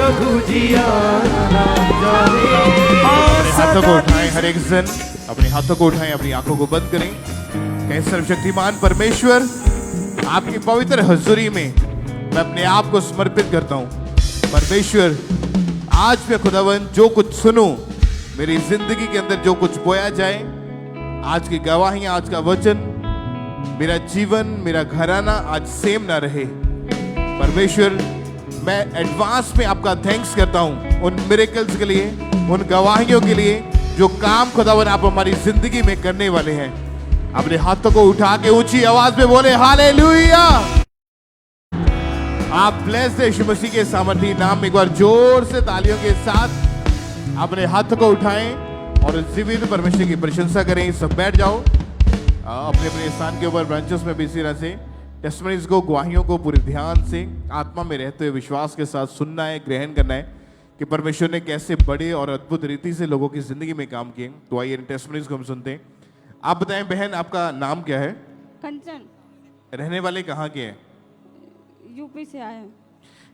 प्रभु जी आना चाहे। अपने हाथों को उठाएं, हर एक जन अपने हाथों को उठाएं, अपनी आंखों को बंद करें। कहें सर्वशक्तिमान परमेश्वर, आपकी पवित्र हजूरी में मैं अपने आप को समर्पित करता हूं। परमेश्वर, आज मैं खुदावन जो कुछ सुनूं, मेरी जिंदगी के अंदर जो कुछ बोया जाए, आज की गवाहियां, आज का वचन, मेरा जीवन, मेरा घराना आज सेम ना रहे। परमेश्वर, मैं एडवांस में आपका थैंक्स करता हूं उन मिरेकल्स के लिए, उन गवाहियों के लिए जो काम खुदावन आप हमारी जिंदगी में करने वाले हैं। अपने हाथों को उठा के ऊंची आवाज में बोले हालेलुया। आप ब्लेस्ड यीशु मसीह के सामर्थी नाम में एक बार जोर से तालियों के साथ अपने हाथों को उठाएं और जीवित परमेश्वर की प्रशंसा करें। सब बैठ जाओ अपने अपने स्थान के ऊपर। ब्रांचेस में भी इसी तरह से टेस्टिमनीज को, गवाहियों को पूरे ध्यान से आत्मा में रहते हुए विश्वास के साथ सुनना है, ग्रहण करना है कि परमेश्वर ने कैसे बड़े और अद्भुत रीति से लोगों की जिंदगी में काम किए। तो आइए टेस्टिमनीज को हम सुनते हैं। आप बताएं बहन, आपका नाम क्या है? कंचन। रहने वाले कहाँ के हैं? यूपी से आए हैं।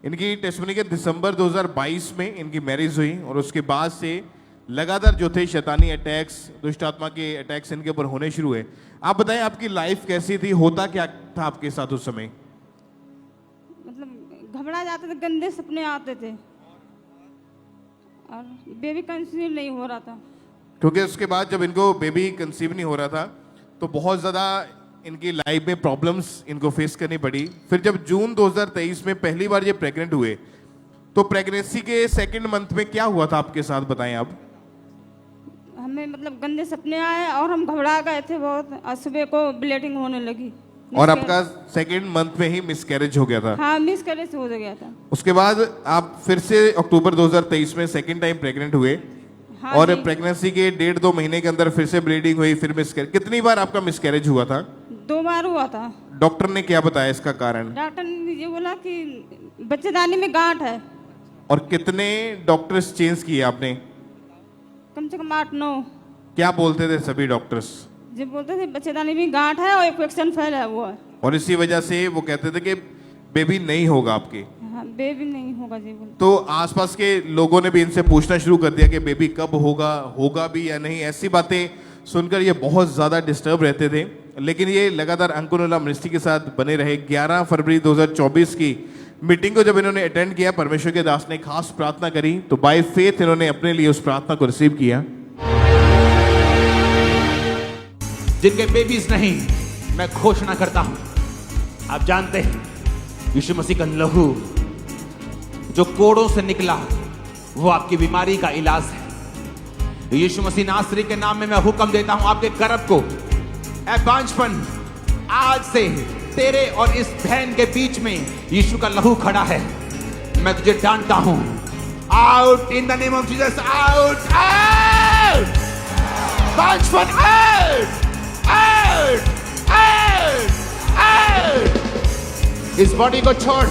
इनकी टेस्टिमनी के दिसंबर 2022 में इनकी मैरिज हुई और उसके बाद से लगातार जो थे शैतानी अटैक्स, दुष्ट आत्मा के अटैक्स इनके ऊपर होने शुरू हुए। आप बताएं आपकी लाइफ कैसी थी, होता क्या था आपके साथ उस समय? मतलब घबरा जाते थे, गंदे सपने आते थे और बेबी कंसीव नहीं हो रहा था। क्योंकि उसके बाद जब इनको बेबी कंसीव नहीं हो रहा था तो बहुत ज़्यादा इनकी लाइफ में प्रॉब्लम्स इनको फेस करनी पड़ी। फिर जब जून 2023 में पहली बार ये प्रेग्नेंट हुए तो प्रेगनेंसी के सेकंड मंथ में क्या हुआ था आपके साथ, बताएं आप। हमें मतलब गंदे सपने आए और हम घबरा गए थे बहुत, और सुबह को ब्लीडिंग होने लगी। और आपका सेकंड मंथ में ही मिसकैरेज हो गया था? हाँ, मिसकैरेज हो गया था। उसके बाद आप फिर से अक्टूबर 2023 में सेकंड टाइम प्रेग्नेंट हुए। हाँ और जी। प्रेगनेंसी के 1.5-2 महीने के अंदर फिर से ब्लीडिंग हुई, फिर मिसकैरेज। कितनी बार आपका मिसकैरेज हुआ था? 2 बार हुआ था। डॉक्टर ने क्या बताया इसका कारण? डॉक्टर ने ये बोला कि बच्चेदानी में गांठ है। और कितने डॉक्टर्स चेंज किए आपने? कम से कम 8-9। क्या बोलते थे सभी डॉक्टर्स? जो बोलते थे बच्चेदानी में गांठ है और इन्फेक्शन फैला हुआ है। और इसी वजह से वो कहते थे कि बेबी नहीं होगा आपके। हाँ, बेबी नहीं होगा जी बोलते। तो आसपास के लोगों ने भी इनसे पूछना शुरू कर दिया कि बेबी कब होगा, होगा भी या नहीं। ऐसी बातें सुनकर ये बहुत ज़्यादा डिस्टर्ब रहते थे, लेकिन ये लगातार अंकुरला मिनिस्ट्री के साथ बने रहे। 11 फरवरी 2024 की मीटिंग को जब इन्होंने अटेंड किया, परमेश्वर के दास ने खास प्रार्थना करी तो बाय फेथ इन्होंने अपने लिए उस प्रार्थना को रिसीव किया। जिनके बेबीज नहीं, मैं घोषणा करता हूं, आप जानते हैं यीशु मसीह का लहू जो कोड़ों से निकला वो आपकी बीमारी का इलाज है। यीशु मसीह नासरी के नाम में मैं हुक्म देता हूं आपके गर्भ को, ऐ बांझपन, आज से तेरे और इस बहन के बीच में यीशु का लहू खड़ा है। मैं तुझे डांटता हूं, out in the name of Jesus, out, out, बांझपन, आउट, आउट, आउट, आउट। इस बॉडी को छोड़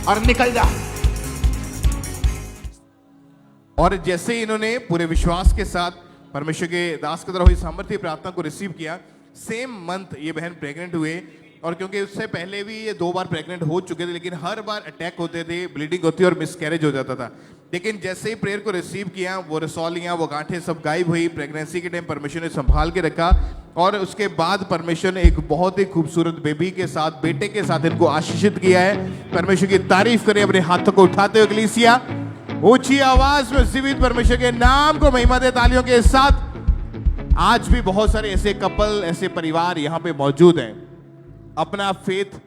और निकल जा। और जैसे ही इन्होंने पूरे विश्वास के साथ परमेश्वर के दास की तरह हुई सामर्थ्य प्रार्थना को रिसीव किया, सेम मंथ ये बहन प्रेग्नेंट हुए। और क्योंकि उससे पहले भी ये 2 बार प्रेग्नेंट हो चुके थे, लेकिन हर बार अटैक होते थे, ब्लीडिंग होती और मिसकैरेज हो जाता था। लेकिन जैसे ही प्रेयर को रिसीव किया, वो रसौलियाँ, वो गांठें सब गायब हुई। प्रेगनेंसी के टाइम परमेश्वर ने संभाल के रखा और उसके बाद परमेश्वर ने एक बहुत ही खूबसूरत बेबी के साथ, बेटे के साथ इनको आशीषित किया है। परमेश्वर की तारीफ करें अपने हाथों को उठाते हुए कलीसिया, ऊंची आवाज में जीवित परमेश्वर के नाम को महिमा दे तालियों के साथ। आज भी बहुत सारे ऐसे कपल, ऐसे परिवार यहाँ पे मौजूद हैं। अपना फेथ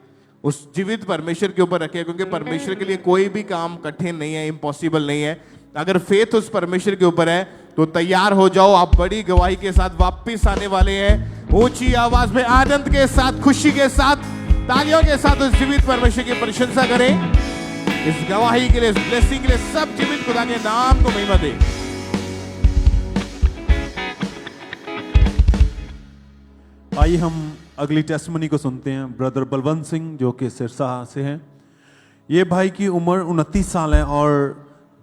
उस जीवित परमेश्वर के ऊपर रखें, क्योंकि परमेश्वर के लिए कोई भी काम कठिन नहीं है, इम्पॉसिबल नहीं है। अगर फेथ उस परमेश्वर के ऊपर है तो तैयार हो जाओ, आप बड़ी गवाही के साथ वापस आने वाले हैं। ऊंची आवाज में, आनंद के साथ, खुशी के साथ, तालियों के साथ उस जीवित परमेश्वर की प्रशंसा करें। इस गवाही के लिए, इस ब्लेसिंग के लिए सब जीवित खुदा के नाम को महिमा दे। आइए हम अगली टेस्टमनी को सुनते हैं। ब्रदर बलवंत सिंह जो कि सिरसा से हैं। ये भाई की उम्र 29 साल है और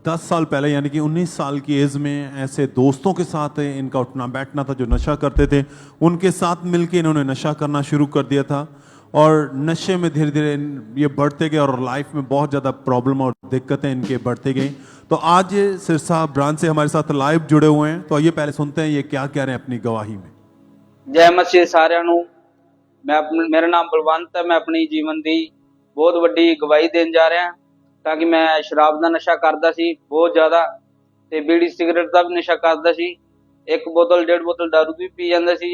10 साल पहले यानी कि 19 साल की एज में ऐसे दोस्तों के साथ इनका उठना बैठना था जो नशा करते थे, उनके साथ मिलकर इन्होंने नशा करना शुरू कर दिया था। और नशे में धीरे धीरे ये बढ़ते गए और लाइफ में बहुत ज़्यादा प्रॉब्लम और दिक्कतें इनके बढ़ते गई। तो आज ये सिरसा ब्रांच से हमारे साथ लाइव जुड़े हुए हैं, तो ये पहले सुनते हैं ये क्या कह रहे हैं अपनी गवाही में। जय मसीह साਰਿਆਂ ਨੂੰ। मेरा नाम बलवंत है। मैं अपनी जीवन की बहुत वड्डी गवाही देन जा रहा ताकि मैं शराब का नशा करता सी बहुत ज़्यादा, ते बीड़ी सिगरेट का भी नशा करता सी। एक बोतल 1.5 बोतल दारू भी पी जाता सी,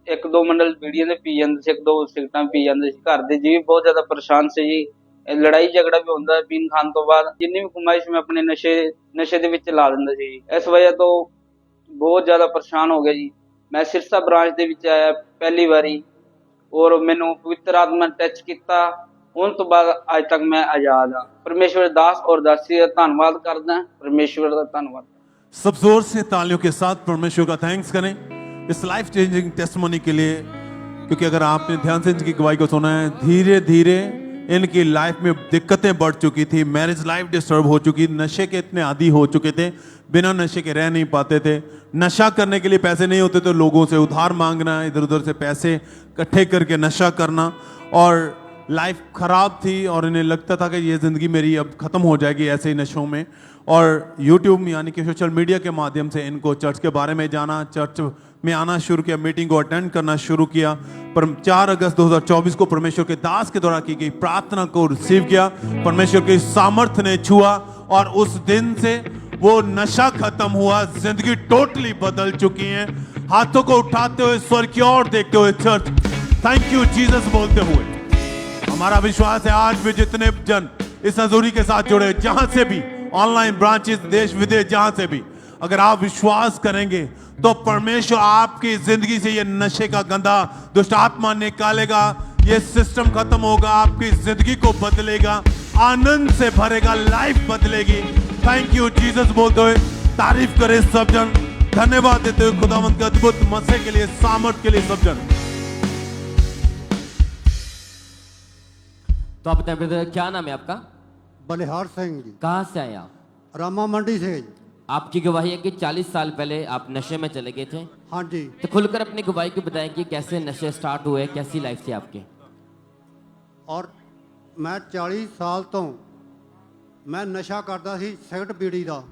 1-2 मंडल बीड़ियां दे पी जाते, 1-2 सिगरेटां भी पी जाते। घर दे जी भी बहुत ज़्यादा परेशान से जी, लड़ाई झगड़ा भी होंदा पीन खान तो बाद। जिन्नी भी कमाइश मैं अपने नशे दे विच ला दिंदा सी। इस वजह तो बहुत ज़्यादा परेशान हो गया जी। मैं सिरसा ब्रांच दे विच आया पहली बारी और मैनू पवित्र आत्मा टच किया, उन तो बाद अज तक मैं आजाद हाँ। परमेश्वर दास और दासी का धन्यवाद करदा, परमेश्वर का धन्यवाद। सब जोर से तालियों के साथ परमेश्वर का थैंक्स करें इस लाइफ चेंजिंग टेस्टिमनी के लिए, क्योंकि अगर आपने ध्यान से इनकी गवाही को सुना है, धीरे धीरे इनकी लाइफ में दिक्कतें बढ़ चुकी थी, मैरिज लाइफ डिस्टर्ब हो चुकी, नशे के इतने आदी हो चुके थे, बिना नशे के रह नहीं पाते थे। नशा करने के लिए पैसे नहीं होते तो लोगों से उधार मांगना, इधर उधर से पैसे इकट्ठे करके नशा करना, और लाइफ खराब थी और इन्हें लगता था कि ये ज़िंदगी मेरी अब ख़त्म हो जाएगी ऐसे ही नशों में। और यूट्यूब यानी कि सोशल मीडिया के माध्यम से इनको चर्च के बारे में जाना, चर्च में आना शुरू किया, मीटिंग को अटेंड करना शुरू किया। पर 4 अगस्त 2024 को परमेश्वर के दास के द्वारा की गई प्रार्थना को रिसीव किया, परमेश्वर के सामर्थ्य ने छुआ और उस दिन से वो नशा खत्म हुआ, जिंदगी टोटली बदल चुकी है। हाथों को उठाते हुए स्वर की ओर देखते हुए चर्च थैंक यू जीसस बोलते हुए, हमारा विश्वास है आज भी जितने जन इस हजूरी के साथ जुड़े, जहां से भी ऑनलाइन ब्रांचेस देश विदेश जहां से भी, अगर आप विश्वास करेंगे तो परमेश्वर आपकी जिंदगी से ये नशे का गंदा दुष्ट आत्मा निकालेगा, ये सिस्टम खत्म होगा, आपकी जिंदगी को बदलेगा, आनंद से भरेगा, लाइफ बदलेगी। थैंक यू जीसस बोलते हुए तारीफ करें सब जन, धन्यवाद देते हुए खुदावंत के अद्भुत मसीह के लिए, सामर्थ के लिए सब जन। तो आप बताएं ब्रदर, क्या नाम है आपका? बलिहार सिंह जी, कहाँ से आए आप? रामा मंडी से जी। आपकी गवाही है कि 40 साल पहले आप नशे में चले गए थे। हाँ जी। तो खुलकर अपनी गवाही को बताएं कि कैसे नशे स्टार्ट हुए, कैसी लाइफ थी आपकी? और मैं 40 साल तो मैं नशा करता सी सिगरट बीड़ी का,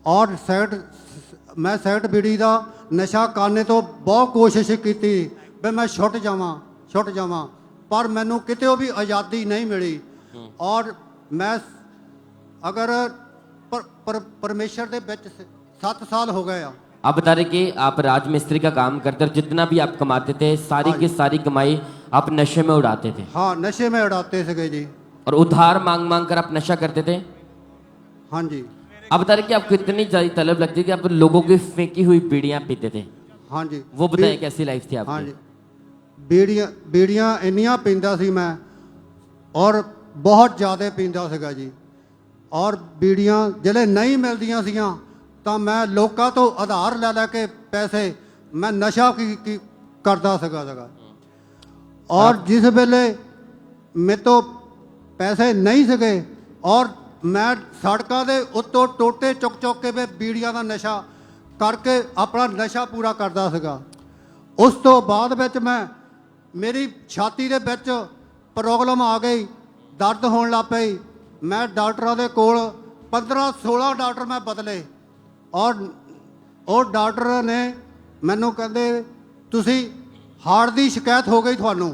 और मैं सिगरट बीड़ी का नशा करने तो बहुत कोशिश की भी मैं छुट जावां, पर मैनू किते भी आज़ादी नहीं मिली। और मैं अगर परमेश्वर के बिच 7 साल हो गए। आप बता रहे कि आप राजमिस्त्री का काम करते और जितना भी आप कमाते थे सारी की सारी कमाई आप नशे में उड़ाते थे। हाँ, नशे में उड़ाते थे जी। और उधार मांग मांग कर आप नशा करते थे। हाँ जी। आप बता रहे कि आपको इतनी ज्यादा तलब लगती थी, आप लोगों की फेंकी हुई बीड़ियां पीते थे। हाँ जी। वो बताएं कैसी लाइफ थी आपकी? हाँ जी। बीड़ियां इन्नियां पींदा सी मैं, और बहुत ज़्यादा पींदा सीगा जी। और बीड़ियां जिले नहीं मिलदियां सीगियां तो मैं लोगों तो आधार लै के पैसे मैं नशा की करता सीगा। और जिस वेले मेरे तो पैसे नहीं सके और मैं सड़कों के उत्तों टोटे चुक के वे बीड़ियां का नशा करके अपना नशा पूरा करता सीगा। उस तो बाद विच मैं मेरी छाती दे विच प्रॉब्लम आ गई, दर्द होने लग पई। मैं डॉक्टरों के कोल 15-16 डॉक्टर मैं बदले, और वो डॉक्टर ने मैनू कहते तुसी हार्ट की शिकायत हो गई, थानू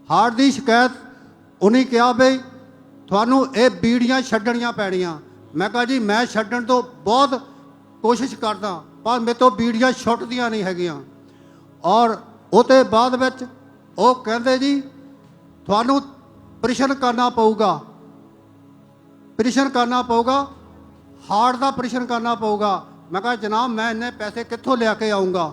हार्ट की शिकायत। उन्हें कहा बई थानू ये बीड़ियां छड्डनियां पैणियां। मैं कहा जी मैं छड्डन तो बहुत कोशिश करदा, पर मेरे तो बीड़ियां छुटदियां नहीं हैगियां। और उसते बाद विच वो कहते जी थानू ऑपरेशन करना पऊगा, ऑपरेशन करना पऊगा, हार्ट का ऑपरेशन करना पऊगा। मैं कहा जनाब मैं इन्ने पैसे कित्थों लेके आऊँगा?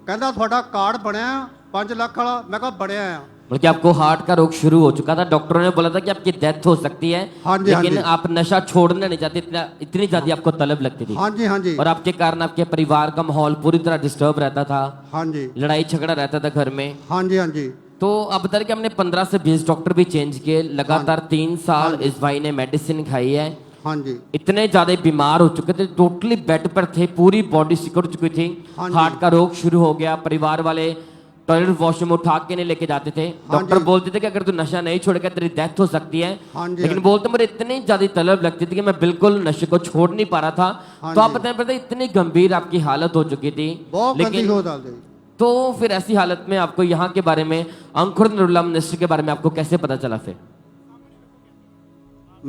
कहता थोड़ा कार्ड बनया 5 लाख वाला। मैं कहा बनया है। बल्कि आपको हार्ट का रोग शुरू हो चुका था, डॉक्टरों ने बोला था कि आपकी डेथ हो सकती है। हाँ जी, लेकिन हाँ जी। आप नशा छोड़ना नहीं चाहते, इतनी ज्यादा आपको तलब लगती थी। हाँ जी, हाँ जी। और आपके कारण आपके परिवार का माहौल पूरी तरह डिस्टर्ब रहता था। हाँ जी। लड़ाई झगड़ा रहता था घर में। हाँ जी, हाँ जी। तो अब बता रहे कि हमने 15 से 20 डॉक्टर भी चेंज किए लगातार। 3 साल इस भाई ने मेडिसिन खाई है। हाँ जी। इतने ज्यादा बीमार हो चुके थे, टोटली बेड पर थे, पूरी बॉडी सिकुड़ चुकी थी। हाँ जी। हार्ट का रोग शुरू हो गया, परिवार वाले टॉयलेट वॉशरूम उठा के नहीं लेके जाते थे। डॉक्टर जी। बोलते थे कि अगर तू नशा नहीं छोड़ेगा तेरी डेथ हो सकती है। हाँ जी, लेकिन हाँ। बोलते मुझे इतनी ज्यादा तलब लगती थी कि मैं बिल्कुल नशे को छोड़ नहीं पा रहा था। हाँ तो आप जी। बताएं पता इतनी गंभीर आपकी हालत हो चुकी थी। बहुत गंदी लेकिन हो जाती। तो फिर ऐसी हालत में आपको यहाँ के बारे में, अंकुर नूरुल्लाह मिनिस्ट्री के बारे में आपको कैसे पता चला फिर?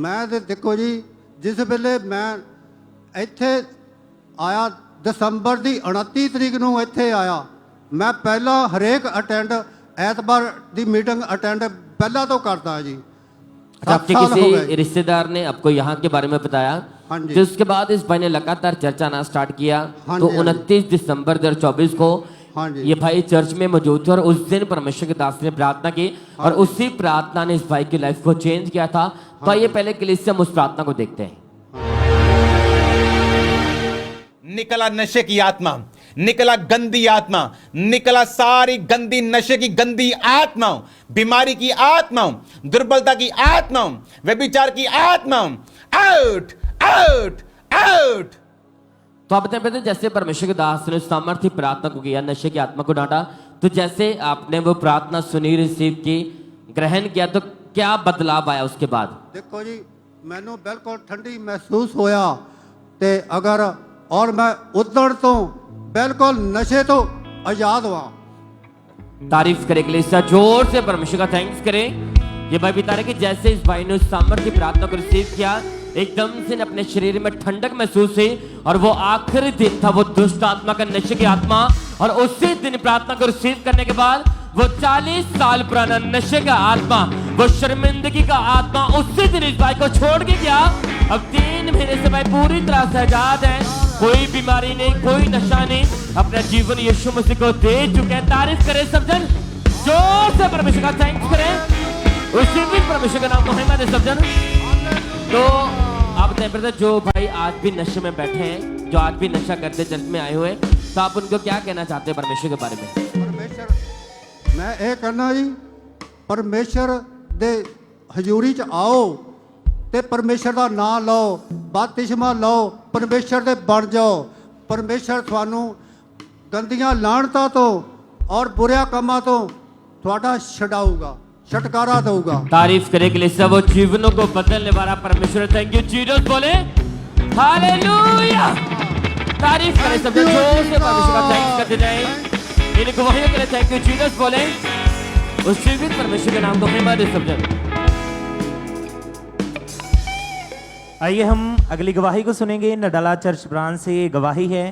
मैं ਤੇ ਦੇਖੋ ਜੀ ਜਿਸ ਵੇਲੇ ਮੈਂ ਇੱਥੇ ਆਇਆ ਦਸੰਬਰ ਦੀ 29 ਤਰੀਕ ਨੂੰ ਇੱਥੇ ਆਇਆ, ਮੈਂ ਪਹਿਲਾਂ ਹਰੇਕ ਅਟੈਂਡ ਐਤਵਾਰ ਦੀ ਮੀਟਿੰਗ ਅਟੈਂਡ ਪਹਿਲਾਂ ਤੋਂ करता जी। अच्छा, आपके 7 साल हो किसी गए। रिश्तेदार ने आपको यहाँ के बारे में बताया? हाँ जी। तो उसके बाद इस भाई ने लगातार चर्चा आना स्टार्ट किया। हाँ तो जी, हाँ जी। 29 दिसंबर 2024 को हाँ जी। ये भाई चर्च में मौजूद थे और उस दिन परमेश्वर के दास ने प्रार्थना की और उसी प्रार्थना ने इस भाई की लाइफ को चेंज किया था। तो आइए पहले कलीसिया हम उस प्रार्थना को देखते हैं। निकला नशे की आत्मा, निकला गंदी आत्मा, निकला सारी गंदी नशे की गंदी आत्माओं, बीमारी की आत्माओं, दुर्बलता की आत्माओं, व्यभिचार की आत्माओं, आउट आउट आउट। तो आप बताते जैसे परमेश्वर के दास ने सामर्थ्य प्रार्थना को किया, नशे की आत्मा को डांटा, तो जैसे आपने वो प्रार्थना सुनी, रिसीव की, ग्रहण किया, तो क्या बदलाव आया उसके बाद? ਦੇਖੋ ਜੀ ਮੈਨੂੰ ਬਿਲਕੁਲ ਠੰਡੀ ਮਹਿਸੂਸ ਹੋਇਆ ਤੇ ਅਗਰ ਔਰ ਮੈਂ ਉਦਣ ਤੋਂ ਬਿਲकुल नशे तो आजाद हुआ। तारीफ करें कलीसिया, जोर से परमेश्वर का थैंक्स करें। ये भाई बता रहे कि जैसे इस भाई ने उस सामर्थ्य की प्रार्थना को रिसीव किया, एकदम से अपने शरीर में ठंडक महसूस हुई और वो आखिरी दिन था वो दुष्ट आत्मा का, नशे की आत्मा, और उसी दिन प्रार्थना को रिसीव करने के बाद वो 40 साल पुराना नशे का आत्मा, वो शर्मिंदगी का आत्मा उसी दिन इस भाई को छोड़ के गया। अब 3 महीने से भाई पूरी तरह से आजाद है, कोई बीमारी नहीं, कोई नशा नहीं, अपना जीवन यीशु मसीह को दे चुके हैं। तारीफ करें सब जन, जोर से परमेश्वर का थैंक्स करें, उसी भी परमेश्वर का नाम महिमा दे सब जन। तो आप बताइए जो भाई आज भी नशे में बैठे हैं, जो आज भी नशा करते चर्च में आए हुए हैं, तो आप उनको क्या कहना चाहते हैं परमेश्वर के बारे में? परमेश्वर मैं ये कहना जी, परमेश्वर दे हजूरी च आओ ते परमेश्वर का नाम लो, बपतिस्मा लो, परमेश्वर दे बन जाओ। परमेश्वर थानू गंदियां लानता तो और बुरे कामां तो थोड़ा छड़ाऊगा, छुटकारा दूंगा। तारीफ करें कलीसिया, वो जीवनों को बदलने वाला परमेश्वर। थैंक यू जीसस, बोले हालेलुया। तारीफ करें सब जोर से परमेश्वर का थैंक्स करते जाएं। इन गवाहियों के लिए थैंक यू जीसस, बोले उस जीवित परमेश्वर के नाम को महिमा दे सब जन। आइए हम अगली गवाही को सुनेंगे। नडाला चर्च ब्रांच से ये गवाही है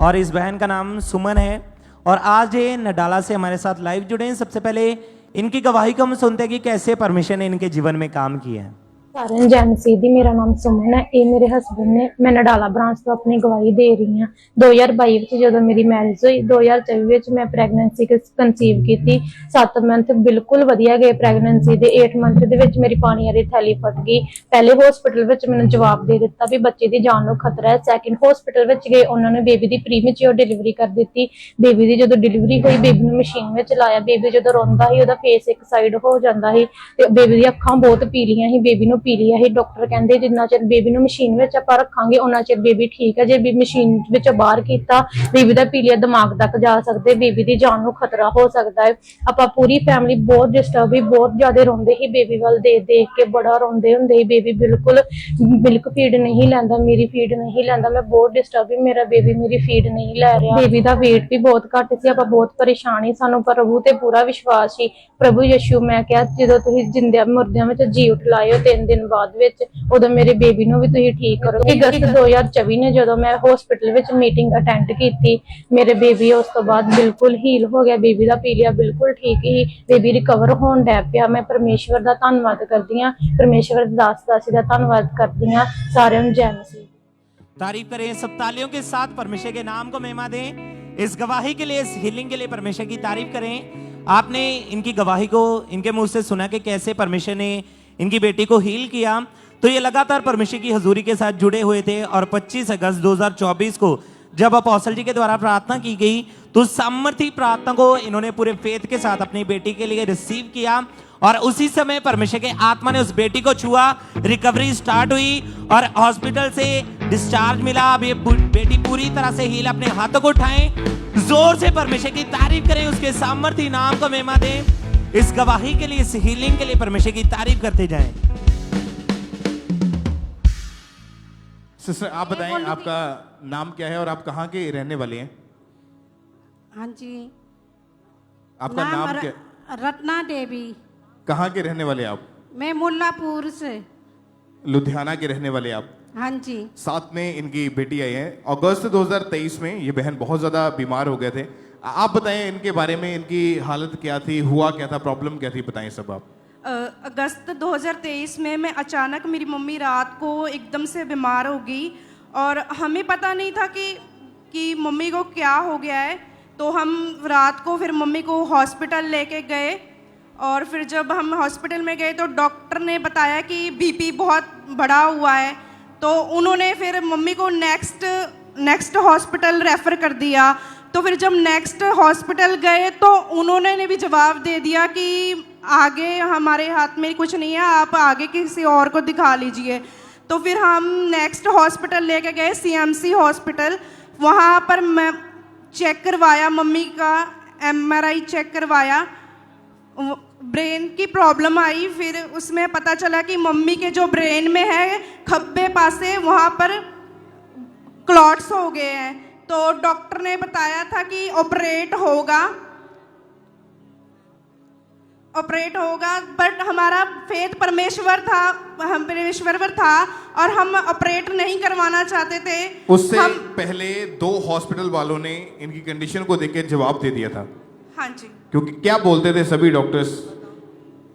और इस बहन का नाम सुमन है और आज ये नडाला से हमारे साथ लाइव जुड़े हैं। सबसे पहले इनकी गवाही को हम सुनते हैं कि कैसे परमेश्वर ने इनके जीवन में काम किया है। ਸਾਰਿਆਂ ਜੈਨ ਸੀਦੀ, ਮੇਰਾ ਨਾਮ ਸੁਮਨ ਹੈ, ਇਹ ਮੇਰੇ ਹਸਬੰਡ ਨੇ। ਮੈਂ ਨਡਾਲਾ ਬ੍ਰਾਂਚ ਤੋਂ ਆਪਣੀ ਗਵਾਹੀ ਦੇ ਰਹੀ ਹਾਂ। 2022 ਵਿੱਚ ਜਦੋਂ ਮੇਰੀ ਮੈਰਿਜ ਹੋਈ, 2024 ਵਿੱਚ ਮੈਂ ਪ੍ਰੈਗਨੈਂਸੀ ਕਨਸੀਵ ਕੀਤੀ। 7 ਮੰਥ ਬਿਲਕੁਲ ਵਧੀਆ ਗਏ ਪ੍ਰੈਗਨੈਂਸੀ ਦੇ। 8 ਮੰਥ ਦੇ ਵਿੱਚ ਮੇਰੀ ਪਾਣੀ ਵਾਲੀ ਥੈਲੀ ਫਟ ਗਈ। ਪਹਿਲੇ ਹਸਪੀਟਲ ਵਿੱਚ ਮੈਨੂੰ ਜਵਾਬ ਦੇ ਦਿੱਤਾ ਵੀ ਬੱਚੇ ਦੀ ਜਾਨ ਨੂੰ ਖਤਰਾ ਹੈ। ਸੈਕਿੰਡ ਹਸਪੀਟਲ ਵਿੱਚ ਗਏ, ਉਹਨਾਂ ਨੇ ਬੇਬੀ ਦੀ ਪ੍ਰੀਮੈਚੁਰ ਡਿਲੀਵਰੀ ਕਰ ਦਿੱਤੀ। ਬੇਬੀ ਦੀ ਜਦੋਂ ਡਿਲੀਵਰੀ ਹੋਈ, ਬੇਬੀ ਨੂੰ ਮਸ਼ੀਨ ਵਿੱਚ ਲਾਇਆ। ਬੇਬੀ ਜਦੋਂ ਰੋਂਦਾ ਸੀ, ਉਹਦਾ ਫੇਸ ਇੱਕ ਸਾਈਡ ਹੋ ਜਾਂਦਾ ਸੀ ਤੇ ਬੇਬੀ ਦੀਆਂ ਅੱਖਾਂ ਬਹੁਤ ਪੀਲੀਆਂ ਸੀ। ਬੇਬੀ ਨੂੰ ਪੀ ਲਿਆ ਸੀ। ਡਾਕਟਰ ਕਹਿੰਦੇ ਜਿੰਨਾ ਚਿਰ ਬੇਬੀ ਨੂੰ ਮਸ਼ੀਨ ਵਿੱਚ ਆਪਾਂ ਰੱਖਾਂਗੇ ਉਹਨਾਂ ਚਿਰ ਬੇਬੀ ਠੀਕ ਹੈ। ਜੇ ਬੇਬੀ ਮਸ਼ੀਨ ਵਿੱਚੋਂ ਬਾਹਰ ਕੀਤਾ, ਬੇਬੀ ਦਾ ਪੀਲੀਆ ਦਿਮਾਗ ਤੱਕ ਜਾ ਸਕਦੇ, ਬੇਬੀ ਦੀ ਜਾਨ ਨੂੰ ਖਤਰਾ ਹੋ ਸਕਦਾ ਹੈ। ਆਪਾਂ ਪੂਰੀ ਫੈਮਿਲੀ ਬਹੁਤ ਡਿਸਟਰਬ ਹੋਈ, ਬਹੁਤ ਜ਼ਿਆਦਾ ਰੋਂਦੇ ਸੀ। ਬੇਬੀ ਵੱਲ ਦੇਖ ਕੇ ਬੜਾ ਰੋਂਦੇ ਹੁੰਦੇ ਸੀ। ਬੇਬੀ ਬਿਲਕੁਲ ਮਿਲਕ ਫੀਡ ਨਹੀਂ ਲੈਂਦਾ, ਮੇਰੀ ਫੀਡ ਨਹੀਂ ਲੈਂਦਾ। ਮੈਂ ਬਹੁਤ ਡਿਸਟਰਬ ਸੀ, ਮੇਰਾ ਬੇਬੀ ਮੇਰੀ ਫੀਡ ਨਹੀਂ ਲੈ ਰਿਹਾ। ਬੇਬੀ ਦਾ weight ਵੀ ਬਹੁਤ ਘੱਟ ਸੀ। ਆਪਾਂ ਬਹੁਤ ਪਰੇਸ਼ਾਨ ਸੀ। ਸਾਨੂੰ ਪ੍ਰਭੂ ਤੇ ਪੂਰਾ ਵਿਸ਼ਵਾਸ ਸੀ। ਪ੍ਰਭੂ ਯਿਸੂ, ਮੈਂ ਕਿਹਾ ਜਦੋਂ ਤੁਸੀਂ ਜਿੰਦਿਆਂ ਮੁਰਦਿਆਂ ਵਿੱਚ ਜੀ ਉਠਲਾਏ ਹੋ 3 ਦਿਨ ਬਾਅਦ ਵਿੱਚ, ਉਦੋਂ ਮੇਰੇ ਬੇਬੀ ਨੂੰ ਵੀ ਤੁਸੀਂ ਠੀਕ ਕਰੋ। ਅਗਸਤ 2024 ਨੇ ਜਦੋਂ ਮੈਂ ਹਸਪੀਟਲ ਵਿੱਚ ਮੀਟਿੰਗ ਅਟੈਂਡ ਕੀਤੀ, ਮੇਰੇ ਬੇਬੀ ਉਸ ਤੋਂ ਬਾਅਦ ਬਿਲਕੁਲ ਹੀਲ ਹੋ ਗਿਆ। ਬੇਬੀ ਦਾ ਪੀਲੀਆ ਬਿਲਕੁਲ ਠੀਕ ਹੀ, ਬੇਬੀ ਰਿਕਵਰ ਹੋਣ ਡੈ ਪਿਆ। ਮੈਂ ਪਰਮੇਸ਼ਵਰ ਦਾ ਧੰਨਵਾਦ ਕਰਦੀ ਹਾਂ, ਪਰਮੇਸ਼ਵਰ ਦਾਸ ਦਾਸੀ ਦਾ ਧੰਨਵਾਦ ਕਰਦੀ ਹਾਂ। ਸਾਰਿਆਂ ਨੂੰ ਜੈ ਮਸੀਹ। तारीफ करें सब तालियों के साथ, परमेश्वर के नाम को महिमा दें। इस गवाही के लिए, इस हीलिंग के लिए परमेश्वर की तारीफ करें। आपने इनकी गवाही को इनके मुंह से सुना कि कैसे परमेश्वर ने इनकी बेटी को हील किया। तो ये लगातार परमेश्वर की हजूरी के साथ जुड़े हुए थे और 25 अगस्त 2024 को जब अपोस्टल जी के द्वारा प्रार्थना की गई तो सामर्थी प्रार्थना को इन्होंने पूरे फेथ के साथ अपनी बेटी के लिए रिसीव किया और उसी समय परमेश्वर के आत्मा ने उस बेटी को छुआ, रिकवरी स्टार्ट हुई और हॉस्पिटल से डिस्चार्ज मिला। अब ये बेटी पूरी तरह से हील। अपने हाथों को उठाएं, जोर से परमेश्वर की तारीफ करें, उसके सामर्थ्य नाम को महिमा दें। इस गवाही के लिए, इस हीलिंग के लिए परमेश्वर की तारीफ करते जाएं। सिस्टर आप बताएं आपका नाम क्या है और आप कहाँ के रहने वाले हैं? हाँ जी, आपका नाम क्या? रत्ना देवी। कहाँ के रहने वाले आप? मैं मुल्लापुर से। लुधियाना के रहने वाले आप? हाँ जी। साथ में इनकी बेटी आई है। अगस्त 2023 में ये बहन बहुत ज़्यादा बीमार हो गए थे। आप बताएं इनके बारे में, इनकी हालत क्या थी, हुआ क्या था, प्रॉब्लम क्या थी, बताएं सब आप। अगस्त 2023 में मैं अचानक, मेरी मम्मी रात को एकदम से बीमार हो गई और हमें पता नहीं था कि मम्मी को क्या हो गया है। तो हम रात को फिर मम्मी को हॉस्पिटल लेके गए और फिर जब हम हॉस्पिटल में गए तो डॉक्टर ने बताया कि बीपी बहुत बढ़ा हुआ है। तो उन्होंने फिर मम्मी को नेक्स्ट हॉस्पिटल रेफ़र कर दिया। तो फिर जब नेक्स्ट हॉस्पिटल गए तो उन्होंने भी जवाब दे दिया कि आगे हमारे हाथ में कुछ नहीं है, आप आगे किसी और को दिखा लीजिए। तो फिर हम नेक्स्ट हॉस्पिटल लेके गए, CMC हॉस्पिटल। वहाँ पर मैं चेक करवाया, मम्मी का MRI चेक करवाया, ब्रेन की प्रॉब्लम आई। फिर उसमें पता चला कि मम्मी के जो ब्रेन में है खब्बे पासे, वहाँ पर क्लॉट्स हो गए हैं। तो डॉक्टर ने बताया था कि ऑपरेट होगा, बट हमारा फेथ परमेश्वर पर था और हम ऑपरेट नहीं करवाना चाहते थे। उससे पहले 2 हॉस्पिटल वालों ने इनकी कंडीशन को देख के जवाब दे दिया था। हाँ जी। क्योंकि क्या बोलते थे सभी डॉक्टर्स?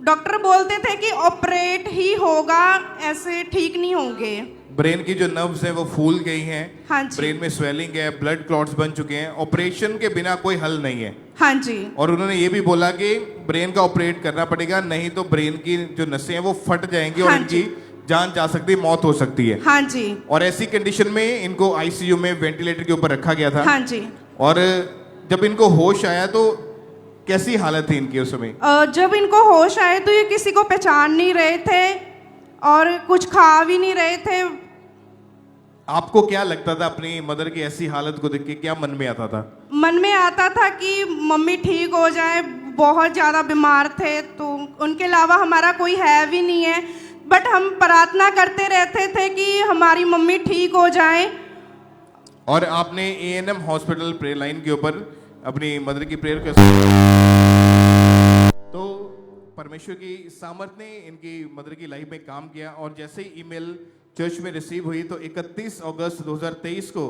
डॉक्टर बोलते थे कि ऑपरेट ही होगा, ऐसे ठीक नहीं होंगे। ब्रेन की जो नर्व्स हैं वो फूल गई हैं। हाँ जी। ब्रेन में स्वेलिंग है, ब्लड क्लॉट्स बन चुके हैं, ऑपरेशन के बिना कोई हल नहीं है। हाँ जी। और उन्होंने ये भी बोला कि ब्रेन का ऑपरेट करना पड़ेगा, नहीं तो ब्रेन की जो नसें हैं वो फट जाएंगी और हाँ इनकी जान जा सकती है, मौत हो सकती है। हाँ जी। और ऐसी कंडीशन में इनको ICU में वेंटिलेटर के ऊपर रखा गया था। हाँ जी। और जब इनको होश आया तो कैसी हालत थी इनकी उस समय? जब इनको होश आए तो ये किसी को पहचान नहीं रहे थे और कुछ खा भी नहीं रहे थे। आपको क्या लगता था अपनी मदर की ऐसी हालत को देख के, क्या मन में आता था? मन में आता था कि मम्मी ठीक हो जाए, बहुत ज़्यादा बीमार थे तो उनके अलावा हमारा कोई है भी नहीं है। बट हम प्रार्थना करते रहते थे कि हमारी मम्मी ठीक हो जाए। और आपने ANM हॉस्पिटल प्रेयर लाइन के ऊपर अपनी मदर की प्रेयर कर, तो परमेश्वर की सामर्थ्य ने इनकी मदर की लाइफ में काम किया। और जैसे ही ईमेल चर्च में रिसीव हुई तो 31 अगस्त 2023 को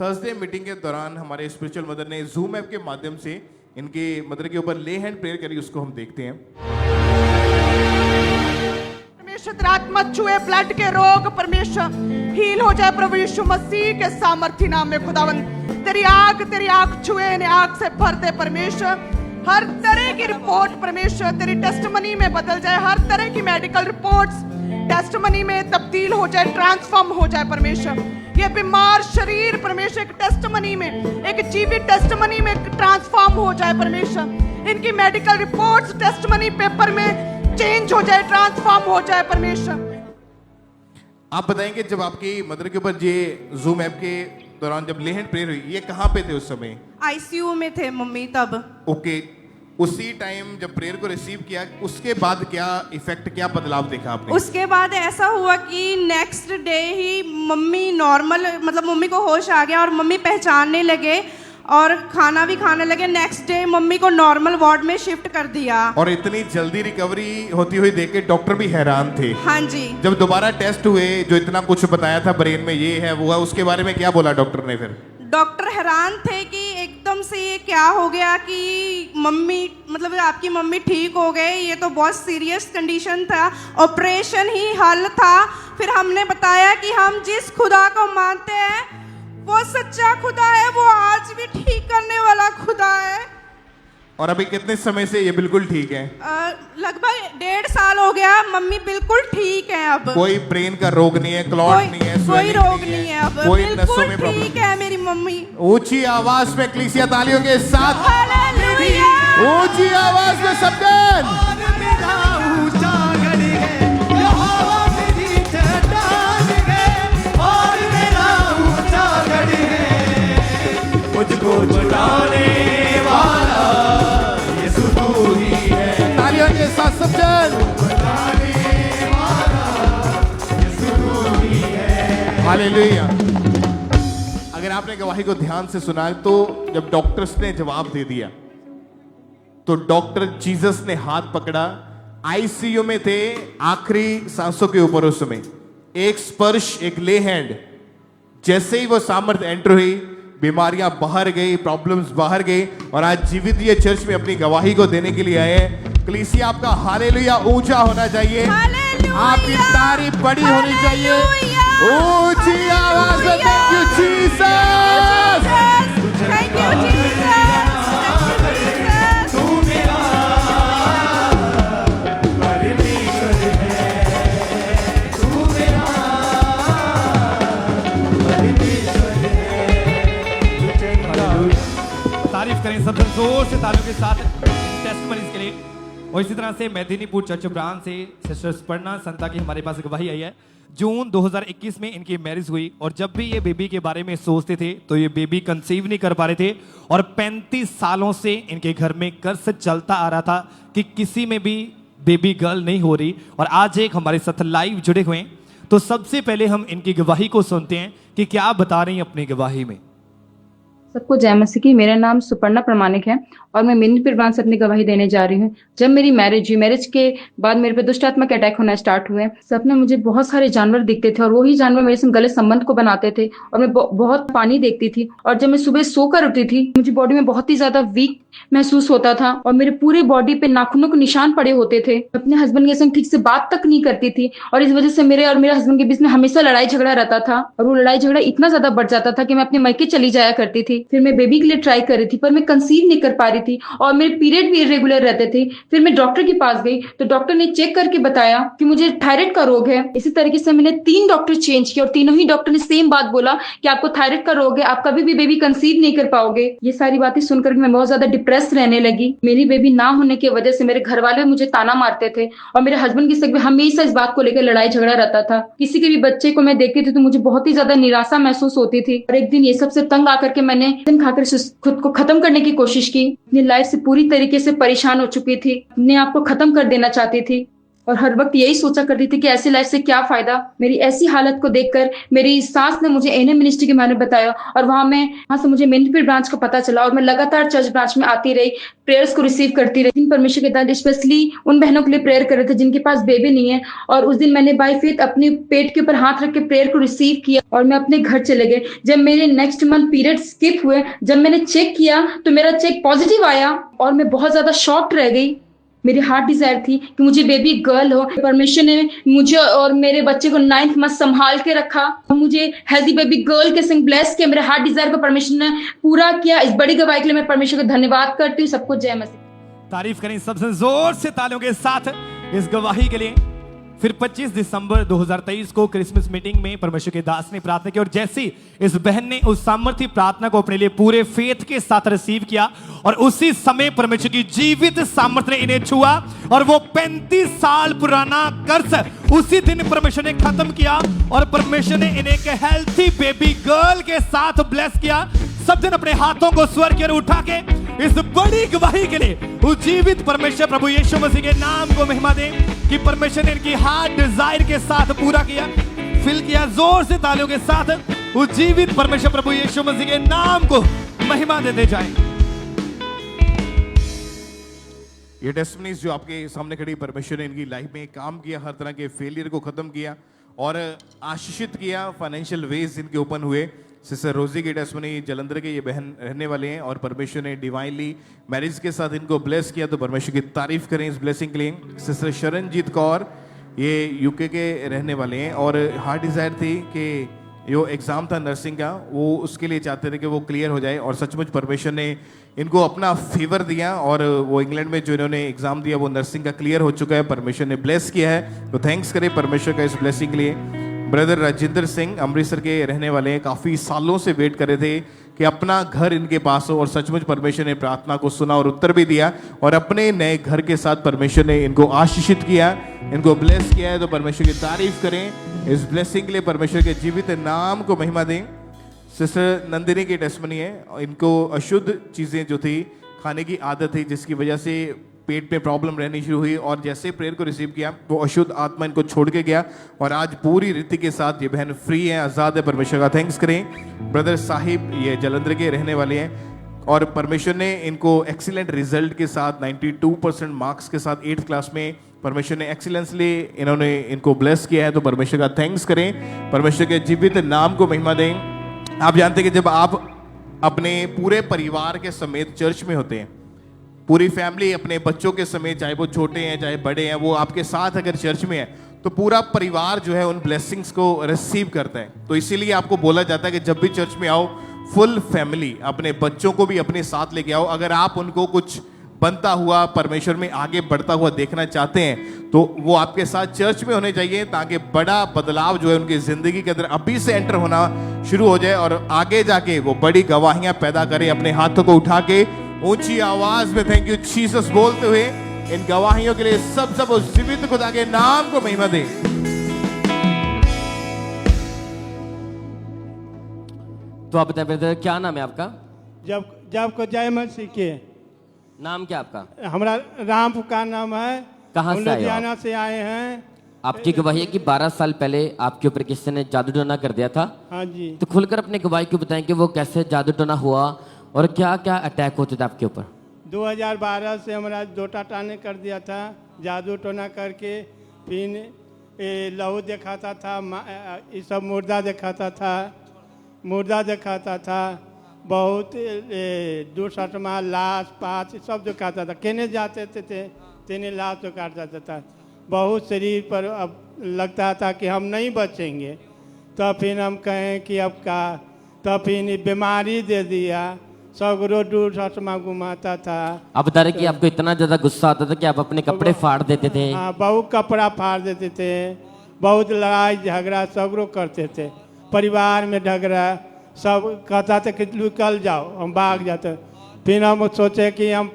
थर्सडे मीटिंग के दौरान हमारे स्पिरिचुअल मदर ने जूम ऐप के माध्यम से इनके मदर के ऊपर ले हैंड प्रेयर करी। उसको हम देखते हैं। परमेश्वर आत्मा छुए, ब्लड के रोग परमेश्वर हील हो जाए प्रभु यीशु मसीह के सामर्थ्य नाम में। खुदावंद तेरी आग छुए, इन्हें आग से भर दे परमेश्वर। हर तरह की रिपोर्ट परमेश्वर तेरी टेस्टमनी में बदल जाए। हर तरह की मेडिकल रिपोर्ट्स टेस्टमनी में तब्दील हो जाए, ट्रांसफॉर्म हो जाए परमेश्वर। ये बीमार शरीर परमेश्वर एक टेस्टमनी में, एक जीवित टेस्टमनी में ट्रांसफॉर्म हो जाए परमेश्वर। इनकी मेडिकल रिपोर्ट्स टेस्टमनी पेपर में चेंज हो जाए, ट्रांसफॉर्म हो जाए परमेश्वर। आप बताएंगे जब आपकी मदर के ऊपर ये जूम ऐप के दौरान जब ले हैंड प्रेयर हुई, ये कहाँ पे थे उस समय? ICU में थे मम्मी तब। ओके, उसी टाइम जब प्रेयर को रिसीव किया, उसके बाद क्या इफेक्ट, क्या बदलाव देखा आपने? उसके बाद ऐसा हुआ कि नेक्स्ट डे ही मम्मी नॉर्मल, मतलब मम्मी को होश आ गया और मम्मी पहचानने लगे और खाना भी खाने लगे। नेक्स्ट डे मम्मी को नॉर्मल वार्ड में शिफ्ट कर दिया। और इतनी जल्दी रिकवरी होती हुई देख के डॉक्टर भी हैरान थे। हाँ जी। जब दोबारा टेस्ट हुए, जो इतना कुछ बताया था ब्रेन में ये है वो है, उसके बारे में क्या बोला डॉक्टर ने फिर? डॉक्टर हैरान थे कि एकदम से ये क्या हो गया कि मम्मी, मतलब आपकी मम्मी ठीक हो गए, ये तो बहुत सीरियस कंडीशन था, ऑपरेशन ही हल था। फिर हमने बताया कि हम जिस खुदा को मानते हैं वो सच्चा खुदा है, वो आज भी ठीक करने वाला खुदा है। और अभी कितने समय से ये बिल्कुल ठीक है? लगभग 1.5 साल हो गया, मम्मी बिल्कुल ठीक है अब। कोई ब्रेन का रोग नहीं है, क्लॉट नहीं है, कोई रोग नहीं है अब, कोई नसों में बिल्कुल ठीक है मेरी मम्मी। ऊंची आवाज में क्लीसिया तालियों के साथ हालेलुया, ऊंची आवाज में शब्द हालेलुया। अगर आपने गवाही को ध्यान से सुना तो जब डॉक्टर्स ने जवाब दे दिया तो डॉक्टर जीसस ने हाथ पकड़ा, आईसीयू में थे, आखिरी सांसों के ऊपर उस समय एक स्पर्श, एक ले हैंड, जैसे ही वो सामर्थ्य एंटर हुई, बीमारियां बाहर गई, प्रॉब्लम्स बाहर गई, और आज जीवित ये चर्च में अपनी गवाही को देने के लिए आए हैं। कलीसिया आपका हालेलुया ऊंचा होना चाहिए, आपकी तारीफ बड़ी होनी चाहिए, ऊंची आवाज में thank you Jesus, thank you Jesus. तारीफ करें सब जोर से तालियों के साथ टेस्टमनीज के लिए। और इसी तरह से मेदिनीपुर चर्च ब्रांच से सिस्टर स्पर्णा संता की हमारे पास गवाही आई है। जून 2021 में इनकी मैरिज हुई और जब भी ये बेबी के बारे में सोचते थे तो ये बेबी कंसीव नहीं कर पा रहे थे और 35 सालों से इनके घर में कर्ज चलता आ रहा था कि किसी में भी बेबी गर्ल नहीं हो रही। और आज एक हमारे साथ लाइव जुड़े हुए हैं, तो सबसे पहले हम इनकी गवाही को सुनते हैं कि क्या बता रही हैं अपनी गवाही में। सबको जय मसीह की। मेरा नाम सुपर्णा प्रमाणिक है और मैं मेदिनीपुर ब्रांच से अपनी गवाही देने जा रही हूँ। जब मेरी मैरिज हुई, मैरिज के बाद मेरे पे दुष्ट आत्मा के अटैक होना स्टार्ट हुए। सपने मुझे बहुत सारे जानवर दिखते थे और वही जानवर मेरे से गलत संबंध को बनाते थे और मैं बहुत पानी देखती थी। और जब मैं सुबह सोकर उठती थी मुझे बॉडी में बहुत ही ज्यादा वीक महसूस होता था और मेरे पूरे बॉडी पे नाखूनों के निशान पड़े होते थे। अपने हस्बैंड के संग ठीक से बात तक नहीं करती थी और इस वजह से मेरे और मेरे हस्बैंड के बीच में हमेशा लड़ाई झगड़ा रहता था और वो लड़ाई झगड़ा इतना ज्यादा बढ़ जाता था कि मैं अपने मायके चली जाया करती थी। फिर मैं बेबी के लिए ट्राई कर रही थी पर मैं कंसीव नहीं कर पा रही थी और मेरे पीरियड भी इरेगुलर रहते थे। फिर मैं डॉक्टर के पास गई तो डॉक्टर ने चेक करके बताया कि मुझे थायराइड का रोग है। इसी तरीके से मैंने 3 डॉक्टर चेंज किए और तीनों ही डॉक्टर ने सेम बात बोला कि आपको थायराइड का रोग है, आप कभी भी बेबी कंसीव नहीं कर पाओगे। ये सारी बातें सुनकर मैं बहुत ज्यादा डिप्रेस रहने लगी। मेरी बेबी ना होने की वजह से मेरे घर वाले मुझे ताना मारते थे और मेरे हस्बैंड के संग भी हमेशा इस बात को लेकर लड़ाई झगड़ा रहता था। किसी के भी बच्चे को मैं देखती थी तो मुझे बहुत ही ज्यादा निराशा महसूस होती थी और एक दिन ये सबसे तंग आकर के मैंने दिन खाकर खुद को खत्म करने की कोशिश की। अपनी लाइफ से पूरी तरीके से परेशान हो चुकी थी, अपने आप को खत्म कर देना चाहती थी और हर वक्त यही सोचा करती थी कि ऐसी लाइफ से क्या फायदा। मेरी ऐसी हालत को देखकर मेरी सास ने मुझे एनएम मिनिस्ट्री के बारे में बताया और वहां से मुझे मेदिनीपुर ब्रांच को पता चला और मैं लगातार चर्च ब्रांच में आती रही, प्रेयर्स को रिसीव करती रही। दिन परमेश्वर के दान स्पेशली उन बहनों के लिए प्रेयर कर रहे थे जिनके पास बेबी नहीं है और उस दिन मैंने बाय फेथ अपने पेट के ऊपर हाथ रख के प्रेयर को रिसीव किया और मैं अपने घर चले गए। जब मेरे नेक्स्ट मंथ पीरियड स्किप हुए, जब मैंने चेक किया तो मेरा चेक पॉजिटिव आया और मैं बहुत ज्यादा शॉक्ड रह गई। मेरी हार्ट डिजायर थी कि मुझे बेबी गर्ल हो। परमेश्वर ने मुझे और मेरे बच्चे को 9th मंथ संभाल के रखा, मुझे हेल्दी बेबी गर्ल के संग ब्लेस किया। मेरे हार्ट डिजायर को परमेश्वर ने पूरा किया। इस बड़ी गवाही के लिए मैं परमेश्वर का धन्यवाद करती हूँ। सबको जय मसीह। तारीफ करें सबसे जोर से तालियों के साथ इस गवाही के लिए। फिर 25 दिसंबर 2023 को क्रिसमस मीटिंग में परमेश्वर के दास ने प्रार्थना की और जैसे इस बहन ने उस सामर्थ्य प्रार्थना को अपने लिए पूरे फेथ के साथ रिसीव किया और उसी समय परमेश्वर की जीवित सामर्थ्य ने इन्हें छुआ और वो 35 साल पुराना कर्ज उसी दिन परमेश्वर ने खत्म किया और परमेश्वर ने इन्हें एक हेल्थी बेबी गर्ल के साथ ब्लेस किया। सब दिन अपने हाथों को स्वर्ग की ओर उठा के इस बड़ी गवाही के लिए उस जीवित परमेश्वर प्रभु यीशु मसीह के नाम को महिमा दें कि परमेश्वर ने इनकी हार्ट डिजायर के साथ पूरा किया, फिल किया। जोर से तालियों के साथ उस जीवित परमेश्वर प्रभु यीशु मसीह के नाम को महिमा देते जाएं। ये टेस्टमनीज जो आपके सामने खड़ी, परमेश्वर ने इनकी लाइफ में काम किया, हर तरह के फेलियर को खत्म किया और आशीषित किया। फाइनेंशियल वेज इनके ओपन हुए। सिस्टर रोजी की टेस्टमनी जलंधर के ये बहन रहने वाले हैं और परमेश्वर ने डिवाइनली मैरिज के साथ इनको ब्लेस किया, तो परमेश्वर की तारीफ करें इस ब्लेसिंग के लिए। सिस्टर शरणजीत कौर ये यूके के रहने वाले हैं और हार्ट डिजायर थी कि जो एग्ज़ाम था नर्सिंग का वो उसके लिए चाहते थे कि वो क्लियर हो जाए और सचमुच परमेश्वर ने इनको अपना फेवर दिया और वो इंग्लैंड में जो इन्होंने एग्ज़ाम दिया वो नर्सिंग का क्लियर हो चुका है। परमेश्वर ने ब्लेस किया है, तो थैंक्स करें परमेश्वर का इस ब्लेसिंग के लिए। ब्रदर राजिंदर सिंह अमृतसर के रहने वाले हैं, काफ़ी सालों से वेट कर रहे थे कि अपना घर इनके पास हो और सचमुच परमेश्वर ने प्रार्थना को सुना और उत्तर भी दिया और अपने नए घर के साथ परमेश्वर ने इनको आशीषित किया, इनको ब्लेस किया है। तो परमेश्वर की तारीफ करें इस ब्लेसिंग के लिए, परमेश्वर के जीवित नाम को महिमा दें। सिस्टर नंदिनी की टेस्टमनी है, इनको अशुद्ध चीज़ें जो थी खाने की आदत थी जिसकी वजह से पेट में प्रॉब्लम रहनी शुरू हुई और जैसे प्रेयर को रिसीव किया वो अशुद्ध आत्मा इनको छोड़ के गया और आज पूरी रीति के साथ ये बहन फ्री है, आज़ाद है। परमेश्वर का थैंक्स करें। ब्रदर साहिब ये जलंधर के रहने वाले हैं और परमेश्वर ने इनको एक्सीलेंट रिजल्ट के साथ 92% मार्क्स के साथ 8th क्लास में परमेश्वर ने एक्सीलेंसली इन्होंने इनको ब्लेस किया है। तो परमेश्वर का थैंक्स करें, परमेश्वर के जीवित नाम को महिमा दें। आप जानते हैं कि जब आप अपने पूरे परिवार के समेत चर्च में होते हैं, पूरी फैमिली अपने बच्चों के समेत, चाहे वो छोटे हैं चाहे बड़े हैं, वो आपके साथ अगर चर्च में है तो पूरा परिवार जो है उन ब्लेसिंग्स को रिसीव करता है। तो इसीलिए आपको बोला जाता है कि जब भी चर्च में आओ फुल फैमिली, अपने बच्चों को भी अपने साथ लेके आओ। अगर आप उनको कुछ बनता हुआ परमेश्वर में आगे बढ़ता हुआ देखना चाहते हैं तो वो आपके साथ चर्च में होने चाहिए, ताकि बड़ा बदलाव जो है उनकी जिंदगी के अंदर अभी से एंटर होना शुरू हो जाए और आगे जाके वो बड़ी गवाहियां पैदा करें। अपने हाथों को उठा के ऊंची आवाज में थैंक यू जीसस बोलते हुए इन गवाहियों के लिए सब उस जीवित खुदा के नाम को महिमा दें। तो आप बताएं ब्रदर, क्या नाम है आपका? जब को जय मसीह के। नाम क्या आपका? हमारा राम का नाम है। कहाँ से आए हो लुधियाना से आए हैं। आपकी गवाही है कि 12 साल पहले आपके ऊपर किसी ने जादू टोना कर दिया था। हाँ जी। तो खुलकर अपनी गवाही को बताएं कि वो कैसे जादू टोना हुआ और क्या क्या अटैक होते थे आपके ऊपर। 2012 से हमारा डोटा टाने कर दिया था, जादू टोना करके। फिर लहू दिखाता था, ये सब मुर्दा दिखाता था, बहुत दुष्टमा लाश पास सब दिखाता था। कहने जाते थे तेने लाश तो काट जाता था। बहुत शरीर पर अब लगता था कि हम नहीं बचेंगे। तब फिर हम कहें कि अब का, तब फिर बीमारी दे दिया, सगरो दुष्टमा घुमाता था। आप बता रहे कि आपको इतना ज्यादा गुस्सा आता था कि आप अपने कपड़े फाड़ देते थे। हाँ, बहुत कपड़ा फाड़ देते थे, बहुत लड़ाई झगड़ा सगरो करते थे, परिवार में झगड़ा सब। कहता था कि निकल जाओ, हम भाग जाते। फिर हम सोचे कि हम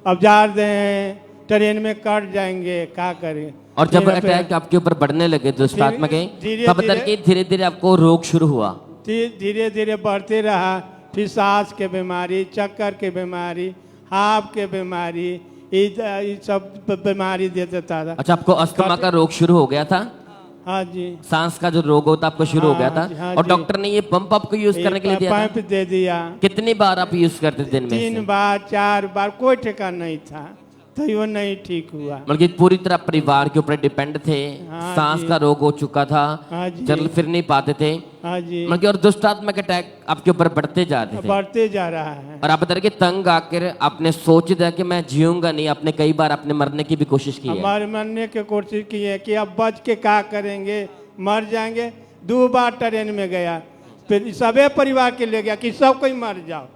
अब जा रहे हैं, ट्रेन में कट जाएंगे, क्या करें। और जब अटैक आपके ऊपर बढ़ने लगे दुष्ट आत्मा के, तब बता रहे कि धीरे धीरे आपको रोग शुरू हुआ। धीरे धीरे बढ़ते रहा। फिर सांस के बीमारी, चक्कर के बीमारी, हाफ के बीमारी, ये सब बीमारी दे देता था। अच्छा, आपको अस्थमा का रोग शुरू हो गया था? हाँ जी। सांस का जो रोग होता आपको शुरू हो गया था। हाँ और जी। डॉक्टर ने ये पंप आपको यूज करने के लिए दिया था? पंप दे दिया। कितनी बार आप यूज करते दिन में? 3 बार 4 बार, कोई ठिकाना नहीं था, तो वो नहीं ठीक हुआ। मतलब पूरी तरह परिवार के ऊपर डिपेंड थे। हाँ सांस जी। का रोग हो चुका था। हाँ जी। चल फिर नहीं पाते थे। हाँ जी। मतलब और दुष्ट आत्मा के अटैक आपके ऊपर बढ़ते जा रहे थे। बढ़ते जा रहा है। और आप बता रहे कि तंग आकर आपने सोच दिया कि मैं जीऊंगा नहीं। आपने कई बार अपने मरने की भी कोशिश की है। हमारे मरने की कोशिश की है कि अब बच के क्या करेंगे, मर जाएंगे। 2 बार ट्रेन में गया, फिर सबे परिवार के ले गया कि सब कोई मर जाओ,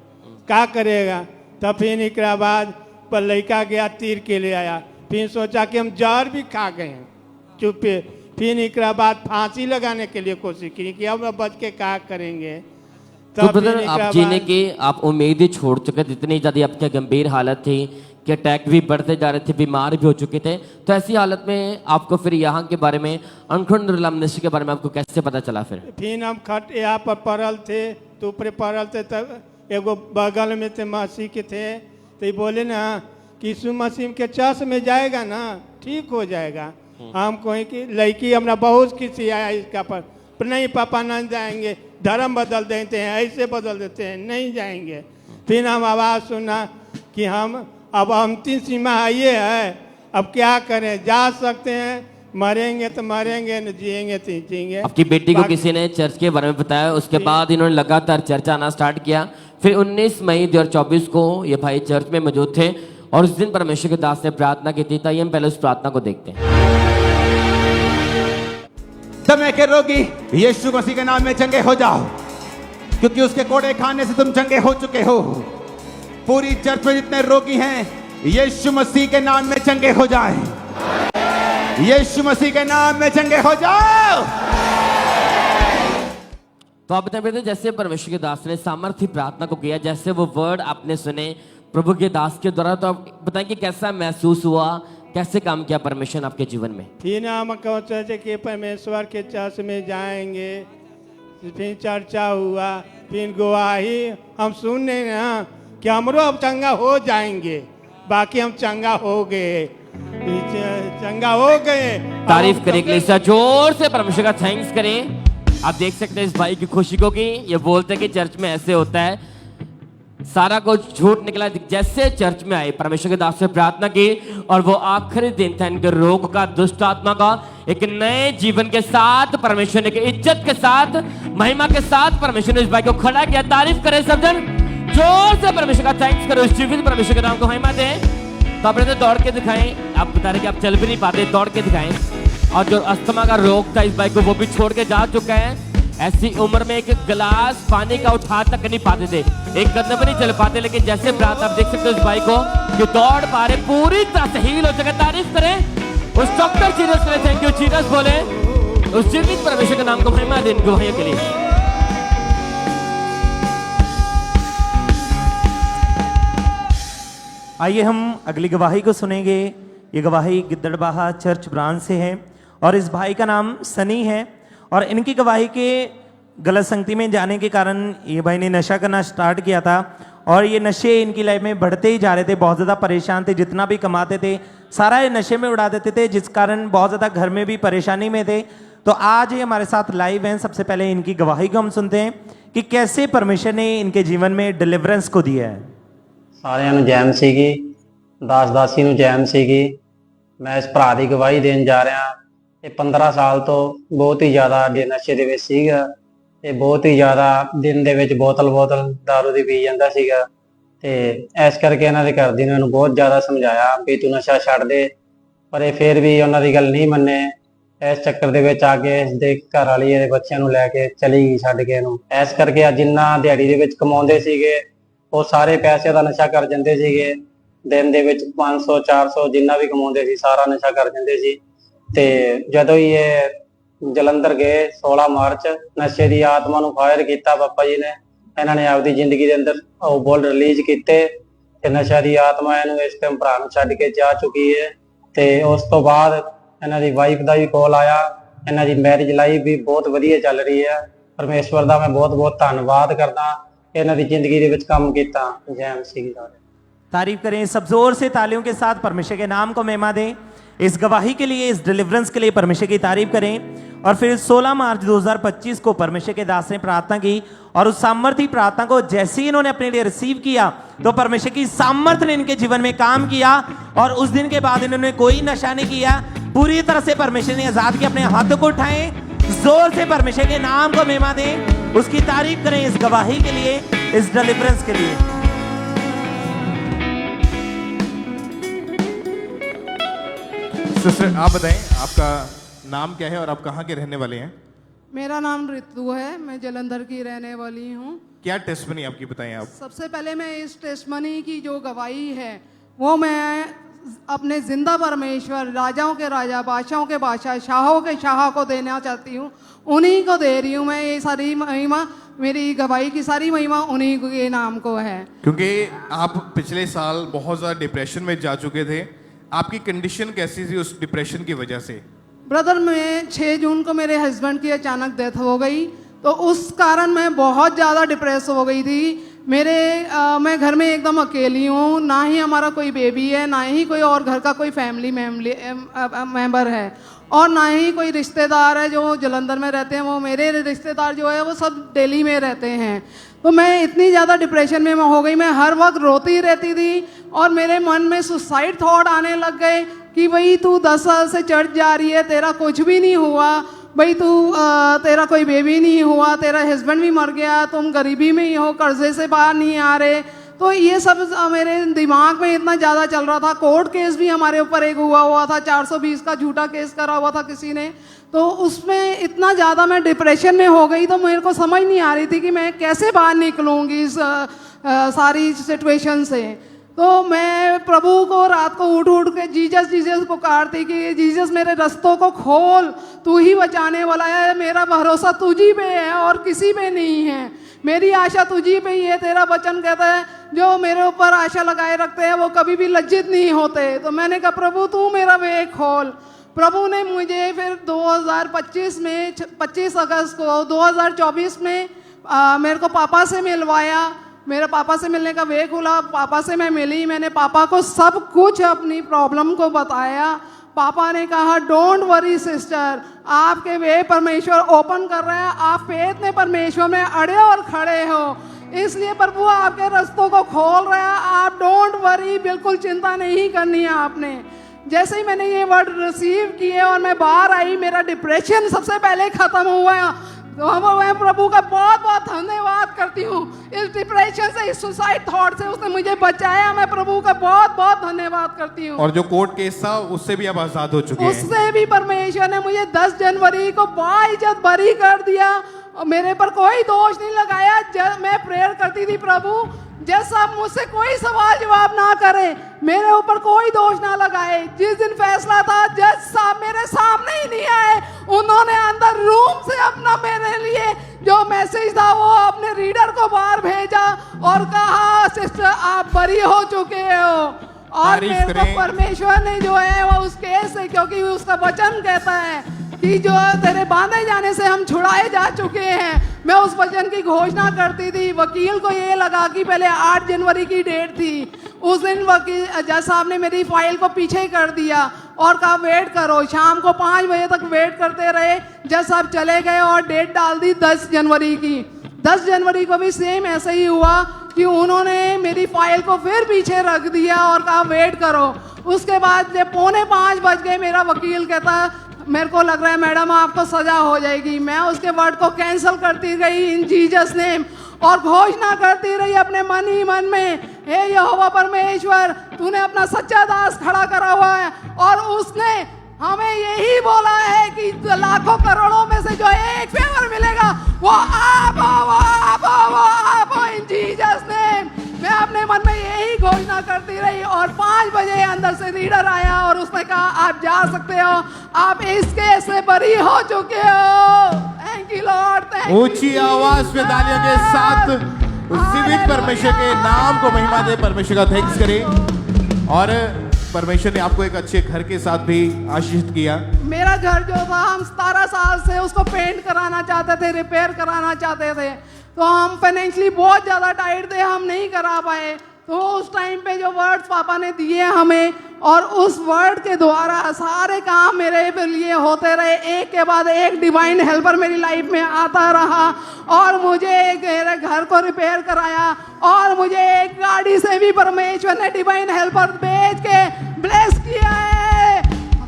क्या करेगा। तब फिर एक बाद पर लड़का गया, तीर के ले आया। फिर सोचा कि हम जहर भी खा गए हैं, चुपे। फिर एक बाद फांसी लगाने के लिए कोशिश की कि अब बच के क्या करेंगे। तो ब्रदर, आप जीने की आप उम्मीद ही छोड़ चुके थे, इतनी ज्यादा आपकी गंभीर हालत थी कि अटैक भी बढ़ते जा रहे थे, बीमार भी हो चुके थे। तो ऐसी हालत में आपको फिर यहाँ के बारे में, अनखंड निर्लम्बनेश के बारे में आपको कैसे पता चला? फिर हम खट यहाँ पर पड़ल थे, तो ऊपर पड़ल थे। तब एगो बगल में थे मसीह के थे, तो बोले ना कि यीशु मसीह के चर्च में जाएगा ना ठीक हो जाएगा। हम कहें कि लड़की हमारा बहुत किसी आया इसका पर नहीं पापा नहीं जाएंगे, धर्म बदल देते हैं, ऐसे बदल देते हैं, नहीं जाएंगे। फिर हम आवाज़ सुना कि हम अब अंतिम सीमा ये है, अब क्या करें, जा सकते हैं, मरेंगे तो मरेंगे, न जिएंगे तो जिएंगे। आपकी बेटी को किसी ने चर्च के बारे में बताया, उसके बाद इन्होंने लगातार चर्च आना स्टार्ट किया। फिर 19 मई 2024 को ये भाई चर्च में मौजूद थे और उस दिन परमेश्वर के दास ने प्रार्थना की थी। ताइए हम पहले उस प्रार्थना को देखते हैं। दमे के रोगी यीशु मसीह के नाम में चंगे हो जाओ, क्योंकि उसके कोड़े खाने से तुम चंगे हो चुके हो। पूरी चर्च में जितने रोगी हैं यीशु मसीह के नाम में चंगे हो जाएं। यीशु मसीह के नाम में चंगे हो जाओ। तो आप बताएं जैसे परमेश्वर के दास ने सामर्थ्य प्रार्थना को किया, जैसे वो वर्ड आपने सुने प्रभु के दास के द्वारा, तो आप बताएं कि कैसा महसूस हुआ, कैसे काम किया परमेश्वर आपके जीवन में? फिर हम सोचे कि परमेश्वर के चर्च में जाएंगे, फिर चर्चा हुआ, फिर गवाही हम सुनने ना कि हमरो अब चंगा हो जाएंगे, बाकी हम चंगा हो गए, चंगा हो गए। तारीफ करें कलीसिया, जोर से परमेश्वर का थैंक्स करें। आप देख सकते हैं इस भाई की खुशी को कि ये बोलते हैं कि चर्च में ऐसे होता है, सारा कुछ झूठ निकला। जैसे चर्च में आए, परमेश्वर के दास से प्रार्थना की और वो आखिरी दिन था इनके रोग का, दुष्ट आत्मा का, एक नए जीवन के साथ परमेश्वर ने इज्जत के साथ, महिमा के साथ परमेश्वर ने इस भाई को खड़ा किया। तारीफ करें सब जन, जोर से परमेश्वर का थैंक्स करो। इस जीवित परमेश्वर के नाम को महिमा दें। तो अपने तो दौड़ के दिखाएं। आप बता रहे कि आप चल भी नहीं पाते, दौड़ के दिखाएं। और जो अस्थमा का रोग था इस भाई को, वो भी छोड़ के जा चुका है। ऐसी उम्र में एक गिलास पानी का उठा तक नहीं पाते थे, एक कदम भी नहीं चल पाते, लेकिन जैसे प्रार्थना आप देख सकते हो इस भाई को कि दौड़ पा रहे, पूरी तरह से हील हो चुके। तारीफ करें उस डॉक्टर जीसस के लिए, थैंक यू जीसस बोले। उस जीवित परमेश्वर के नाम को महिमा दें गवाहियों के लिए। आइए हम अगली गवाही को सुनेंगे। ये गवाही गिद्दड़बाहा चर्च ब्रांच से है और इस भाई का नाम सनी है। और इनकी गवाही के गलत संगति में जाने के कारण ये भाई ने नशा करना स्टार्ट किया था और ये नशे इनकी लाइफ में बढ़ते ही जा रहे थे। बहुत ज़्यादा परेशान थे, जितना भी कमाते थे सारा ये नशे में उड़ा देते थे, जिस कारण बहुत ज़्यादा घर में भी परेशानी में थे। तो आज ये हमारे साथ लाइव हैं। सबसे पहले इनकी गवाही को हम सुनते हैं कि कैसे परमेश्वर ने इनके जीवन में डिलीवरेंस को दिया है। ਸਾਰਿਆਂ ਨੂੰ ਜੈ ਮਸੀਹ ਕੀ, ਦਾਸ ਦਾਸੀ ਨੂੰ ਜੈ ਮਸੀਹ ਕੀ। ਮੈਂ ਇਸ ਭਰਾ ਦੀ ਗਵਾਹੀ ਦੇਣ ਜਾ ਰਿਹਾ। ਇਹ 15 ਸਾਲ ਤੋਂ ਬਹੁਤ ਹੀ ਜ਼ਿਆਦਾ ਨਸ਼ੇ ਦੇ ਵਿੱਚ ਸੀਗਾ ਤੇ ਬਹੁਤ ਹੀ ਜ਼ਿਆਦਾ ਦਿਨ ਦੇ ਵਿੱਚ ਬੋਤਲ ਦਾਰੂ ਦੀ ਪੀ ਜਾਂਦਾ ਸੀਗਾ ਤੇ ਇਸ ਕਰਕੇ ਇਹਨਾਂ ਦੇ ਘਰ ਦੀ ਨੇ ਮੈਨੂੰ ਬਹੁਤ ਜ਼ਿਆਦਾ ਸਮਝਾਇਆ ਵੀ ਤੂੰ ਨਸ਼ਾ ਛੱਡ ਦੇ, ਪਰ ਇਹ ਫਿਰ ਵੀ ਉਹਨਾਂ ਦੀ ਗੱਲ ਨਹੀਂ ਮੰਨੇ। ਇਸ ਚੱਕਰ ਦੇ ਵਿੱਚ ਆ ਕੇ ਇਸ ਦੇ ਘਰ ਵਾਲੀ ਇਹਦੇ ਬੱਚਿਆਂ ਨੂੰ ਲੈ ਕੇ ਚਲੀ ਗਈ ਛੱਡ ਕੇ ਇਹਨੂੰ। ਇਸ ਕਰਕੇ ਅੱਜ ਜਿੰਨਾ ਦਿਹਾੜੀ ਦੇ ਵਿੱਚ ਕਮਾਉਂਦੇ ਸੀਗੇ ਉਹ ਸਾਰੇ ਪੈਸੇ ਦਾ ਨਸ਼ਾ ਕਰ ਜਾਂਦੇ ਸੀਗੇ। ਦਿਨ ਦੇ ਵਿੱਚ 500 400 ਜਿੰਨਾ ਵੀ ਕਮਾਉਂਦੇ ਸੀ ਸਾਰਾ ਨਸ਼ਾ ਕਰ ਜਾਂਦੇ ਸੀ। ਤੇ ਜਦੋਂ ਹੀ ਇਹ ਜਲੰਧਰ ਗਏ 16 ਮਾਰਚ, ਨਸ਼ੇ ਦੀ ਆਤਮਾ ਨੂੰ ਫਾਇਰ ਕੀਤਾ ਪਾਪਾ ਜੀ ਨੇ। ਇਹਨਾਂ ਨੇ ਆਪਦੀ ਜ਼ਿੰਦਗੀ ਦੇ ਅੰਦਰ ਉਹ ਬੋਲ ਰਿਲੀਜ਼ ਕੀਤੇ ਤੇ ਨਸ਼ਾ ਦੀ ਆਤਮਾ ਇਹਨੂੰ ਇਸ ਟਾਈਮ ਭਰਾ ਨੂੰ ਛੱਡ ਕੇ ਜਾ ਚੁੱਕੀ ਹੈ। ਤੇ ਉਸ ਤੋਂ ਬਾਅਦ ਇਹਨਾਂ ਦੀ ਵਾਈਫ ਦਾ ਵੀ ਕਾਲ ਆਇਆ। ਇਹਨਾਂ ਦੀ ਮੈਰਿਜ ਲਾਈਫ ਵੀ ਬਹੁਤ ਵਧੀਆ ਚੱਲ ਰਹੀ ਹੈ। ਪਰਮੇਸ਼ਵਰ ਦਾ ਮੈਂ ਬਹੁਤ ਬਹੁਤ ਧੰਨਵਾਦ ਕਰਦਾ, ਇਹਨਾਂ ਦੀ ਜ਼ਿੰਦਗੀ ਦੇ ਵਿੱਚ ਕੰਮ ਕੀਤਾ। ਜੈ ਮਸੀਹ ਦੀ। तारीफ करें सब जोर से, तालियों के साथ परमेश्वर के नाम को महिमा दें। इस गवाही के लिए, इस डिलीवरेंस के लिए परमेश्वर की तारीफ करें। और फिर 16 मार्च 2025 को परमेश्वर के दास ने प्रार्थना की और उस सामर्थ्य प्रार्थना को जैसे ही इन्होंने अपने लिए रिसीव किया तो परमेश्वर की सामर्थ्य ने इनके जीवन में काम किया और उस दिन के बाद इन्होंने कोई नशा नहीं किया। पूरी तरह से परमेश्वर ने आजाद किया। अपने हाथों को उठाएं, जोर से परमेश्वर के नाम को महिमा दें, उसकी तारीफ करें इस गवाही के लिए, इस डिलीवरेंस के लिए। सिस्टर आप बताएं आपका नाम क्या है और आप कहाँ के रहने वाले हैं? मेरा नाम ऋतु है, मैं जलंधर की रहने वाली हूँ। क्या टेस्टमनी आपकी बताएं आप? सबसे पहले मैं इस टेस्टमनी की जो गवाही है वो मैं अपने जिंदा परमेश्वर, राजाओं के राजा, बादशाहों के बादशाह, शाहों के शाह को देना चाहती हूँ। उन्हीं को दे रही हूँ मैं ये सारी महिमा, मेरी गवाही की सारी महिमा उन्हीं के नाम को है। क्योंकि आप पिछले साल बहुत ज़्यादा डिप्रेशन में जा चुके थे। आपकी कंडीशन कैसी थी उस डिप्रेशन की वजह से? ब्रदर, मैं 6 जून को मेरे हस्बैंड की अचानक डेथ हो गई, तो उस कारण मैं बहुत ज़्यादा डिप्रेस हो गई थी। मैं घर में एकदम अकेली हूँ, ना ही हमारा कोई बेबी है, ना ही कोई और घर का कोई फैमिली मेंबर है, और ना ही कोई रिश्तेदार है जो जलंधर में रहते हैं। वो मेरे रिश्तेदार जो है वो सब दिल्ली में रहते हैं। तो मैं इतनी ज़्यादा डिप्रेशन में हो गई, मैं हर वक्त रोती रहती थी और मेरे मन में सुसाइड थॉट आने लग गए कि भाई तू 10 साल से चर्च जा रही है, तेरा कुछ भी नहीं हुआ, भाई तू तेरा कोई बेबी नहीं हुआ, तेरा हस्बैंड भी मर गया, तुम गरीबी में ही हो, कर्जे से बाहर नहीं आ रहे। तो ये सब मेरे दिमाग में इतना ज़्यादा चल रहा था। कोर्ट केस भी हमारे ऊपर एक हुआ था, 420 का झूठा केस करा हुआ था किसी ने। तो उसमें इतना ज़्यादा मैं डिप्रेशन में हो गई, तो मेरे को समझ नहीं आ रही थी कि मैं कैसे बाहर निकलूँगी इस सारी सिचुएशन से। तो मैं प्रभु को रात को उठ उठ के जीसस जीसस पुकारती कि जीसस मेरे रास्तों को खोल, तू ही बचाने वाला है, मेरा भरोसा तुझी पे है और किसी पे नहीं है, मेरी आशा तुझी पे ही है। तेरा वचन कहता है जो मेरे ऊपर आशा लगाए रखते हैं वो कभी भी लज्जित नहीं होते। तो मैंने कहा प्रभु तू मेरा वे खोल। प्रभु ने मुझे फिर 2025 में 25 अगस्त को 2024 में मेरे को पापा से मिलवाया मेरे पापा से मिलने का वे खुला, पापा से मैं मिली, मैंने पापा को सब कुछ अपनी प्रॉब्लम को बताया। पापा ने कहा डोंट वरी सिस्टर, आपके वे परमेश्वर ओपन कर रहे हैं, आप फेथ में परमेश्वर में अड़े और खड़े हो, इसलिए प्रभु आपके रास्तों को खोल रहा है, आप डोंट वरी, बिल्कुल चिंता नहीं करनी है आपने। जैसे ही मैंने ये वर्ड रिसीव किए और मैं बाहर आई, मेरा डिप्रेशन सबसे पहले खत्म हुआ। तो मैं प्रभु का बहुत बहुत धन्यवाद करती हूँ, इस डिप्रेशन से, इस सुसाइड थॉट से उसने मुझे बचाया। मैं प्रभु का बहुत बहुत धन्यवाद करती हूँ। और जो कोर्ट केस था उससे भी आप आजाद हो चुके हैं। उससे भी परमेश्वर ने मुझे 10 जनवरी को बाइज्जत बरी कर दिया और मेरे पर कोई दोष नहीं लगाया। जब मैं प्रेयर करती थी प्रभु, जज साहब मुझसे कोई सवाल जवाब ना करे, मेरे ऊपर कोई दोष ना लगाए। जिस दिन फैसला था जज साहब मेरे सामने ही नहीं आए, उन्होंने अंदर रूम से अपना मेरे लिए जो मैसेज था वो अपने रीडर को बाहर भेजा और कहा सिस्टर आप बरी हो चुके हो। और मेरे को परमेश्वर ने जो है वो उस केस से, क्योंकि उसका वचन कहता है कि जो तेरे बांधे जाने से हम छुड़ाए जा चुके हैं, मैं उस वचन की घोषणा करती थी। वकील को ये लगा कि पहले 8 जनवरी की डेट थी, उस दिन वकील जज साहब ने मेरी फाइल को पीछे कर दिया और कहा वेट करो। शाम को 5 बजे तक वेट करते रहे, जज साहब चले गए और डेट डाल दी 10 जनवरी की। 10 जनवरी को भी सेम ऐसा ही हुआ कि उन्होंने मेरी फाइल को फिर पीछे रख दिया और कहा वेट करो। उसके बाद जब 4:45 बज गए, मेरा वकील कहता मेरे को लग रहा है मैडम आपको सजा हो जाएगी। मैं उसके वर्ड को कैंसिल करती गई इन जीसस नेम और घोषणा करती रही अपने मन ही मन में, हे यहोवा परमेश्वर तूने अपना सच्चा दास खड़ा करा हुआ है और उसने हमें यही बोला है कि लाखों करोड़ों में से जो एक फेवर मिलेगा वो आप हो, वो आप हो, वो आप हो, इन जीसस नेम। मैं अपने मन में यही घोषणा करती रही और 5 बजे अंदर से रीडर आया और उसने कहा आप जा सकते हो, आप इस केस से बरी हो चुके हो। Thank you Lord, thank you. ऊंची आवाज में तालियों के साथ जीवित परमेश्वर के नाम को महिमा दे, परमेश्वर का थैंक्स करें। और परमेश्वर ने आपको एक अच्छे घर के साथ भी आशीषित किया। मेरा घर जो था, हम 17 साल से उसको पेंट कराना चाहते थे, रिपेयर कराना चाहते थे, तो हम फाइनेंशियली बहुत ज़्यादा टाइट थे, हम नहीं करा पाए। तो उस टाइम पे जो वर्ड्स पापा ने दिए हमें और उस वर्ड के द्वारा सारे काम मेरे लिए होते रहे, एक के बाद एक डिवाइन हेल्पर मेरी लाइफ में आता रहा और मुझे मेरे घर को रिपेयर कराया और मुझे एक गाड़ी से भी परमेश्वर ने डिवाइन हेल्पर भेज के ब्लेस किया है।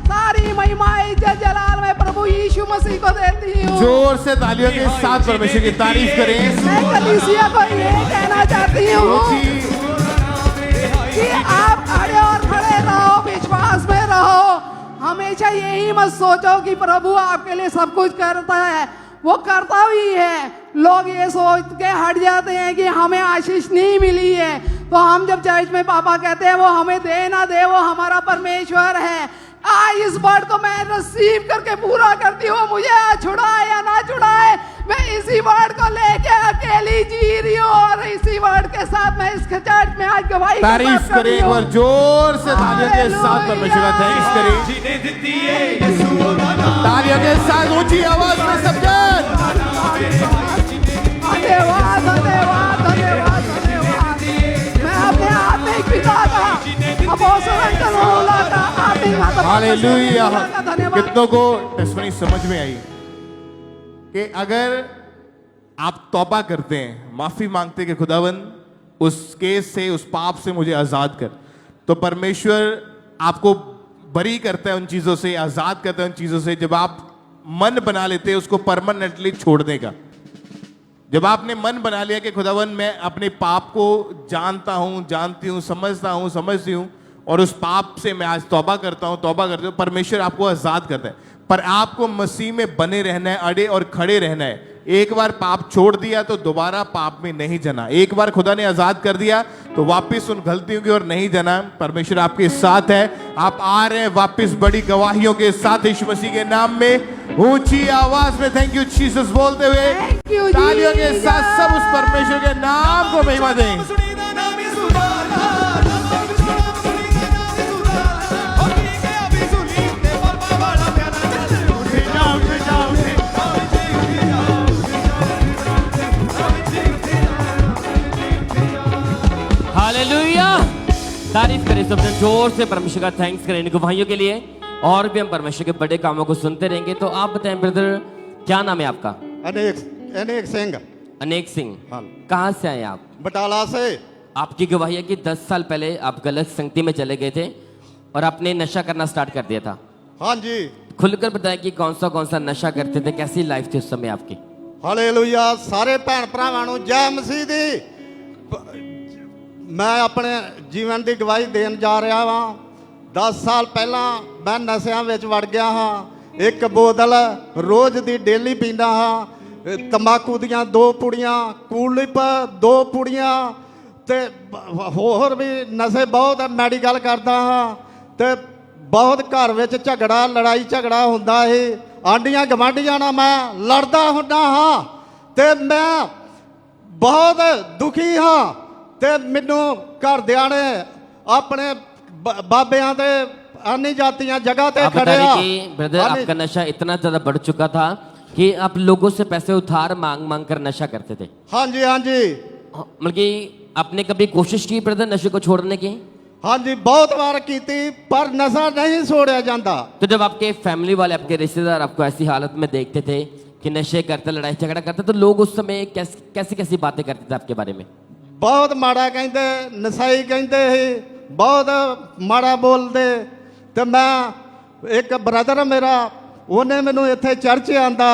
सारी महिमा इज्जत जलाल मैं प्रभु यीशु मसीह को देती हूँ। जोर से तालियों के साथ परमेश्वर की तारीफ करें। मैं कलीसिया को ये कहना चाहती हूँ कि आप अड़े और खड़े रहो, विश्वास में रहो। हमेशा यही मत सोचो कि प्रभु आपके लिए सब कुछ करता है, वो करता भी है। लोग ये सोच के हट जाते हैं कि हमें आशीष नहीं मिली है, तो हम जब चर्च में पापा कहते हैं वो हमें दे ना दे, वो हमारा परमेश्वर है। आज इस वर्ड को मैं रिसीव करके पूरा करती हूँ, मुझे छुड़ाए या ना छुड़ाए, मैं इसी वर्ड को लेके अकेली जी रही हूँ और इसी वर्ड के साथ मैं इस चर्च में आज गवाही तारीफ करें एक बार जोर से तालियों के साथ परमेश्वर का थैंक्स करें। तालियों के साथ ऊंची आवाज में सब जन धन्यवाद धन्यवाद धन्यवाद धन्यवाद। मैं अपने आत्मिक पिता का अपोस्तल अंकल होला का आत्मिक माता हालेलुया। कितनों को टेस्टिमनी समझ में आई कि अगर आप तौबा करते हैं, माफी मांगते कि खुदावन उस केस से, उस पाप से मुझे आजाद कर, तो परमेश्वर आपको बरी करता है उन चीजों से, आजाद करता है उन चीजों से। जब आप मन बना लेते हैं उसको परमानेंटली छोड़ने का, जब आपने मन बना लिया कि खुदावन मैं अपने पाप को जानता हूं, जानती हूं, समझता हूं, समझती हूं और उस पाप से मैं आज तौबा करता हूं, तौबा करती हूं, परमेश्वर आपको आजाद करता है। पर आपको मसीह में बने रहना है, अड़े और खड़े रहना है। एक बार पाप छोड़ दिया तो दोबारा पाप में नहीं जना। एक बार खुदा ने आजाद कर दिया तो वापस उन गलतियों की ओर नहीं जाना। परमेश्वर आपके साथ है, आप आ रहे हैं वापस बड़ी गवाहियों के साथ यीशु मसीह के नाम में। ऊंची आवाज में थैंक यू जीसस बोलते हुए तालियों के साथ सब उस परमेश्वर के नाम को महिमा दें। हालेलुया। तारीफ करें सब जन जोर से, परमेश्वर का थैंक्स करें इन गवाहियों के लिए। और भी हम परमेश्वर के बड़े कामों को सुनते रहेंगे। तो आप बताएं ब्रदर, क्या नाम है आपका? अनेक सिंह। अनेक सिंह, कहाँ से आए आप? बटाला से। आपकी गवाही है कि 10 साल पहले आप गलत संगति में चले गए थे और आपने नशा करना स्टार्ट कर दिया था। हाँ जी। खुलकर बताएं कि कौन सा नशा करते थे, कैसी लाइफ थी उस समय आपकी? हालेलुया। सारे भैन भरावां नूं जय मसीह दी। मैं अपने जीवन की गवाही देन जा रहा हाँ। 10 साल पहला मैं नशिਆਂ ਵਿੱਚ ਵੜ ਗਿਆ ਹਾਂ। एक बोतल रोज़ ਦੀ डेली पींदा हाँ। तंबाकू ਦੀਆਂ 2 पुड़ियाँ, कूलिप 2 पुड़ियाँ ते होर भी नशे बहुत मैडिकल करदा हाँ। ते बहुत घर ਵਿੱਚ झगड़ा लड़ाई झगड़ा ਹੁੰਦਾ ਸੀ। आंडियां गवांढियां नाल मैं लड़दा हुंदा हाँ। ते मैं बहुत दुखी हाँ। ते मैनू घरदियां ने अपने बाबियां ते अन्य जातियां जगह ते आप बता खड़े रहे आ। कि ब्रदर आपका नशा इतना ज्यादा बढ़ चुका था कि आप लोगों से पैसे उधार मांग मांग कर नशा करते थे। हाँ जी, हाँ जी। मतलब कि आपने कभी कोशिश की ब्रदर नशे को छोड़ने की? हाँ जी, बहुत बार की थी, पर नशा नहीं छोड़ा जाता। तो जब आपके फैमिली वाले, आपके रिश्तेदार आपको ऐसी हालत में देखते थे कि नशे करते, लड़ाई झगड़ा करते, तो लोग उस समय कैसी कैसी बातें करते थे आपके बारे में? बहुत माड़ा कहते, नशाई कहते ही, बहुत माड़ा बोलते। तो मैं एक ब्रदर मेरा उन्हें मैनू इत्थे चर्च आंदा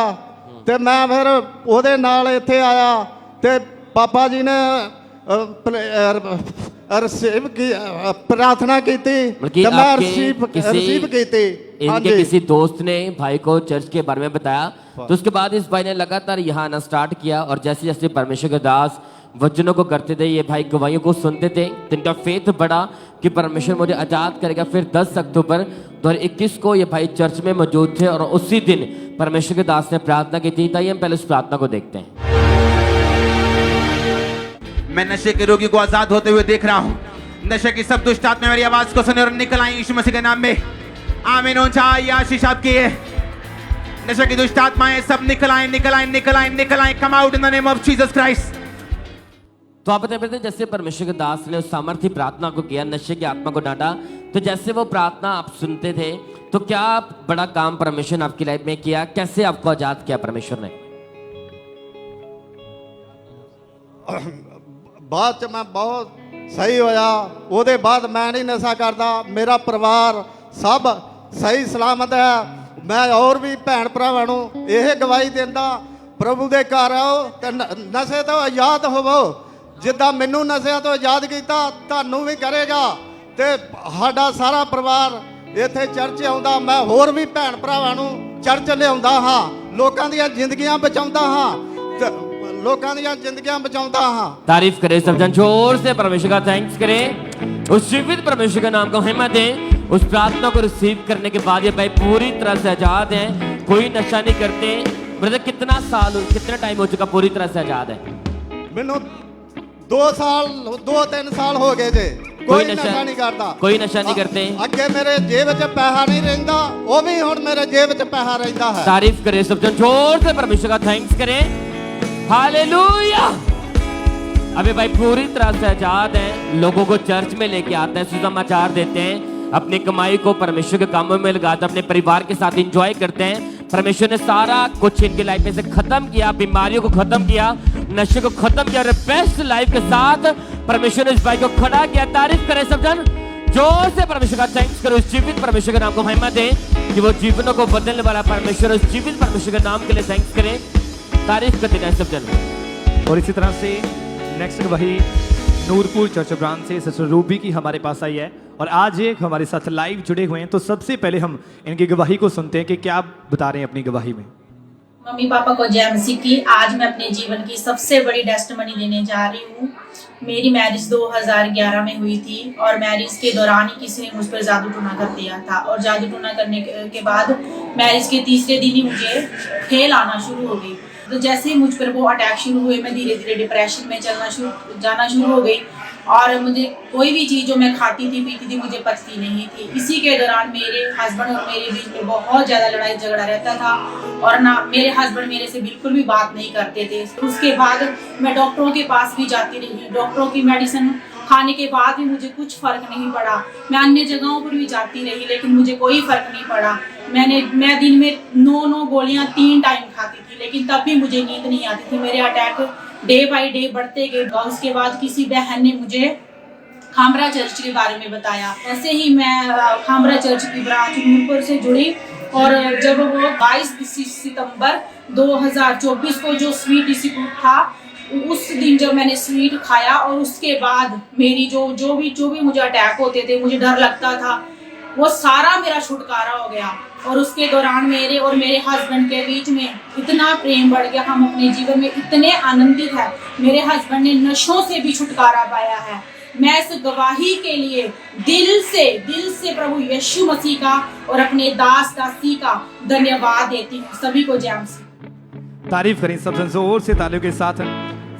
ते मैं फिर ओहदे नाल इत्थे आया ते पापा जी ने रिसीव की प्रार्थना की थी। मैं रिसीव की थी। इनके किसी दोस्त ने भाई को चर्च के बारे में बताया, तो उसके बाद इस भाई ने लगातार यहाँ आना स्टार्ट किया और जैसे जैसे परमेश्वर के दास वचनों को करते थे, ये भाई गवाहियों को सुनते थे, तो इनका फेथ बढ़ा कि परमेश्वर मुझे आजाद करेगा। फिर 10 अक्टूबर 2021 को ये भाई चर्च में मौजूद थे और उसी दिन परमेश्वर के दास ने प्रार्थना की थी। ताइए हम पहले उस प्रार्थना को देखते हैं। मैं नशे के रोगी को आजाद होते हुए देख रहा हूँ। नशे की सब दुष्ट आत्मा मेरी आवाज को सुने और निकल आई यीशु मसीह के नाम में। आमीन। ऊंचाई आशीष आपकी है। नशे की दुष्ट आत्माएं सब निकल आए, निकल आए, निकल आए, निकल आए। Come out in the name of Jesus Christ. तो आप बताते जैसे परमेश्वर के दास ने उस सामर्थ्य प्रार्थना को किया, नशे की आत्मा को डांटा, तो जैसे वो प्रार्थना आप सुनते थे, तो क्या बड़ा काम परमेश्वर ने आपकी लाइफ में किया? कैसे आपको आजाद किया परमेश्वर ने? बाद च मैं बहुत सही होया। ਉਹਦੇ बाद मैं नहीं नशा करता। मेरा परिवार सब सही सलामत है। मैं और भी भैन भरावां नूं ਇਹ गवाही दिंदा, प्रभु दे घर आओ ते नशे तो आजाद होवो। जिद्दां मैनू नशिਆਂ ਤੋਂ आजाद ਕੀਤਾ, ਤੁਹਾਨੂੰ भी करेगा। ते साडा सारा परिवार ਇੱਥੇ चर्च ਆਉਂਦਾ। मैं होर भी भैन भरावां नूं चर्च लिआਉਂਦਾ ਹਾਂ। लोकां ਦੀਆਂ ਜ਼ਿੰਦਗੀਆਂ बचाਉਂਦਾ ਹਾਂ ते लोकां ਦੀਆਂ ਜ਼ਿੰਦਗੀਆਂ बचाਉਂਦਾ ਹਾਂ। तारीफ करें सब जन, जोर से परमेश्वर का थैंक्स करें। उस जीवित परमेश्वर के नाम को हिम्मत दें। उस प्रार्थना को रिसीव करने के बाद ये भाई पूरी तरह से आजाद हैं, कोई नशा नहीं करते। ब्रदर कितना साल, कितना टाइम हो चुका पूरी तरह से आजाद है? मैनू 2-3 साल हो गए जे। कोई नशा नहीं करता। कोई नशा नहीं करते। अगे मेरे जेब च पैसा नहीं रहिंदा, वो भी हुण मेरे जेब च पैसा रहिंदा है। तारीफ करें सब जन, जोर से परमेश्वर का थैंक्स करें। हालेलुया। अबे भाई पूरी तरह से आजाद हैं, लोगों को चर्च में लेके आते हैं, सुसमाचार देते हैं, अपनी कमाई को परमेश्वर के कामों में लगाते हैं, अपने परिवार के साथ एंजॉय करते हैं। परमेश्वर ने सारा कुछ इनकी लाइफ में से खत्म किया, बीमारियों को खत्म किया, नशे को खत्म किया और बेस्ट लाइफ के साथ परमेश्वर ने इस भाई को खड़ा किया। तारीफ करें सब जन, जोर से परमेश्वर का थैंक्स करो। उस जीवित परमेश्वर के नाम को महिमा दें कि वो जीवनों को बदलने वाला परमेश्वर, उस जीवित परमेश्वर के नाम के लिए थैंक्स करें। तारीफ करते हैं सब जन। और इसी तरह से नेक्स्ट वही नूरपुर चर्च ब्रांच से सिस्टर रूबी की हमारे पास आई है और आज एक हमारे साथ लाइव जुड़े हुए हैं। तो सबसे पहले हम इनकी गवाही को सुनते हैं कि क्या बता रहे हैं अपनी गवाही में। मम्मी पापा को जय मसीह की। आज मैं अपने जीवन की सबसे बड़ी टेस्टिमनी देने जा रही हूँ। मेरी मैरिज 2011 में हुई थी और मैरिज के दौरान ही किसी ने मुझ पर जादू टूना कर दिया था और जादू टूना करने के बाद मैरिज के तीसरे दिन ही मुझे खेल आना शुरू हो गई। तो जैसे ही मुझ पर वो अटैक शुरू हुए, मैं धीरे धीरे डिप्रेशन में जाना शुरू हो गई और मुझे कोई भी चीज़ जो मैं खाती थी पीती थी मुझे पचती नहीं थी। इसी के दौरान मेरे हस्बैंड और मेरे बीच में बहुत ज़्यादा लड़ाई झगड़ा रहता था और ना मेरे हस्बैंड मेरे से बिल्कुल भी बात नहीं करते थे। उसके बाद मैं डॉक्टरों के पास भी जाती रही, डॉक्टरों की मेडिसिन खाने के बाद भी मुझे कुछ फर्क नहीं पड़ा। मैं अन्य जगहों पर भी जाती रही लेकिन मुझे कोई फर्क नहीं पड़ा। मैं दिन में 9 गोलियां 3 टाइम खाती थी लेकिन तब भी मुझे नींद नहीं आती थी। मेरे अटैक डे बाय डे बढ़ते गए। उसके बाद किसी बहन ने मुझे खामरा चर्च के बारे में बताया। ऐसे ही मैं खामरा चर्च की ब्रांच नूरपुर से जुड़ी और जब वो 22 सितंबर 2024 को जो स्वीट इंस्टीट्यूट था, उस दिन जब मैंने स्वीट खाया और उसके बाद मेरी जो भी मुझे अटैक होते थे, मुझे डर लगता था, वो सारा मेरा छुटकारा हो गया। और उसके दौरान मेरे और मेरे हस्बैंड के बीच में इतना प्रेम बढ़ गया। हम अपने जीवन में इतने आनंदित हैं। मेरे हस्बैंड ने नशों से भी छुटकारा पाया है। मैं इस गवाही के लिए दिल से प्रभु यीशु मसीह का और अपने दास दासी का धन्यवाद देती हूँ। सभी को जय मसीह। तारीफ करें सब जोर से तालियों के साथ।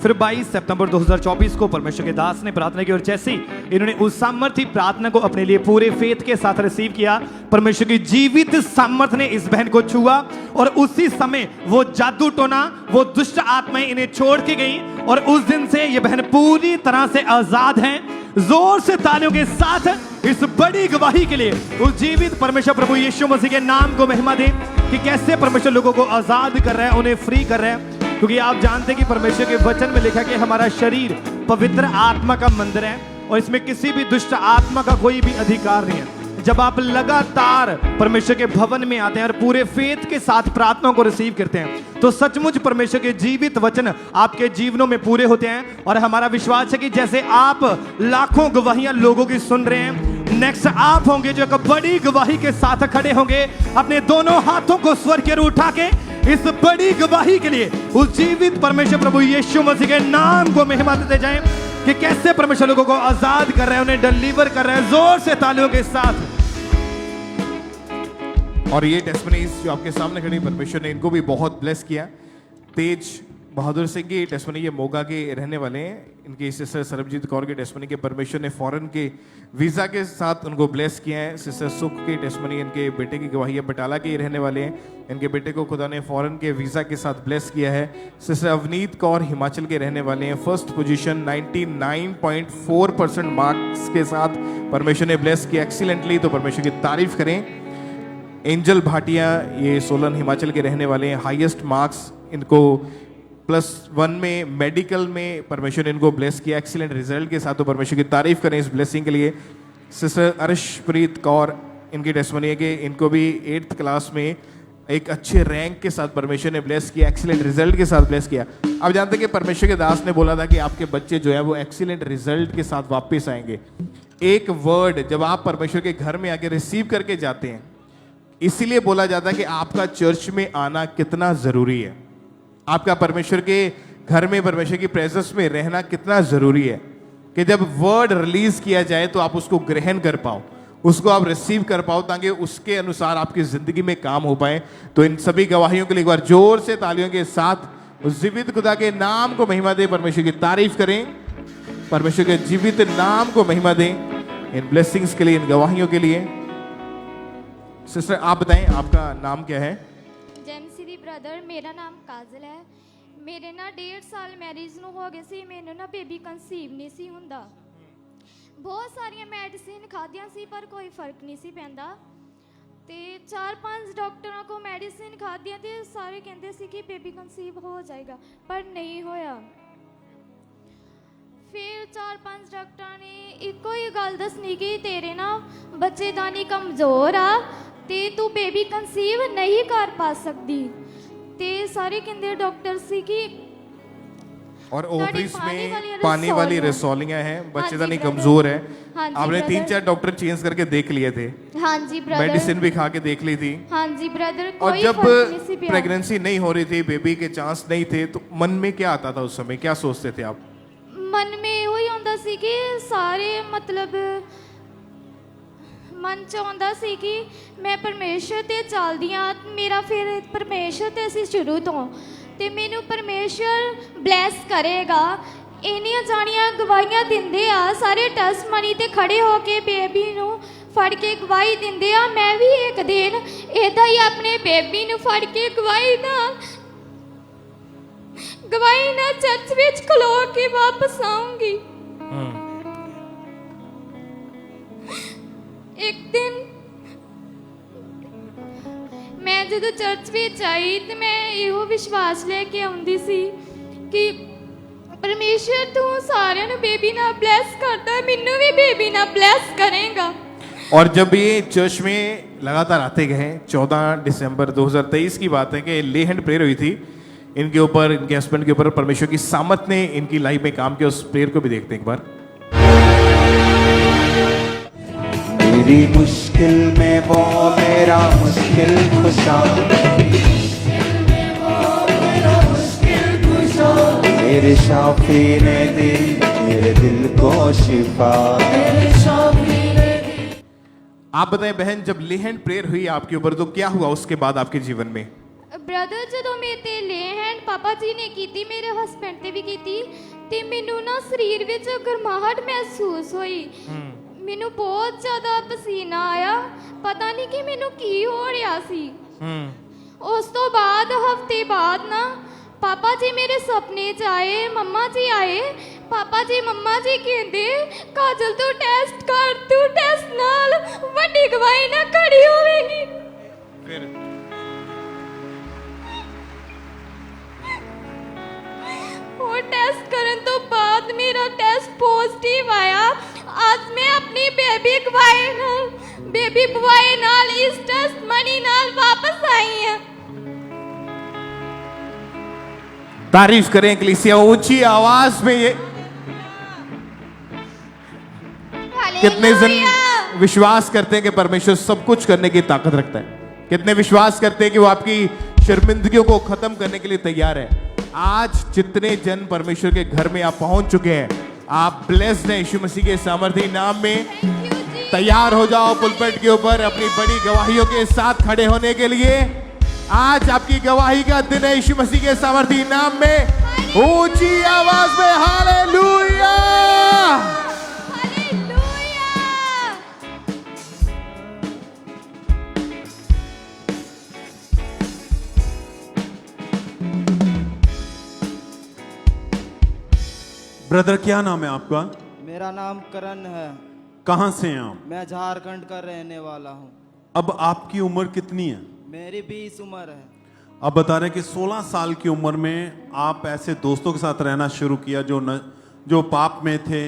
फिर 22 सितंबर 2024 को परमेश्वर के दास ने प्रार्थना की और जैसे ही इन्होंने उस सामर्थ्य प्रार्थना को अपने लिए पूरे फेथ के साथ रिसीव किया, परमेश्वर की जीवित सामर्थ ने इस बहन को छुआ और उसी समय वो जादू टोना, वो दुष्ट आत्माएं इन्हें छोड़ के गई और उस दिन से ये बहन पूरी तरह से आजाद हैं। जोर से तालियों के साथ इस बड़ी गवाही के लिए उस जीवित परमेश्वर प्रभु यीशु मसीह के नाम को महिमा दे कि कैसे परमेश्वर लोगों को आजाद कर रहा है, उन्हें फ्री कर रहा है। क्योंकि आप जानते हैं कि परमेश्वर के वचन में लिखा कि हमारा शरीर पवित्र आत्मा का मंदिर है और इसमें किसी भी दुष्ट आत्मा का कोई भी अधिकार नहीं है। जब आप लगातार परमेश्वर के भवन में आते हैं और पूरे फेथ के साथ प्रार्थनाओं को रिसीव करते हैं तो सचमुच परमेश्वर के जीवित वचन आपके जीवनों में पूरे होते हैं। और हमारा विश्वास है कि जैसे आप लाखों गवाहियां लोगों की सुन रहे हैं, नेक्स्ट आप होंगे जो एक बड़ी गवाही के साथ खड़े होंगे, अपने दोनों हाथों को स्वर की ओर उठा के इस बड़ी गवाही के लिए उस जीवित परमेश्वर प्रभु यीशु मसीह के नाम को महिमा देते जाएं कि कैसे परमेश्वर लोगों को आजाद कर रहे हैं, उन्हें डिलीवर कर रहे हैं। जोर से तालियों के साथ। और ये टेस्टमनीज जो आपके सामने खड़ी, परमेश्वर ने इनको भी बहुत ब्लेस किया। तेज बहादुर सिंह की टेस्टमनी, ये मोगा के रहने वाले हैं। इनकी सिस्टर सरबजीत कौर की टेस्टमनी के परमेश्वर ने फॉरेन के वीज़ा के साथ उनको ब्लेस किया है। सिस्टर सुख की टेस्टमनी, इनके बेटे की गवाही है, बटाला के रहने वाले हैं। इनके बेटे को खुदा ने फॉरेन के वीज़ा के साथ ब्लेस किया है। सिस्टर अवनीत कौर हिमाचल के रहने वाले हैं। फर्स्ट पोजीशन 99.4% मार्क्स के साथ परमेश्वर ने ब्लेस किया एक्सीलेंटली, तो परमेश्वर की तारीफ करें। एंजल भाटिया, ये सोलन हिमाचल के रहने वाले हैं। हाईएस्ट मार्क्स इनको +1 में मेडिकल में परमेश्वर ने इनको ब्लेस किया एक्सीलेंट रिजल्ट के साथ, तो परमेश्वर की तारीफ करें इस ब्लेसिंग के लिए। सिस्टर अर्शप्रीत कौर, इनकी टेस्टमनी है कि इनको भी 8th क्लास में एक अच्छे रैंक के साथ परमेश्वर ने ब्लेस किया, एक्सीलेंट रिजल्ट के साथ ब्लेस किया। आप जानते हैं कि परमेश्वर के दास ने बोला था कि आपके बच्चे जो है वो एक्सीलेंट रिजल्ट के साथ वापस आएंगे। एक वर्ड जब आप परमेश्वर के घर में आके रिसीव करके जाते हैं, इसीलिए बोला जाता है कि आपका चर्च में आना कितना जरूरी है, आपका परमेश्वर के घर में परमेश्वर की प्रेजेंस में रहना कितना जरूरी है कि जब वर्ड रिलीज किया जाए तो आप उसको ग्रहण कर पाओ, उसको आप रिसीव कर पाओ, ताकि उसके अनुसार आपकी जिंदगी में काम हो पाए। तो इन सभी गवाहियों के लिए एक बार जोर से तालियों के साथ उस जीवित खुदा के नाम को महिमा दें, परमेश्वर की तारीफ करें, परमेश्वर के जीवित नाम को महिमा दें इन ब्लेसिंग्स के लिए, इन गवाहियों के लिए। सिस्टर आप बताएं आपका नाम क्या है? ਜੈਮਸੀ ब्रदर, मेरा नाम काजल है। मेरे ना 1.5 साल मैरिज ਨੂੰ ਹੋ ਗਏ ਸੀ, ਮੈਨੂੰ ਨਾ ਬੇਬੀ ਕਨਸੀਵ ਨਹੀਂ ਸੀ ਹੁੰਦਾ। ਬਹੁਤ ਸਾਰੀਆਂ ਮੈਡੀਸਿਨ ਖਾਧੀਆਂ ਸੀ ਪਰ ਕੋਈ ਫਰਕ ਨਹੀਂ ਸੀ ਪੈਂਦਾ ਤੇ 4-5 ਡਾਕਟਰਾਂ ਕੋ ਮੈਡੀਸਿਨ ਖਾਧੀਆਂ ਤੇ ਸਾਰੇ ਕਹਿੰਦੇ ਸੀ ਕਿ ਬੇਬੀ ਕਨਸੀਵ ਹੋ ਜਾਏਗਾ, ਪਰ ਨਹੀਂ ਹੋਇਆ। ਫਿਰ 4-5 ਡਾਕਟਰਾਂ ਨੇ ਇੱਕੋ ਹੀ ਗੱਲ ਦੱਸਣੀ ਕਿ ਤੇਰੇ ਨਾ ਬੱਚੇਦਾਨੀ ਕਮਜ਼ੋਰ ਆ ਤੇ ਤੂੰ ਬੇਬੀ ਕਨਸੀਵ ਨਹੀਂ ਕਰ ਪਾ ਸਕਦੀ ਤੇ ਸਾਰੇ ਕਹਿੰਦੇ ਡਾਕਟਰ ਸੀ ਕਿ और ओवरीज में पानी वाली रसौलियां हैं, बच्चेदानी कमजोर है। आपने 3-4 डॉक्टर चेंज करके देख लिए थे? हाँ जी ब्रदर, मेडिसिन भी खा के देख ली थी? हाँ जी ब्रदर। और जब प्रेगनेंसी नहीं हो रही थी, बेबी के चांस नहीं थे, तो मन में क्या आता था उस समय, क्या सोचते थे आप? मन में ਇਹੋ ਹੀ ਹੁੰਦਾ ਸੀ ਕਿ ਸਾਰੇ ਮਤਲਬ ਮਨ ਚ ਆਉਂਦਾ ਸੀ ਕਿ ਮੈਂ ਪਰਮੇਸ਼ਰ ਤੇ ਚੱਲਦੀ ਆ, ਮੇਰਾ ਫਿਰ ਪਰਮੇਸ਼ਰ ਤੇ ਸੀ ਸ਼ੁਰੂ ਤੋਂ ਤੇ ਮੈਨੂੰ ਪਰਮੇਸ਼ਰ ਬਲੈਸ ਕਰੇਗਾ। ਇੰਨੀਆਂ ਜਾਣੀਆਂ ਗਵਾਹੀਆਂ ਦਿੰਦੇ ਆ, ਸਾਰੇ ਟੈਸਟਮਨੀ ਤੇ ਖੜੇ ਹੋ ਕੇ ਬੇਬੀ ਨੂੰ ਫੜ ਕੇ ਗਵਾਹੀ ਦਿੰਦੇ ਆ। ਮੈਂ ਵੀ ਇੱਕ ਦਿਨ ਇਦਾਂ ਹੀ ਆਪਣੇ ਬੇਬੀ ਨੂੰ ਫੜ ਕੇ ਗਵਾਹੀ ਨਾਲ ਚਰਚ ਵਿੱਚ ਖਲੋ ਕੇ ਵਾਪਸ ਆਉਂਗੀ। ਜਦੋਂ ਚਰਚ ਵਿੱਚ ਆਈ ਤੇ ਮੈਂ ਇਹੋ ਵਿਸ਼ਵਾਸ ਲੈ ਕੇ ਆਉਂਦੀ ਸੀ ਕਿ ਪਰਮੇਸ਼ਰ ਤੂੰ ਸਾਰਿਆਂ ਨੂੰ ਬੇਬੀ ਨਾਲ ਬਲੈਸ ਕਰਦਾ, ਮੈਨੂੰ ਵੀ ਬੇਬੀ ਨਾਲ ਬਲੈਸ ਕਰੇਗਾ। और जब ये चर्च में लगातार आते गए, 14 दिसंबर 2023 की बात है कि ले हैंड प्रेयर हुई थी इनके ऊपर, इनके हस्बैंड के ऊपर। परमेश्वर की सामर्थ ने इनकी लाइफ में काम किया, उस प्रेयर को भी देखते हैं एक बार। मेरी मुश्किल में वो मेरा मुश्किल खुशा, मेरे शाफी ने दी मेरे दिल को शिफा। आप बताएं बहन, जब ले हैंड प्रेयर हुई आपके ऊपर तो क्या हुआ उसके बाद आपके जीवन में? ਬ੍ਰਦਰ ਜਦੋਂ ਮੇਰੇ ਤੇ ਲੇ ਹੈਂਡ ਪਾਪਾ ਜੀ ਨੇ ਕੀਤੀ, ਮੇਰੇ ਹਸਬੈਂਡ ਤੇ ਵੀ ਕੀਤੀ, ਤੇ ਮੈਨੂੰ ਨਾ ਸਰੀਰ ਵਿੱਚ ਗਰਮਾਹਟ ਮਹਿਸੂਸ ਹੋਈ। ਮੈਨੂੰ ਬਹੁਤ ਜ਼ਿਆਦਾ ਪਸੀਨਾ ਆਇਆ, ਪਤਾ ਨਹੀਂ ਕਿ ਮੈਨੂੰ ਕੀ ਹੋ ਰਿਹਾ ਸੀ। ਉਸ ਤੋਂ ਬਾਅਦ ਹਫਤੇ ਬਾਅਦ ਨਾ ਪਾਪਾ ਜੀ ਮੇਰੇ ਸੁਪਨੇ 'ਚ ਆਏ, ਮੰਮਾ ਜੀ ਆਏ। ਪਾਪਾ ਜੀ ਮੰਮਾ ਜੀ ਕਹਿੰਦੇ ਕਾਜਲ ਤੂੰ ਟੈਸਟ ਕਰ, ਤੂੰ ਟੈਸਟ ਨਾਲ ਵੱਡੀ ਗਵਾਹੀ ਨਾ ਖੜੀ ਹੋਵੇਗੀ। फिर ਉਹ ਟੈਸਟ ਕਰਨ ਤੋਂ ਬਾਅਦ ਮੇਰਾ ਟੈਸਟ ਪੋਜ਼ਿਟਿਵ ਆਇਆ। ਅੱਜ ਮੈਂ ਆਪਣੀ ਬੇਬੀ ਬੁਆਏ ਨਾਲ ਇਸ ਟੈਸਟ ਮਨੀ ਨਾਲ ਵਾਪਸ ਆਈ ਹਾਂ। तारीफ करें कलीसिया ऊंची आवाज में। ये कितने जन विश्वास करते हैं कि परमेश्वर सब कुछ करने की ताकत रखता है? कितने विश्वास करते हैं कि वो आपकी शर्मिंदगियों को खत्म करने के लिए तैयार है? आज जितने जन परमेश्वर के घर में आप पहुंच चुके हैं, आप ब्लेस्ड हैं यीशु मसीह के सामर्थी नाम में। तैयार हो जाओ पुलपेट के ऊपर अपनी बड़ी गवाहियों के साथ खड़े होने के लिए। आज आपकी गवाही का दिन है यीशु मसीह के सामर्थी नाम में। ऊंची आवाज में हालेलुया। ब्रदर क्या नाम है आपका? मेरा नाम करण है। कहाँ से हैं आप? मैं झारखंड का रहने वाला हूँ। अब आपकी उम्र कितनी है? मेरी 20 उम्र है। अब बता रहे हैं कि 16 साल की उम्र में आप ऐसे दोस्तों के साथ रहना शुरू किया जो पाप में थे,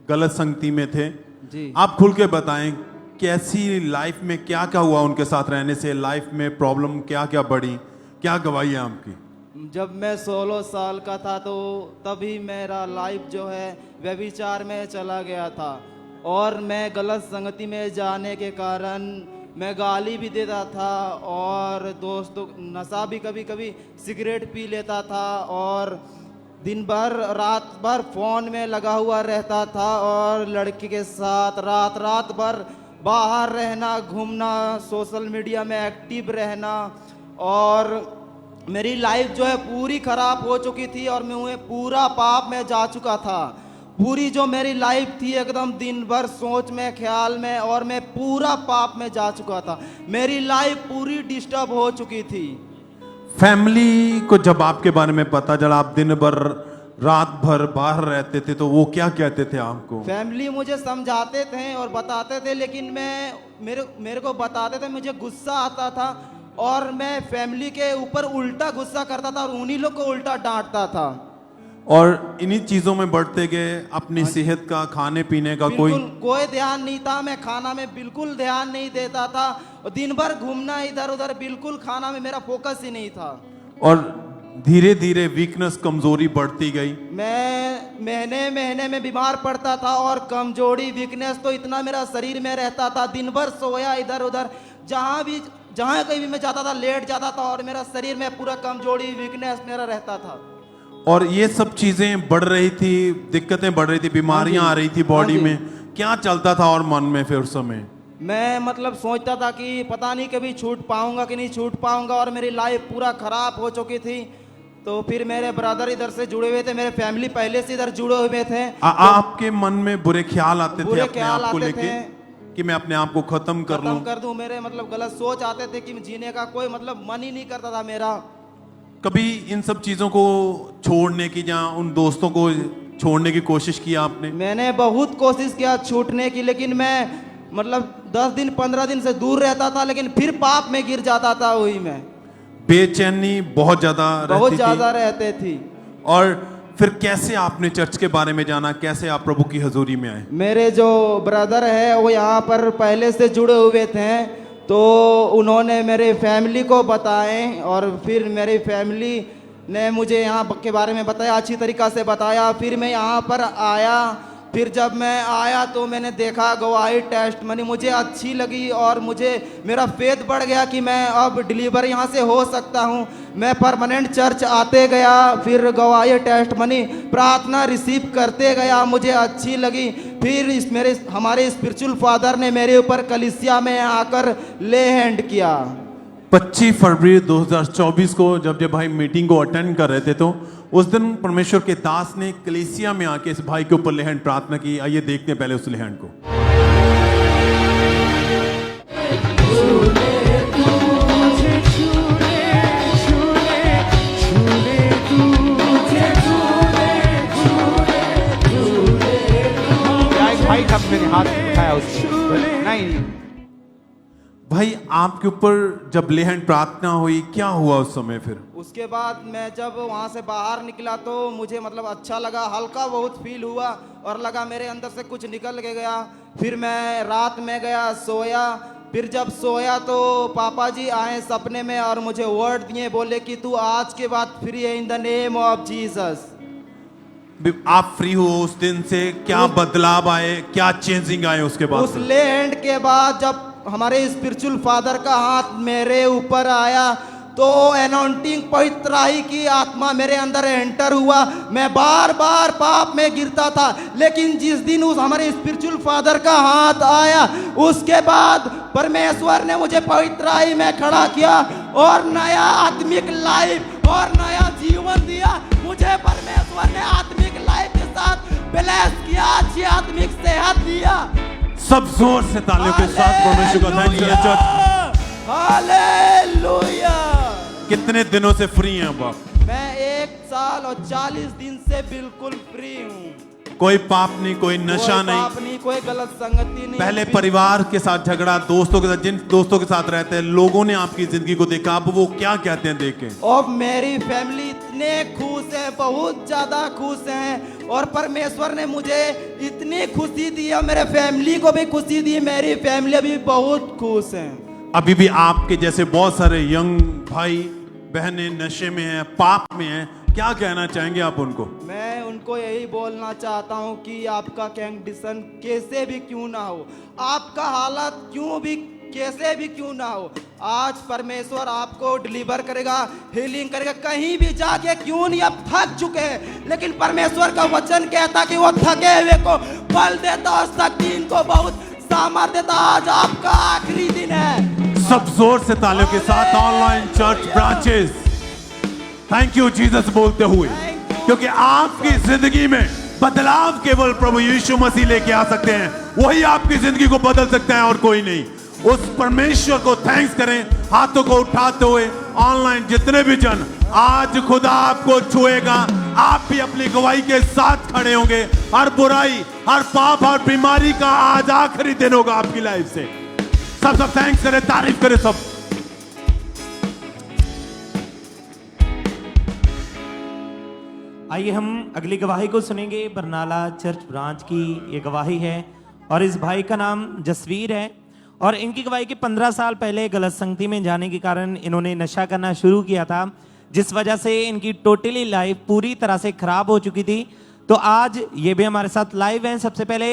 गलत संगति में थे। जी। आप खुल के बताएं कैसी लाइफ में क्या क्या हुआ उनके साथ रहने से, लाइफ में प्रॉब्लम क्या क्या बढ़ी, क्या गवाही है आपकी? जब मैं 16 साल का था तो तभी मेरा लाइफ जो है व्यभिचार में चला गया था, और मैं गलत संगति में जाने के कारण मैं गाली भी देता था, और दोस्तों नशा भी कभी कभी सिगरेट पी लेता था, और दिन भर रात भर फ़ोन में लगा हुआ रहता था, और लड़की के साथ रात भर बाहर रहना, घूमना, सोशल मीडिया में एक्टिव रहना, और मेरी लाइफ जो है पूरी ख़राब हो चुकी थी, और मैं पूरा पाप में जा चुका था। पूरी जो मेरी लाइफ थी एकदम दिन भर सोच में, ख्याल में, और मैं पूरा पाप में जा चुका था। मेरी लाइफ पूरी डिस्टर्ब हो चुकी थी। फैमिली को जब आपके बारे में पता चला, आप दिन भर रात भर बाहर रहते थे, तो वो क्या कहते थे आपको? फैमिली मुझे समझाते थे और बताते थे, लेकिन मेरे को बताते थे, मुझे गुस्सा आता था, और मैं फैमिली के ऊपर उल्टा गुस्सा करता था, और उन्हीं लोग को उल्टा डांटता था। और इन्हीं चीजों में बढ़ते गए, अपनी सेहत का, खाने पीने का कोई ध्यान नहीं था। मैं खाना में बिल्कुल ध्यान नहीं देता था, और दिन भर घूमना इधर उधर, बिल्कुल खाना में मेरा फोकस ही नहीं था। और धीरे धीरे वीकनेस, कमजोरी बढ़ती गई। मैं महीने में बीमार पड़ता था, और कमजोरी, वीकनेस तो इतना मेरा शरीर में रहता था। दिन भर सोया इधर उधर, जहाँ कहीं भी मैं जाता था लेट जाता था, और मेरा शरीर में पूरा कमजोरी, वीकनेस मेरा रहता था। और ये सब चीजें बढ़ रही थी, दिक्कतें बढ़ रही थी, बीमारियां आ रही थी बॉडी में। क्या चलता था और मन में फिर उस समय? मैं मतलब सोचता था कि पता नहीं कभी छूट पाऊंगा कि नहीं छूट पाऊंगा, और मेरी लाइफ पूरा खराब हो चुकी थी। तो फिर मेरे ब्रदर इधर से जुड़े हुए थे, मेरे फैमिली पहले से इधर जुड़े हुए थे। आपके मन में बुरे ख्याल आते थे अपने आप को लेके कि मैं अपने आप को खत्म कर दूं? मेरे मतलब गलत सोच आते थे कि जीने का कोई मतलब मन ही नहीं करता था मेरा। कभी इन सब चीजों को छोड़ने की या उन दोस्तों को छोड़ने की कोशिश की आपने? मैंने बहुत कोशिश किया छूटने की, लेकिन मैं मतलब 10 दिन 15 दिन से दूर रहता था, लेकिन फिर पाप में गिर जाता था वही में। बेचैनी बहुत ज्यादा रहते थी। और फिर कैसे आपने चर्च के बारे में जाना, कैसे आप प्रभु की हजूरी में आए? मेरे जो ब्रदर है वो यहाँ पर पहले से जुड़े हुए थे, तो उन्होंने मेरे फैमिली को बताए और फिर मेरी फैमिली ने मुझे यहाँ के बारे में बताया, अच्छी तरीक़ा से बताया। फिर मैं यहाँ पर आया। फिर जब मैं आया तो मैंने देखा गवाही टेस्ट मनी मुझे अच्छी लगी और मुझे मेरा फेथ बढ़ गया कि मैं अब डिलीवर यहाँ से हो सकता हूँ। मैं परमानेंट चर्च आते गया, फिर गवाही टेस्ट मनी प्रार्थना रिसीव करते गया, मुझे अच्छी लगी। फिर हमारे स्पिरिचुअल फादर ने मेरे ऊपर कलीसिया में आकर ले हैंड किया। 25 फरवरी 2024 को जब ये भाई मीटिंग को अटेंड कर रहे थे, तो उस दिन परमेश्वर के दास ने कलीसिया में आके इस भाई के ऊपर लेहंड प्रार्थना की। आइए देखते हैं पहले उस लेहंड को। भाई था, मेरे हाथ उठाया उसको, नहीं भाई आपके ऊपर जब लेहंड प्रार्थना हुई, क्या हुआ उस समय? फिर उसके बाद मैं जब वहाँ से बाहर निकला तो मुझे मतलब अच्छा लगा, हल्का बहुत फील हुआ और लगा मेरे अंदर से कुछ निकल के गया। फिर मैं रात में गया, सोया। फिर जब सोया तो पापा जी आए सपने में और मुझे वर्ड दिए, बोले कि तू आज के बाद फ्री है in the name of Jesus. आप फ्री हो उस दिन से? क्या बदलाव आए, क्या चेंजिंग आए उसके बाद? उस लैंड के बाद जब हमारे स्पिरिचुअल फादर का हाथ मेरे ऊपर आया तो एनॉन्टिंग पवित्राई की आत्मा मेरे अंदर एंटर हुआ। मैं बार बार पाप में गिरता था, लेकिन जिस दिन उस हमारे स्पिरिचुअल फादर का हाथ आया उसके बाद परमेश्वर ने मुझे पवित्राई में खड़ा किया और नया आत्मिक लाइफ और नया जीवन दिया। मुझे परमेश्वर ने आत्मिक लाइफ के साथ ब्लेस किया, अच्छी आत्मिक सेहत दिया। सब जोर से तालियों के साथ परमेश्वर का थैंक्स करें चर्च। हालेलुया। कितने दिनों से फ्री हैं अब आप? मैं 1 साल और 40 दिन से बिल्कुल फ्री हूँ। कोई पाप नहीं, कोई नशा नहीं, पाप नहीं, कोई गलत संगति नहीं। पहले परिवार के साथ झगड़ा, दोस्तों के साथ, जिन दोस्तों के साथ रहते हैं, लोगों ने आपकी जिंदगी को देखा, अब वो क्या कहते हैं देख के? और मेरी फैमिली इतने खुश है, बहुत ज्यादा खुश हैं और परमेश्वर ने मुझे इतनी खुशी दी है, मेरे फैमिली को भी खुशी दी, मेरी फैमिली अभी बहुत खुश है। अभी भी आपके जैसे बहुत सारे यंग भाई बहनें नशे में हैं, पाप में हैं, क्या कहना चाहेंगे आप उनको? मैं उनको यही बोलना चाहता हूँ कि आपका कंडीशन कैसे भी क्यों ना हो, आपका हालत क्यों भी कैसे भी क्यों ना हो, आज परमेश्वर आपको डिलीवर करेगा, हीलिंग करेगा। कहीं भी जाके क्यों नहीं आप थक चुके हैं, लेकिन परमेश्वर का वचन कहता कि वो थके हुए को बल देता और शक्ति को बहुत सामर्थ्य देता। आज आपका आखिरी दिन है। सब जोर से तालियों के साथ online church branches thank you Jesus बोलते हुए, क्योंकि आपकी जिंदगी में बदलाव केवल प्रभु यीशु मसीह लेके आ सकते हैं। वही आपकी जिंदगी को बदल सकता है और कोई नहीं। उस परमेश्वर को थैंक्स करें हाथों को उठाते हुए। ऑनलाइन जितने भी जन, आज खुदा आपको छुएगा, आप भी अपनी गवाही के साथ खड़े होंगे। हर बुराई, हर पाप, हर बीमारी का आज आखिरी दिन होगा आपकी लाइफ से। सब थैंक्स करें, तारीफ करें सब। आइए हम अगली गवाही को सुनेंगे। बरनाला चर्च ब्रांच की ये गवाही है और इस भाई का नाम जसवीर है और इनकी गवाही के 15 साल पहले गलत संगति में जाने के कारण इन्होंने नशा करना शुरू किया था, जिस वजह से इनकी टोटली लाइफ पूरी तरह से खराब हो चुकी थी। तो आज ये भी हमारे साथ लाइव हैं। सबसे पहले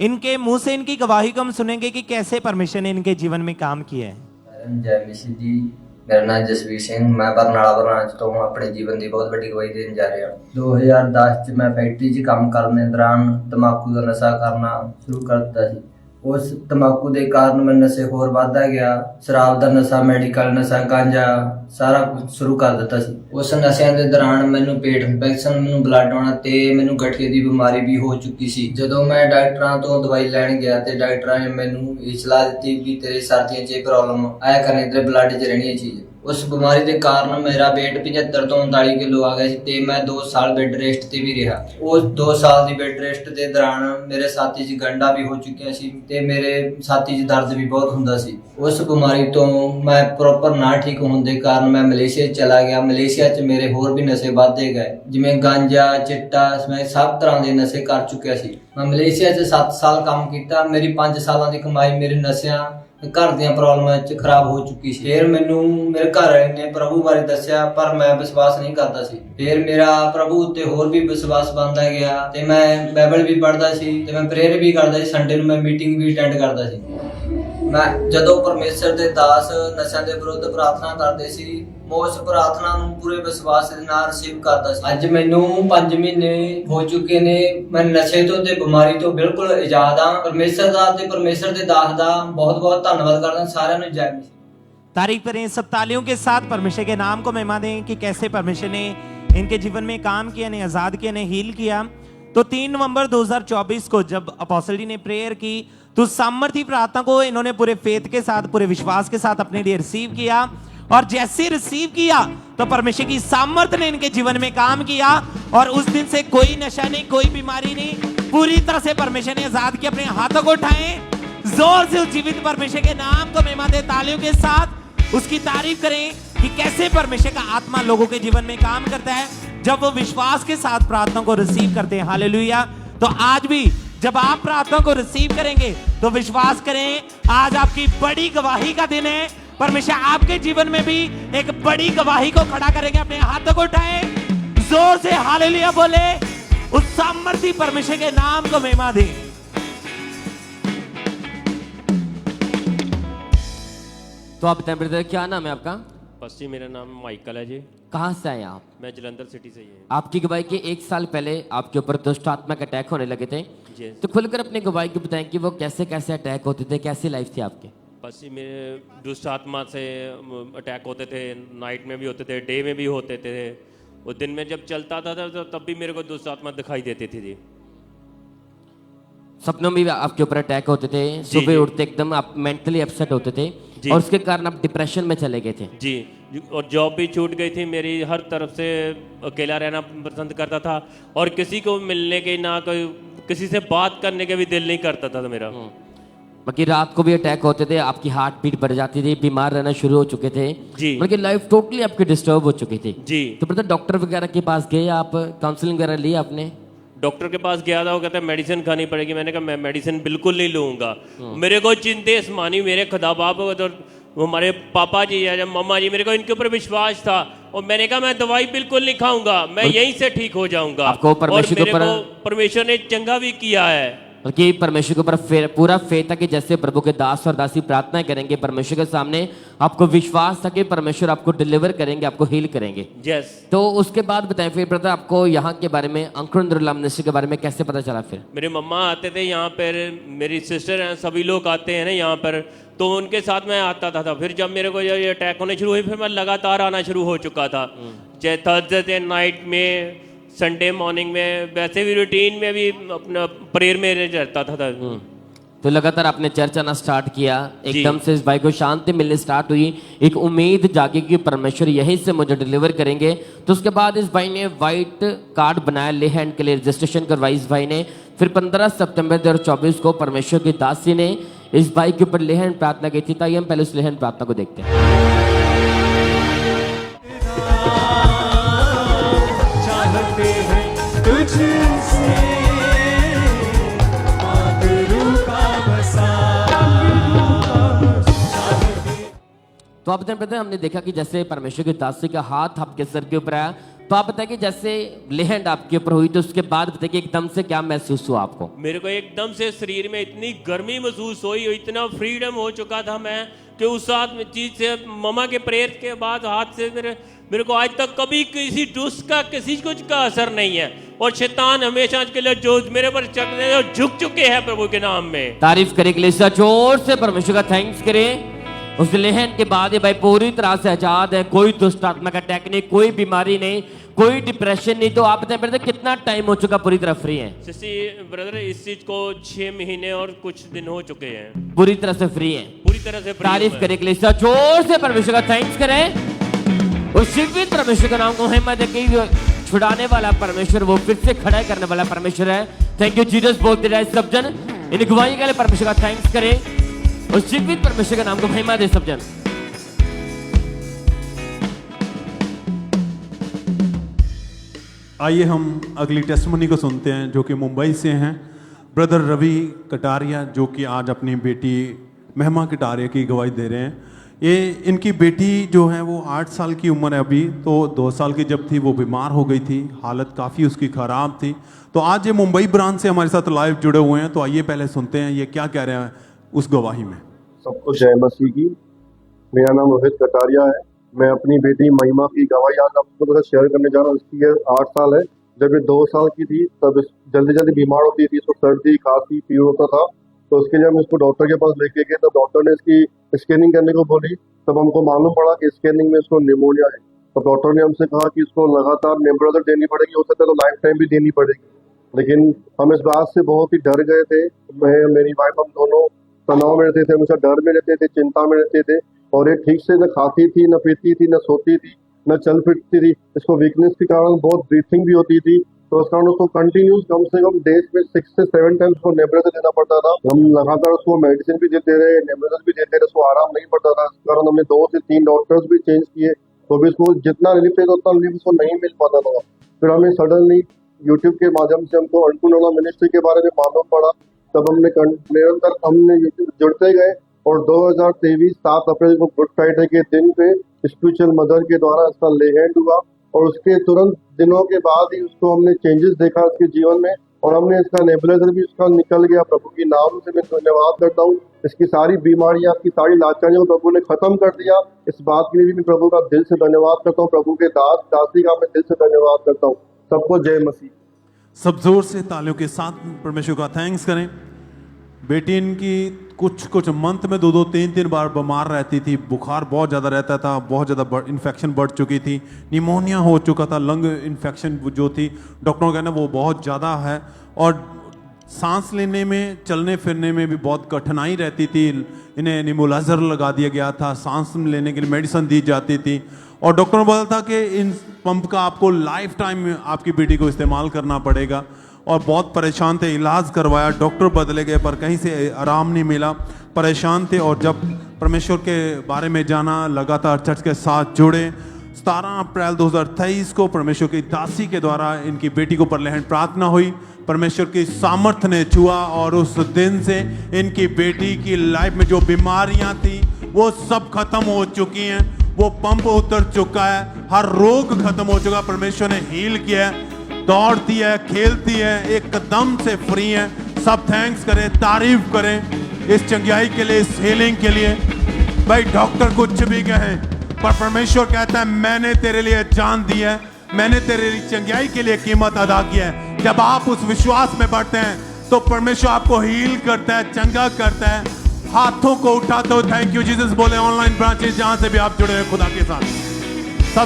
इनके मुंह से इनकी गवाही को हम सुनेंगे कि कैसे परमेश्वर ने इनके जीवन में काम किया है। जय मसीह जी, मेरा नाम जसवीर सिंह, मैं बरनाला ब्रांच तो हूँ। अपने जीवन की बहुत बड़ी गवाही देने जा रहा हूँ। 2010 मैं फैक्ट्री च काम करने दौरान तंबाकू का नशा करना शुरू कर दिता सी। उस तंबाकू के कारण मैं नशे होर वधदा गया। शराब का नशा, मेडिकल नशा, गांजा सारा कुछ शुरू कर दिता सी। उस नशिਆਂ के दौरान मैनू पेट इंफेक्शन, मैनू ब्लड आना ते मैनू गठिए की बीमारी भी हो चुकी सी। जदों मैं डॉक्टरां तो दवाई लैण गया ते डॉक्टरां ने मैनू ये सलाह दी कि तेरे सर्दियां च प्रॉब्लम आया करनी, तेरे ब्लड च रहनी है चीज। उस बीमारी के कारण मेरा वेट 75 ਤੋਂ 39 किलो आ गया ਸੀ ਤੇ ਮੈਂ 2 ਸਾਲ ਬੈੱਡ ਰੈਸਟ ਤੇ ਵੀ ਰਿਹਾ। ਉਸ 2 ਸਾਲ ਦੀ ਬੈੱਡ ਰੈਸਟ ਦੇ ਦੌਰਾਨ ਮੇਰੇ ਛਾਤੀ 'ਚ ਗੰਢਾਂ ਵੀ ਹੋ ਚੁੱਕੀਆਂ ਸੀ ਤੇ ਮੇਰੇ ਛਾਤੀ 'ਚ ਦਰਦ ਵੀ ਬਹੁਤ ਹੁੰਦਾ ਸੀ। ਉਸ ਬਿਮਾਰੀ ਤੋਂ ਮੈਂ ਪ੍ਰੋਪਰ ਨਾ ਠੀਕ ਹੋਣ ਦੇ ਕਾਰਨ ਮੈਂ ਮਲੇਸ਼ੀਆ ਚਲਾ ਗਿਆ। ਮਲੇਸ਼ੀਆ 'ਚ ਮੇਰੇ ਹੋਰ ਵੀ ਨਸ਼ੇ ਵੱਧਦੇ ਗਏ, ਜਿਵੇਂ ਗਾਂਜਾ, ਚਿੱਟਾ, ਮੈਂ ਸਭ ਤਰ੍ਹਾਂ ਦੇ ਨਸ਼ੇ ਕਰ ਚੁੱਕਿਆ ਸੀ। ਮੈਂ ਮਲੇਸ਼ੀਆ 'ਚ 7 ਸਾਲ ਕੰਮ ਕੀਤਾ। ਮੇਰੀ 5 ਸਾਲਾਂ ਦੀ ਕਮਾਈ ਮੇਰੇ ਨਸ਼ਿਆਂ घर ਦੀਆਂ ਪ੍ਰੋਬਲਮਾਂ 'ਚ ਖਰਾਬ ਹੋ ਚੁੱਕੀ ਸੀ। ਫਿਰ ਮੈਨੂੰ ਮੇਰੇ ਘਰ ਵਾਲੇ ਨੇ ਪ੍ਰਭੂ ਬਾਰੇ ਦੱਸਿਆ, ਪਰ ਮੈਂ ਵਿਸ਼ਵਾਸ ਨਹੀਂ ਕਰਦਾ ਸੀ। ਫਿਰ ਮੇਰਾ ਪ੍ਰਭੂ ਉੱਤੇ ਹੋਰ ਵੀ ਵਿਸ਼ਵਾਸ ਬਣਦਾ ਗਿਆ ਤੇ ਮੈਂ ਬਾਈਬਲ ਵੀ ਪੜ੍ਹਦਾ ਸੀ ਤੇ ਮੈਂ ਪ੍ਰੇਅਰ ਵੀ ਕਰਦਾ ਸੀ। ਸੰਡੇ ਨੂੰ ਮੈਂ ਮੀਟਿੰਗ ਵੀ ਅਟੈਂਡ ਕਰਦਾ ਸੀ। ਮੈਂ ਜਦੋਂ ਪਰਮੇਸ਼ਰ ਦੇ ਦਾਸ ਨਸ਼ਿਆਂ ਦੇ ਵਿਰੁੱਧ ਪ੍ਰਾਰਥਨਾ ਕਰਦੇ ਸੀ, ਮੈਂ ਉਸ ਪ੍ਰਾਰਥਨਾ ਨੂੰ ਪੂਰੇ ਵਿਸ਼ਵਾਸ ਦੇ ਨਾਲ ਰਿਸੀਵ ਕਰਦਾ ਸੀ। ਅੱਜ ਮੈਨੂੰ 5 ਮਹੀਨੇ ਹੋ ਚੁੱਕੇ ਨੇ। ਮੈਂ ਨਸ਼ੇ ਤੋਂ ਤੇ ਬਿਮਾਰੀ ਤੋਂ ਬਿਲਕੁਲ ਆਜ਼ਾਦ ਹਾਂ। ਪਰਮੇਸ਼ਰ ਦਾ ਤੇ ਪਰਮੇਸ਼ਰ ਦੇ ਦਾਸ ਦਾ ਬਹੁਤ-ਬਹੁਤ ਧੰਨਵਾਦ ਕਰਦਾ। ਸਾਰਿਆਂ ਨੂੰ ਜੈ ਮਸੀਹ। तारीफ करें सब तालियों के साथ, परमेश्वर के नाम को महिमा दें कि कैसे परमेश्वर ने इनके जीवन में काम किया, इन्हें आजाद किया, इन्हें हील किया। तो 3 नवंबर 2024 को जब अपोस्टल जी ने प्रेयर की तो सामर्थी प्रार्थना को इन्होंने पूरे फेथ के साथ, पूरे विश्वास के साथ अपने लिए रिसीव किया। और जैसे रिसीव किया तो परमेश्वर की सामर्थ ने इनके जीवन में काम किया और उस दिन से कोई नशा नहीं, कोई बीमारी नहीं, पूरी तरह से परमेश्वर ने आजाद किया। अपने हाथों को उठाएं, जोर से उस जीवित परमेश्वर के नाम को महिमा दें, तालियों के साथ उसकी तारीफ करें कि कैसे परमेश्वर का आत्मा लोगों के जीवन में काम करता है जब वो विश्वास के साथ प्रार्थना को रिसीव करते हैं। हालेलुया। तो आज भी जब आप प्रार्थना को रिसीव करेंगे तो विश्वास करें, आज आपकी बड़ी गवाही का दिन है। परमेश्वर आपके जीवन में भी एक बड़ी गवाही को खड़ा करेंगे। अपने हाथों को उठाएं, जोर से हालेलुया बोले, उस सामर्थी परमेश्वर के नाम को महिमा दें। तो आप बताएं ब्रदर, क्या नाम है आपका? बस जी, मेरा नाम माइकल है जी। कहाँ से आए आप? मैं जलंधर सिटी से ही हूँ। आपकी गवाही के 1 साल पहले आपके ऊपर दुष्ट आत्मा का अटैक होने लगे थे, जी। तो खुलकर अपनी गवाही को बताएं कि वो कैसे कैसे अटैक होते थे, कैसी लाइफ थी आपकी? बस जी, मेरे दुष्ट आत्मा से अटैक होते थे, नाइट में भी होते थे, डे में भी होते थे। वो दिन में जब चलता था तो तब भी मेरे को दुष्ट आत्मा दिखाई देती थी जी। सपनों में भी आपके ऊपर अटैक होते थे, सुबह उठते एकदम आप मेंटली अपसेट होते थे और उसके कारण आप डिप्रेशन में चले गए थे। जी, और जॉब भी छूट गई थी मेरी। हर तरफ से अकेला रहना पसंद करता था और किसी को मिलने के, ना कोई किसी से बात करने के भी दिल नहीं करता था मेरा। बाकी रात को भी अटैक होते थे, आपकी हार्ट बीट बढ़ जाती थी, बीमार रहना शुरू हो चुके थे जी। बल्कि लाइफ टोटली आपकी डिस्टर्ब हो चुकी थी जी। तो पता डॉक्टर वगैरह के पास गए आप, काउंसलिंग वगैरह ली आपने? डॉक्टर के पास गया था, वो कहता है मेडिसिन खानी पड़ेगी। मैंने कहा मैं मेडिसिन बिल्कुल नहीं लूँगा। मेरे को चिंते आसमानी, मेरे खुदा बाप तो हमारे पापा जी या मम्मा जी, मेरे को इनके ऊपर विश्वास था और मैंने कहा मैं दवाई बिल्कुल नहीं खाऊंगा, मैं यहीं से ठीक हो जाऊंगा। आपको परमेश्वर के ऊपर परमेश्वर ने चंगा भी किया है। बल्कि परमेश्वर के ऊपर पूरा फेथ था कि जैसे प्रभु के दास और दासी प्रार्थना करेंगे परमेश्वर के सामने, आपको विश्वास था कि परमेश्वर आपको डिलीवर करेंगे, आपको हील करेंगे। यस। तो उसके बाद बताएं फिर ब्रदर, आपको यहाँ के बारे में, अंकुरंद्र मिनिस्ट्री के बारे में कैसे पता चला? फिर मेरे मम्मा आते थे यहाँ पर, मेरी सिस्टर हैं, सभी लोग आते हैं ना यहाँ पर, तो उनके साथ मैं आता था। फिर जब मेरे को ये अटैक होने शुरू हुए, फिर मैं लगातार आना शुरू हो चुका था। चाहे थर्सडे नाइट में, संडे मॉर्निंग में, वैसे भी रूटीन में भी अपना प्रेयर में रहता था। तो लगातार आपने चर्च आना स्टार्ट किया, एकदम से इस भाई को शांति मिलने स्टार्ट हुई, एक उम्मीद जागी कि परमेश्वर यहीं से मुझे डिलीवर करेंगे। तो उसके बाद इस भाई ने वाइट कार्ड बनाया, ले हैंड के लिए रजिस्ट्रेशन करवाई इस भाई ने। फिर 15 सितंबर 2024 को परमेश्वर की दासी ने इस भाई के ऊपर ले हैंड प्रार्थना की थी। ताकि हम पहले उस ले हैंड प्रार्थना को देखते हैं। तो आप बताएं, हमने देखा कि जैसे परमेश्वर की दासी का हाथ आपके सर के ऊपर आया, तो आप बताएं कि जैसे लेहंड आपके ऊपर हुई तो उसके बाद बताइए एकदम से क्या महसूस हुआ आपको? मेरे को एकदम से शरीर में इतनी गर्मी महसूस हुई, इतना फ्रीडम हो चुका था मैं कि उस चीज से, मम्मा के प्रेयर के बाद हाथ से मेरे को आज तक कभी किसी दुष्ट का, किसी कुछ का असर नहीं है। और शैतान हमेशा के लिए जो मेरे पर चढ़ने झुक चुके हैं प्रभु के नाम में। तारीफ करे के लिए जोर से परमेश्वर का थैंक्स करें। उस लेहन के बाद ये भाई पूरी तरह से आजाद है, कोई दुष्ट आत्मा का अटैक नहीं, कोई बीमारी नहीं, कोई डिप्रेशन नहीं। तो आप बताएं ब्रदर, कितना टाइम हो चुका पूरी तरह फ्री है? ब्रदर इस चीज को 6 महीने और कुछ दिन हो चुके हैं। पूरी तरह से फ्री है? पूरी तरह से free हूं तारीफ मैं। करें के लिए इस जोर से परमेश्वर का थैंक्स करें। उस जीवित परमेश्वर का नाम को महिमा देके छुड़ाने वाला परमेश्वर, वो फिर से खड़ा करने वाला परमेश्वर है। थैंक यू जीसस बोलते रहे सब जन। इन गवाही के लिए परमेश्वर का थैंक्स करें। उस जीवित परमेश्वर के नाम को महिमा दे सब जन। आइए हम अगली टेस्टमनी को सुनते हैं जो कि मुंबई से हैं। ब्रदर रवि कटारिया जो कि आज अपनी बेटी महिमा कटारिया की गवाही दे रहे हैं। ये इनकी बेटी जो है वो 8 साल की उम्र है अभी, तो 2 साल की जब थी वो बीमार हो गई थी, हालत काफ़ी उसकी ख़राब थी। तो आज ये मुंबई ब्रांच से हमारे साथ लाइव जुड़े हुए हैं। तो आइए पहले सुनते हैं ये क्या कह रहे हैं उस गवाही में। सबको जय मसीह की। मेरा नाम रोहित कटारिया है। मैं अपनी बेटी महिमा की गवाही आज आपको साथ शेयर करने जा रहा हूँ। इसकी 8 साल है। जब ये 2 साल की थी तब जल्दी जल्दी बीमार होती थी, इसको सर्दी खांसी फीवर होता था। तो उसके लिए हम इसको डॉक्टर के पास लेके गए। तब डॉक्टर ने इसकी स्कैनिंग करने को बोली। तब हमको मालूम पड़ा कि स्कैनिंग में इसको निमोनिया है। तो डॉक्टर ने हमसे कहा कि इसको लगातार नेबुलाइजर देनी पड़ेगी, हो सकता है तो लाइफ टाइम भी देनी पड़ेगी। लेकिन हम इस बात से बहुत ही डर गए थे। मैं मेरी वाइफ हम दोनों तनाव में रहते थे, हमेशा डर में रहते थे, चिंता में रहते थे। और ये ठीक से न खाती थी, न पीती थी, न सोती थी, न चल फिरती थी। इसको वीकनेस के कारण बहुत ब्रीथिंग भी होती थी। तो उस कारण उसको कंटिन्यूस कम से कम डेज में 6 से 7 टाइम्स उसको नेबुलाइजर देना पड़ता था। हम लगातार उसको मेडिसिन भी देते रहे, नेबुलाइजर भी देते रहे, उसको आराम नहीं पड़ता था। इस कारण हमने 2 से 3 डॉक्टर्स भी चेंज किए, तो भी उसको जितना रिलीफ चाहिए उतना रिलीफ उसको नहीं मिल पाता था। फिर हमें सडनली यूट्यूब के माध्यम से हमको अंकुरनाला मिनिस्ट्री के बारे में मालूम पड़ा। तब हमने निरंतर यूट्यूब जुड़ते गए और 2023 7 अप्रैल को गुड फ्राइडे के दिन पे स्पिरिचुअल मदर के द्वारा इसका लेहैंड हुआ। और उसके तुरंत दिनों के बाद ही उसको हमने चेंजेस देखा उसके जीवन में, और हमने इसका नेबुलाइजर भी उसका निकल गया। प्रभु की नाम से मैं धन्यवाद करता हूँ। इसकी सारी बीमारियां, इसकी सारी लाचारियों को प्रभु ने खत्म कर दिया। इस बात के लिए भी मैं प्रभु का दिल से धन्यवाद करता हूँ। प्रभु के दास दासी का मैं दिल से धन्यवाद करता हूँ। सबको जय मसीह। सब जोर से तालियों के साथ परमेश्वर का थैंक्स करें। बेटी इनकी कुछ मंथ में 2-2 3-3 बार बीमार रहती थी, बुखार बहुत ज़्यादा रहता था, बहुत ज़्यादा इन्फेक्शन बढ़ चुकी थी, निमोनिया हो चुका था, लंग इन्फेक्शन जो थी डॉक्टरों का कहना वो बहुत ज़्यादा है। और सांस लेने में, चलने फिरने में भी बहुत कठिनाई रहती थी। इन्हें नेबुलाइजर लगा दिया गया था, सांस लेने के लिए मेडिसिन दी जाती थी। और डॉक्टर ने बोला था कि इन पंप का आपको लाइफ टाइम आपकी बेटी को इस्तेमाल करना पड़ेगा। और बहुत परेशान थे, इलाज करवाया, डॉक्टर बदले गए पर कहीं से आराम नहीं मिला, परेशान थे। और जब परमेश्वर के बारे में जाना, लगातार चर्च के साथ जुड़े, 17 अप्रैल 2023 को परमेश्वर की दासी के द्वारा इनकी बेटी को परलेहन प्रार्थना हुई। परमेश्वर की सामर्थ्य ने छुआ और उस दिन से इनकी बेटी की लाइफ में जो बीमारियां थी वो सब खत्म हो चुकी हैं। वो पंप उतर चुका है, हर रोग खत्म हो चुका, परमेश्वर ने हील किया है, दौड़ती है, खेलती है, एकदम से फ्री है। सब थैंक्स करें, तारीफ करें इस चंगाई के लिए, इस हीलिंग के लिए। भाई डॉक्टर कुछ भी कहें पर परमेश्वर कहता है मैंने तेरे लिए जान दी है, मैंने तेरे लिए चंगाई के लिए कीमत अदा किया है। जब आप उस विश्वास में बढ़ते हैं तो परमेश्वर आपको हील करता है, चंगा करता है। हाथों को उठाते हो थैंक यू जीसस बोले। ऑनलाइन ब्रांचेस जहां से भी आप जुड़े हैं खुदा के साथ,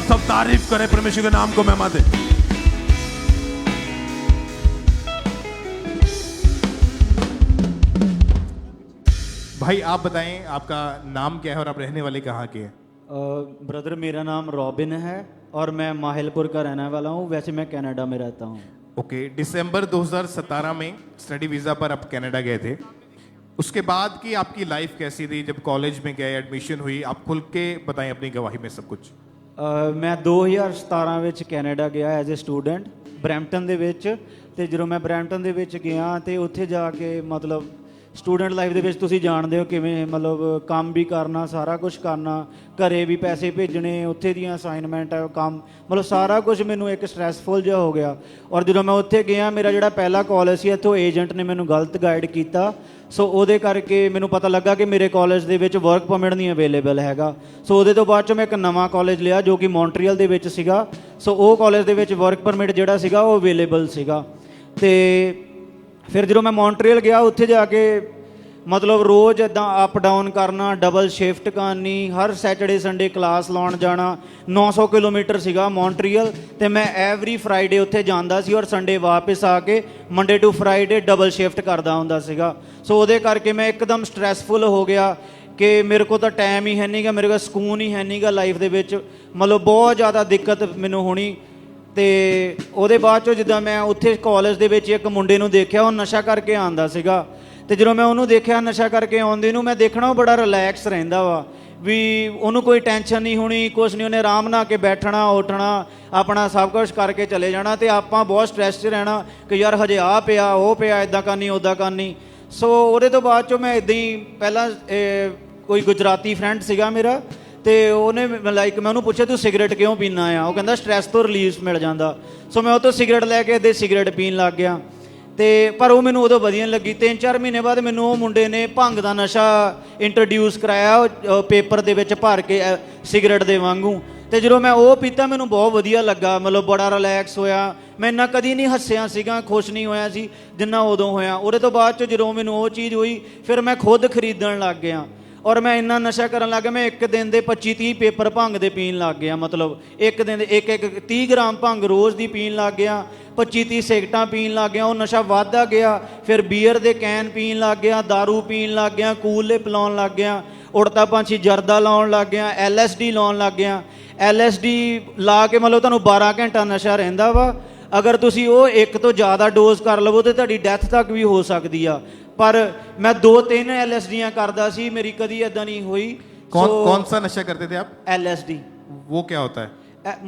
सब तारीफ करें, परमेश्वर के नाम को महिमा दें। भाई आप बताएं आपका नाम क्या है और आप रहने वाले कहाँ के हैं? ब्रदर मेरा नाम रॉबिन है और मैं माहिलपुर का रहने वाला हूँ। वैसे मैं कनाडा में रहता हूँ। ओके, दिसंबर 2017 में स्टडी वीज़ा पर आप कनाडा गए थे। उसके बाद की आपकी लाइफ कैसी थी? जब कॉलेज में गए, एडमिशन हुई, आप खुल के बताएं अपनी गवाही में सब कुछ। मैं 2017 ਵਿੱਚ ਕੈਨੇਡਾ ਗਿਆ ਐਜ਼ ਅ ਸਟੂਡੈਂਟ ਬਰੈਂਪਟਨ ਦੇ ਵਿੱਚ। ਤੇ ਜਦੋਂ ਮੈਂ ਬਰੈਂਪਟਨ ਦੇ ਵਿੱਚ ਗਿਆ ਤੇ ਉੱਥੇ ਜਾ ਕੇ ਮਤਲਬ ਸਟੂਡੈਂਟ ਲਾਈਫ ਦੇ ਵਿੱਚ ਤੁਸੀਂ ਜਾਣਦੇ ਹੋ ਕਿਵੇਂ ਮਤਲਬ ਕੰਮ ਵੀ ਕਰਨਾ, ਸਾਰਾ ਕੁਝ ਕਰਨਾ, ਘਰੇ ਵੀ ਪੈਸੇ ਭੇਜਣੇ, ਉੱਥੇ ਦੀਆਂ ਅਸਾਈਨਮੈਂਟ ਕੰਮ, ਮਤਲਬ ਸਾਰਾ ਕੁਝ ਮੈਨੂੰ ਇੱਕ ਸਟ੍ਰੈਸਫੁਲ ਜਿਹਾ ਹੋ ਗਿਆ। ਔਰ ਜਦੋਂ ਮੈਂ ਉੱਥੇ ਗਿਆ ਮੇਰਾ ਜਿਹੜਾ ਪਹਿਲਾ ਕਾਲਜ ਸੀ ਇੱਥੋਂ ਏਜੰਟ ਨੇ ਮੈਨੂੰ ਗਲਤ ਗਾਈਡ ਕੀਤਾ। ਸੋ ਉਹਦੇ ਕਰਕੇ ਮੈਨੂੰ ਪਤਾ ਲੱਗਾ ਕਿ ਮੇਰੇ ਕਾਲਜ ਦੇ ਵਿੱਚ ਵਰਕ ਪਰਮਿਟ ਨਹੀਂ ਅਵੇਲੇਬਲ ਹੈਗਾ। ਸੋ ਉਹਦੇ ਤੋਂ ਬਾਅਦ 'ਚੋਂ ਮੈਂ ਇੱਕ ਨਵਾਂ ਕਾਲਜ ਲਿਆ ਜੋ ਕਿ ਮੌਂਟਰੀਅਲ ਦੇ ਵਿੱਚ ਸੀਗਾ। ਸੋ ਉਹ ਕਾਲਜ ਦੇ ਵਿੱਚ ਵਰਕ ਪਰਮਿਟ ਜਿਹੜਾ ਸੀਗਾ ਉਹ ਅਵੇਲੇਬਲ ਸੀਗਾ। ਅਤੇ ਫਿਰ ਜਦੋਂ ਮੈਂ ਮੌਂਟਰੀਅਲ ਗਿਆ ਉੱਥੇ ਜਾ ਕੇ ਮਤਲਬ ਰੋਜ਼ ਇੱਦਾਂ ਅਪ ਡਾਊਨ ਕਰਨਾ, ਡਬਲ ਸ਼ਿਫਟ ਕਰਨੀ, ਹਰ ਸੈਟਰਡੇ ਸੰਡੇ ਕਲਾਸ ਲਾਉਣ ਜਾਣਾ। 900 ਕਿਲੋਮੀਟਰ ਸੀਗਾ ਮੌਂਟਰੀਅਲ ਅਤੇ ਮੈਂ ਐਵਰੀ ਫਰਾਈਡੇ ਉੱਥੇ ਜਾਂਦਾ ਸੀ ਔਰ ਸੰਡੇ ਵਾਪਸ ਆ ਕੇ Monday to Friday double shift ਕਰਦਾ ਹੁੰਦਾ ਸੀਗਾ। ਸੋ ਉਹਦੇ ਕਰਕੇ ਮੈਂ ਇੱਕਦਮ ਸਟ੍ਰੈਸਫੁਲ ਹੋ ਗਿਆ ਕਿ ਮੇਰੇ ਕੋਲ ਤਾਂ ਟਾਈਮ ਹੀ ਹੈ ਨਹੀਂਗਾ, ਮੇਰੇ ਕੋਲ ਸਕੂਨ ਹੀ ਹੈ ਨਹੀਂਗਾ ਲਾਈਫ ਦੇ ਵਿੱਚ, ਮਤਲਬ ਬਹੁਤ ਜ਼ਿਆਦਾ ਦਿੱਕਤ ਮੈਨੂੰ ਹੋਣੀ। ਤੇ ਉਹਦੇ ਬਾਅਦ ਚੋਂ ਜਿੱਦਾਂ ਮੈਂ ਉੱਥੇ ਕਾਲਜ ਦੇ ਵਿੱਚ ਇੱਕ ਮੁੰਡੇ ਨੂੰ ਦੇਖਿਆ, ਉਹ ਨਸ਼ਾ ਕਰਕੇ ਆਉਂਦਾ ਸੀਗਾ। ਤੇ ਜਦੋਂ ਮੈਂ ਉਹਨੂੰ ਦੇਖਿਆ ਨਸ਼ਾ ਕਰਕੇ ਆਉਂਦੇ ਨੂੰ, ਮੈਂ ਦੇਖਣਾ ਉਹ ਬੜਾ ਰਿਲੈਕਸ ਰਹਿੰਦਾ ਵਾ, ਵੀ ਉਹਨੂੰ ਕੋਈ ਟੈਨਸ਼ਨ ਨਹੀਂ ਹੋਣੀ, ਕੁਛ ਨਹੀਂ, ਉਹਨੇ ਆਰਾਮ ਨਾਲ ਕੇ ਬੈਠਣਾ ਉੱਠਣਾ ਆਪਣਾ ਸਭ ਕੁਛ ਕਰਕੇ ਚਲੇ ਜਾਣਾ। ਤੇ ਆਪਾਂ ਬਹੁਤ ਸਟ੍ਰੈਸ 'ਚ ਰਹਿਣਾ ਕਿ ਯਾਰ ਹਜੇ ਆਹ ਪਿਆ ਉਹ ਪਿਆ, ਇੱਦਾਂ ਕਰਨੀ ਉੱਦਾਂ ਕਰਨੀ। ਸੋ ਉਹਦੇ ਤੋਂ ਬਾਅਦ ਚੋਂ ਮੈਂ ਇੱਦਾਂ ਹੀ ਪਹਿਲਾਂ ਕੋਈ ਗੁਜਰਾਤੀ ਫਰੈਂਡ ਸੀਗਾ ਮੇਰਾ, ਤੇ ਉਹਨੇ ਲਾਈਕ ਮੈਂ ਉਹਨੂੰ ਪੁੱਛਿਆ ਤੂੰ ਸਿਗਰਟ ਕਿਉਂ ਪੀਂਦਾ ਆ? ਉਹ ਕਹਿੰਦਾ ਸਟ੍ਰੈਸ ਤੋਂ ਰਿਲੀਜ਼ ਮਿਲ ਜਾਂਦਾ। ਸੋ ਮੈਂ ਉਹ ਤੋਂ ਸਿਗਰਟ ਲੈ ਕੇ ਇੱਦਾਂ ਸਿਗਰਟ ਪੀਣ ਲੱਗ ਗਿਆ। ਤੇ ਪਰ ਉਹ ਮੈਨੂੰ ਉਦੋਂ ਵਧੀਆ ਨਹੀਂ ਲੱਗੀ। 3-4 ਮਹੀਨੇ ਬਾਅਦ ਮੈਨੂੰ ਉਹ ਮੁੰਡੇ ਨੇ ਭੰਗ ਦਾ ਨਸ਼ਾ ਇੰਟਰੋਡਿਊਸ ਕਰਾਇਆ, ਉਹ ਪੇਪਰ ਦੇ ਵਿੱਚ ਭਰ ਕੇ ਸਿਗਰਟ ਦੇ ਵਾਂਗੂ। ਤੇ ਜਦੋਂ ਮੈਂ ਉਹ ਪੀਤਾ ਮੈਨੂੰ ਬਹੁਤ ਵਧੀਆ ਲੱਗਾ, ਮਤਲਬ ਬੜਾ ਰਿਲੈਕਸ ਹੋਇਆ। ਮੈਂ ਇੰਨਾ ਕਦੀ ਨਹੀਂ ਹੱਸਿਆ ਸੀਗਾ, ਖੁਸ਼ ਨਹੀਂ ਹੋਇਆ ਸੀ ਜਿੰਨਾ ਉਦੋਂ ਹੋਇਆ। ਉਹਦੇ ਤੋਂ ਬਾਅਦ 'ਚ ਜਦੋਂ ਮੈਨੂੰ ਉਹ ਚੀਜ਼ ਹੋਈ, ਫਿਰ ਮੈਂ ਖੁਦ ਖਰੀਦਣ ਲੱਗ ਗਿਆ ਔਰ ਮੈਂ ਇੰਨਾ ਨਸ਼ਾ ਕਰਨ ਲੱਗ ਗਿਆ। ਮੈਂ ਇੱਕ ਦਿਨ ਦੇ 25-30 ਪੇਪਰ ਭੰਗ ਦੇ ਪੀਣ ਲੱਗ ਗਿਆ, ਮਤਲਬ ਇੱਕ ਦਿਨ ਦੇ ਇੱਕ 30 ਗ੍ਰਾਮ ਭੰਗ ਰੋਜ਼ ਦੀ ਪੀਣ ਲੱਗ ਗਿਆ, 25-30 ਸਿਗਰਟਾਂ ਪੀਣ ਲੱਗ ਗਿਆ। ਉਹ ਨਸ਼ਾ ਵੱਧਦਾ ਗਿਆ। ਫਿਰ ਬੀਅਰ ਦੇ ਕੈਨ ਪੀਣ ਲੱਗ ਗਿਆ, दारू ਪੀਣ ਲੱਗ ਗਿਆ, ਕੂਲੇ ਪਿਲਾਉਣ ਲੱਗ ਗਿਆ, ਉੜਤਾ ਪੰਛੀ ਜਰਦਾ ਲਾਉਣ ਲੱਗ ਗਿਆ, LSD ਲਾਉਣ ਲੱਗ ਗਿਆ। LSD ਲਾ ਕੇ ਮਤਲਬ ਤੁਹਾਨੂੰ 12 ਘੰਟਾ ਨਸ਼ਾ ਰਹਿੰਦਾ ਵਾ। ਅਗਰ ਤੁਸੀਂ ਉਹ ਇੱਕ ਤੋਂ ਜ਼ਿਆਦਾ ਡੋਜ਼ ਕਰ ਲਵੋ ਤਾਂ ਤੁਹਾਡੀ ਡੈਥ ਤੱਕ ਵੀ ਹੋ ਸਕਦੀ ਆ। ਪਰ ਮੈਂ 2-3 LSDਆਂ ਕਰਦਾ ਸੀ, ਮੇਰੀ ਕਦੀ ਇਦਾਂ ਨਹੀਂ ਹੋਈ। कौन सा नशा करते थे आप? LSD। वो क्या होता है?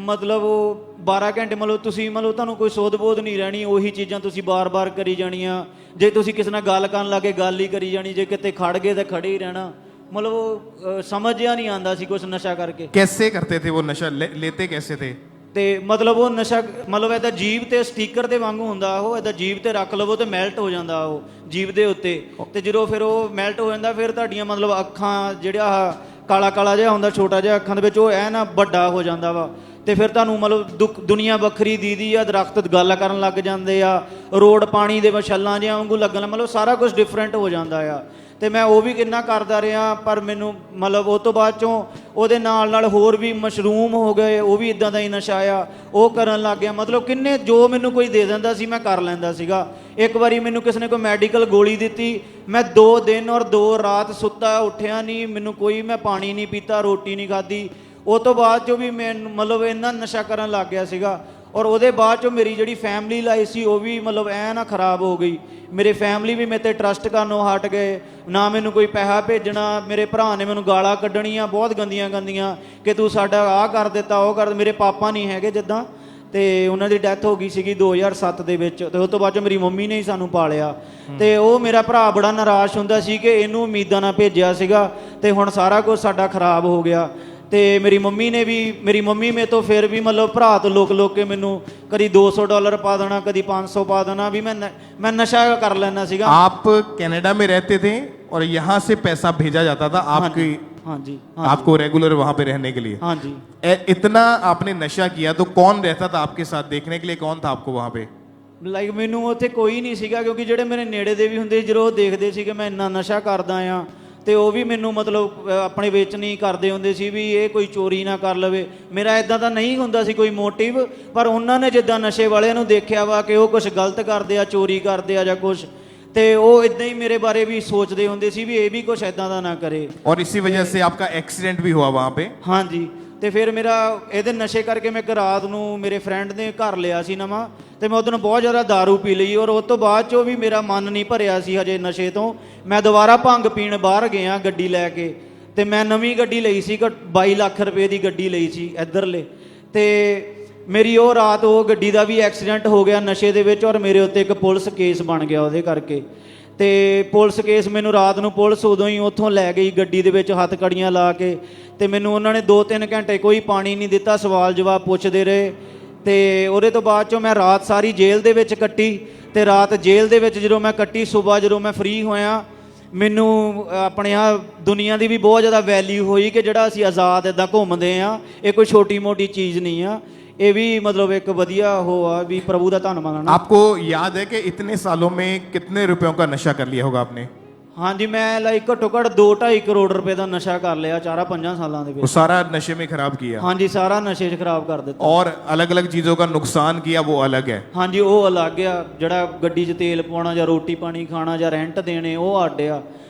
ਮਤਲਬ ਉਹ 12 ਘੰਟੇ ਮਤਲਬ ਤੁਸੀਂ ਮਤਲਬ ਤੁਹਾਨੂੰ ਕੋਈ ਸੋਧ ਬੋਧ ਨਹੀਂ ਰਹਿਣੀ, ਉਹੀ ਚੀਜ਼ਾਂ ਤੁਸੀਂ ਬਾਰ-ਬਾਰ ਕਰੀ ਜਾਣੀਆਂ। ਜੇ ਤੁਸੀਂ ਕਿਸੇ ਨਾਲ ਗੱਲ ਕਰਨ ਲੱਗੇ ਗੱਲ ਹੀ ਕਰੀ ਜਾਣੀ, ਜੇ ਕਿਤੇ ਖੜ ਗਏ ਤਾਂ ਖੜੇ ਹੀ ਰਹਿਣਾ। ਮਤਲਬ ਉਹ ਸਮਝ ਜਿਹਾ ਨਹੀਂ ਆਉਂਦਾ ਸੀ ਕੁਛ ਨਸ਼ਾ ਕਰਕੇ। कैसे करते थे वो नशा? लेते कैसे थे? ਤੇ ਮਤਲਬ ਉਹ ਨਸ਼ਾ ਮਤਲਬ ਇਹਦਾ ਜੀਭ ਤੇ ਸਟicker ਦੇ ਵਾਂਗੂ ਹੁੰਦਾ, ਉਹ ਇਹਦਾ ਜੀਭ ਤੇ ਰੱਖ ਲਵੋ ਤੇ ਮੈਲਟ ਹੋ ਜਾਂਦਾ ਉਹ ਜੀਭ ਦੇ ਉੱਤੇ। ਤੇ ਜਦੋਂ ਫਿਰ ਉਹ ਮੈਲਟ ਹੋ ਜਾਂਦਾ, ਫਿਰ ਤੁਹਾਡੀਆਂ ਮਤਲਬ ਅੱਖਾਂ ਜਿਹੜਾ ਕਾਲਾ ਕਾਲਾ ਜਿਹਾ ਹੁੰਦਾ ਛੋਟਾ ਜਿਹਾ ਅੱਖਾਂ ਦੇ ਵਿੱਚ, ਉਹ ਐ ਨਾ ਵੱਡਾ ਹੋ ਜਾਂਦਾ ਵਾ। ਤੇ ਫਿਰ ਤੁਹਾਨੂੰ ਮਤਲਬ ਦੁਨੀਆ ਵੱਖਰੀ ਦੀਦੀ ਆ, ਦਰਖਤ ਗੱਲ ਕਰਨ ਲੱਗ ਜਾਂਦੇ ਆ, ਰੋਡ ਪਾਣੀ ਦੇ ਮਛੱਲਾਂ ਜਿਹਾ ਵਾਂਗੂ ਲੱਗਣ, ਮਤਲਬ ਸਾਰਾ ਕੁਝ ਡਿਫਰੈਂਟ ਹੋ ਜਾਂਦਾ ਆ। ਤੇ ਮੈਂ ਉਹ ਵੀ ਕਿੰਨਾ ਕਰਦਾ ਰਿਹਾ, ਪਰ ਮੈਨੂੰ ਮਤਲਬ ਉਹ ਤੋਂ ਬਾਅਦ ਚੋਂ ਉਹਦੇ ਨਾਲ ਨਾਲ ਹੋਰ ਵੀ ਮਸ਼ਰੂਮ ਹੋ ਗਏ, ਉਹ ਵੀ ਇਦਾਂ ਦਾ ਹੀ ਨਸ਼ਾ ਆ, ਉਹ ਕਰਨ ਲੱਗ ਗਿਆ। ਮਤਲਬ ਕਿੰਨੇ ਜੋ ਮੈਨੂੰ ਕੋਈ ਦੇ ਦਿੰਦਾ ਸੀ ਮੈਂ ਕਰ ਲੈਂਦਾ ਸੀਗਾ। ਇੱਕ ਵਾਰੀ ਮੈਨੂੰ ਕਿਸੇ ਨੇ ਕੋਈ ਮੈਡੀਕਲ ਗੋਲੀ ਦਿੱਤੀ, ਮੈਂ 2 ਦਿਨ ਔਰ 2 ਰਾਤ ਸੁੱਤਾ ਉੱਠਿਆ ਨਹੀਂ, ਮੈਨੂੰ ਕੋਈ ਮੈਂ ਪਾਣੀ ਨਹੀਂ ਪੀਤਾ, ਰੋਟੀ ਨਹੀਂ ਖਾਧੀ। ਉਹ ਤੋਂ ਬਾਅਦ ਚੋਂ ਵੀ ਮੈਂ ਮਤਲਬ ਇੰਨਾ ਨਸ਼ਾ ਕਰਨ ਲੱਗ ਗਿਆ ਸੀਗਾ। ਔਰ ਉਹਦੇ ਬਾਅਦ ਚੋਂ ਮੇਰੀ ਜਿਹੜੀ ਫੈਮਿਲੀ ਲਾਈਫ ਸੀ ਉਹ ਵੀ ਮਤਲਬ ਐ ਨਾ ਖਰਾਬ ਹੋ ਗਈ। ਮੇਰੇ ਫੈਮਿਲੀ ਵੀ ਮੇਰੇ 'ਤੇ ਟਰਸਟ ਕਰਨੋਂ ਹਟ ਗਏ, ਨਾ ਮੈਨੂੰ ਕੋਈ ਪੈਸਾ ਭੇਜਣਾ। ਮੇਰੇ ਭਰਾ ਨੇ ਮੈਨੂੰ ਗਾਲਾਂ ਕੱਢਣੀਆਂ ਬਹੁਤ ਗੰਦੀਆਂ ਗੰਦੀਆਂ ਕਿ ਤੂੰ ਸਾਡਾ ਆਹ ਕਰ ਦਿੱਤਾ ਉਹ ਕਰ। ਮੇਰੇ ਪਾਪਾ ਨਹੀਂ ਹੈਗੇ ਜਿੱਦਾਂ, ਤੇ ਉਹਨਾਂ ਦੀ ਡੈਥ ਹੋ ਗਈ ਸੀਗੀ 2007 ਦੇ ਵਿੱਚ। ਤੇ ਉਸ ਤੋਂ ਬਾਅਦ 'ਚ ਮੇਰੀ ਮੰਮੀ ਨੇ ਹੀ ਸਾਨੂੰ ਪਾਲਿਆ। ਤੇ ਉਹ ਮੇਰਾ ਭਰਾ ਬੜਾ ਨਿਰਾਸ਼ ਹੁੰਦਾ ਸੀ ਕਿ ਇਹਨੂੰ ਉਮੀਦਾਂ ਨਾਲ ਭੇਜਿਆ ਸੀਗਾ ਤੇ ਹੁਣ ਸਾਰਾ ਕੁਝ ਸਾਡਾ ਖਰਾਬ ਹੋ ਗਿਆ। ਤੇ ਮੇਰੀ ਮੰਮੀ ਮੇਰੇ ਤੋਂ ਫਿਰ ਵੀ ਮਤਲਬ ਭਰਾ ਤੋਂ ਲੋਕ ਕੇ ਮੈਨੂੰ ਕਦੀ $200 ਪਾ ਦੇਣਾ, ਕਦੀ 500 ਪਾ ਦੇਣਾ, ਵੀ ਮੈਂ ਨਸ਼ਾ ਕਰ ਲੈਣਾ ਸੀਗਾ। आप कनाडा में रहते थे और यहाँ से पैसा भेजा जाता था आपकी? हाँ जी। आपको रेगुलर वहाँ पे रहने के लिए? हाँ जी। इतना आपने नशा किया तो कौन रहता था आपके साथ? देखने के लिए कौन था आपको वहाँ पे? ਲਾਈਕ ਮੈਨੂੰ ਉੱਥੇ ਕੋਈ ਨਹੀਂ ਸੀਗਾ, ਕਿਉਂਕਿ ਜਿਹੜੇ ਮੇਰੇ ਨੇੜੇ ਦੇ ਵੀ ਹੁੰਦੇ ਜਦੋਂ ਉਹ ਦੇਖਦੇ ਸੀ ਕਿ ਮੈਂ ਇੰਨਾ ਨਸ਼ਾ ਕਰਦਾ ਆ, ਤੇ ਉਹ ਵੀ ਮੈਨੂੰ ਮਤਲਬ ਆਪਣੇ ਵਿੱਚ ਨਹੀਂ ਕਰਦੇ ਹੁੰਦੇ ਸੀ ਵੀ ਇਹ ਕੋਈ ਚੋਰੀ ਨਾ ਕਰ ਲਵੇ। ਮੇਰਾ ਇਦਾਂ ਦਾ ਨਹੀਂ ਹੁੰਦਾ ਸੀ ਕੋਈ ਮੋਟਿਵ, ਪਰ ਉਹਨਾਂ ਨੇ ਜਿੱਦਾਂ ਨਸ਼ੇ ਵਾਲਿਆਂ ਨੂੰ ਦੇਖਿਆ ਵਾ ਕਿ ਉਹ ਕੁਝ ਗਲਤ ਕਰਦੇ ਆ, ਚੋਰੀ ਕਰਦੇ ਆ ਜਾਂ ਕੁਝ, ਤੇ ਉਹ ਇਦਾਂ ਹੀ ਮੇਰੇ ਬਾਰੇ ਵੀ ਸੋਚਦੇ ਹੁੰਦੇ ਸੀ ਵੀ ਇਹ ਵੀ ਕੁਝ ਇਦਾਂ ਦਾ ਨਾ ਕਰੇ। और इसी वजह से आपका एक्सीडेंट भी हुआ वहाँ पे? ਹਾਂਜੀ। ਤੇ ਫਿਰ ਮੇਰਾ ਇਹਦੇ ਨਸ਼ੇ ਕਰਕੇ ਮੈਂ ਇੱਕ ਰਾਤ ਨੂੰ ਮੇਰੇ ਫਰੈਂਡ ਨੇ ਘਰ ਲਿਆ ਸੀ ਨਵਾਂ, ਤੇ ਮੈਂ ਉਹਦੋਂ ਬਹੁਤ ਜ਼ਿਆਦਾ दारू ਪੀ ਲਈ। ਔਰ ਉਸ ਤੋਂ ਬਾਅਦ 'ਚੋਂ ਵੀ ਮੇਰਾ ਮਨ ਨਹੀਂ ਭਰਿਆ ਸੀ ਹਜੇ ਨਸ਼ੇ ਤੋਂ। ਮੈਂ ਦੁਬਾਰਾ ਭੰਗ ਪੀਣ ਬਾਹਰ ਗਿਆ ਗੱਡੀ ਲੈ ਕੇ, ਤੇ ਮੈਂ ਨਵੀਂ ਗੱਡੀ ਲਈ ਸੀ, 22 ਲੱਖ ਰੁਪਏ ਦੀ ਗੱਡੀ ਲਈ ਸੀ ਇੱਧਰਲੇ। ਤੇ ਮੇਰੀ ਉਹ ਰਾਤ ਉਹ ਗੱਡੀ ਦਾ ਵੀ ਐਕਸੀਡੈਂਟ ਹੋ ਗਿਆ ਨਸ਼ੇ ਦੇ ਵਿੱਚ, ਔਰ ਮੇਰੇ ਉੱਤੇ ਇੱਕ ਪੁਲਿਸ ਕੇਸ ਬਣ ਗਿਆ ਉਹਦੇ ਕਰਕੇ। ਤੇ ਪੁਲਿਸ ਕੇਸ ਮੈਨੂੰ ਰਾਤ ਨੂੰ ਪੁਲਿਸ ਉਦੋਂ ਹੀ ਉੱਥੋਂ ਲੈ ਗਈ ਗੱਡੀ ਦੇ ਵਿੱਚ ਹੱਥ ਕੜੀਆਂ ਲਾ ਕੇ, ਤੇ ਮੈਨੂੰ ਉਹਨਾਂ ਨੇ 2-3 ਘੰਟੇ ਕੋਈ ਪਾਣੀ ਨਹੀਂ ਦਿੱਤਾ, ਸਵਾਲ ਜਵਾਬ ਪੁੱਛਦੇ ਰਹੇ। ਤੇ ਉਹਦੇ ਤੋਂ ਬਾਅਦ 'ਚੋਂ ਮੈਂ ਰਾਤ ਸਾਰੀ ਜੇਲ੍ਹ ਦੇ ਵਿੱਚ ਕੱਟੀ। ਤੇ ਰਾਤ ਜੇਲ੍ਹ ਦੇ ਵਿੱਚ ਜਦੋਂ ਮੈਂ ਕੱਟੀ, ਸਵੇਰ ਜਦੋਂ ਮੈਂ ਫ੍ਰੀ ਹੋਇਆ, ਮੈਨੂੰ ਆਪਣੇ ਆ ਦੁਨੀਆ ਦੀ ਵੀ ਬਹੁਤ ਜ਼ਿਆਦਾ ਵੈਲਿਊ ਹੋਈ ਕਿ ਜਿਹੜਾ ਅਸੀਂ ਆਜ਼ਾਦ ਇੱਦਾਂ ਘੁੰਮਦੇ ਆ, ਇਹ ਕੋਈ ਛੋਟੀ ਮੋਟੀ ਚੀਜ਼ ਨਹੀਂ ਆ, ਇਹ ਵੀ ਮਤਲਬ ਇੱਕ ਵਧੀਆ ਉਹ ਆ ਵੀ ਪ੍ਰਭੂ ਦਾ ਧੰਨਵਾਦ। आपको याद है कि इतने सालों में कितने रुपयों का नशा कर लिया होगा आपने? ਹਾਂਜੀ, ਮੈਂ ਲਾਈਕ ਘੱਟੋ ਘੱਟ 2-2.5 ਕਰੋੜ ਰੁਪਏ ਦਾ ਨਸ਼ਾ ਕਰ ਲਿਆ 4-5 ਸਾਲਾਂ ਦੇ वो ਵਿੱਚ। सारा नशे में खराब किया? ਹਾਂਜੀ, ਸਾਰਾ ਨਸ਼ੇ 'ਚ ਖਰਾਬ ਕਰ ਦਿੱਤਾ। और अलग अलग चीजों का नुकसान किया वो अलग है? ਹਾਂਜੀ, ਉਹ ਅਲੱਗ ਆ। ਜਿਹੜਾ ਗੱਡੀ 'ਚ ਤੇਲ ਪਾਉਣਾ ਜਾਂ ਰੋਟੀ ਪਾਣੀ ਖਾਣਾ ਜਾਂ ਰੈਂਟ ਦੇਣੇ ਉਹ ਅੱਡ ਆ।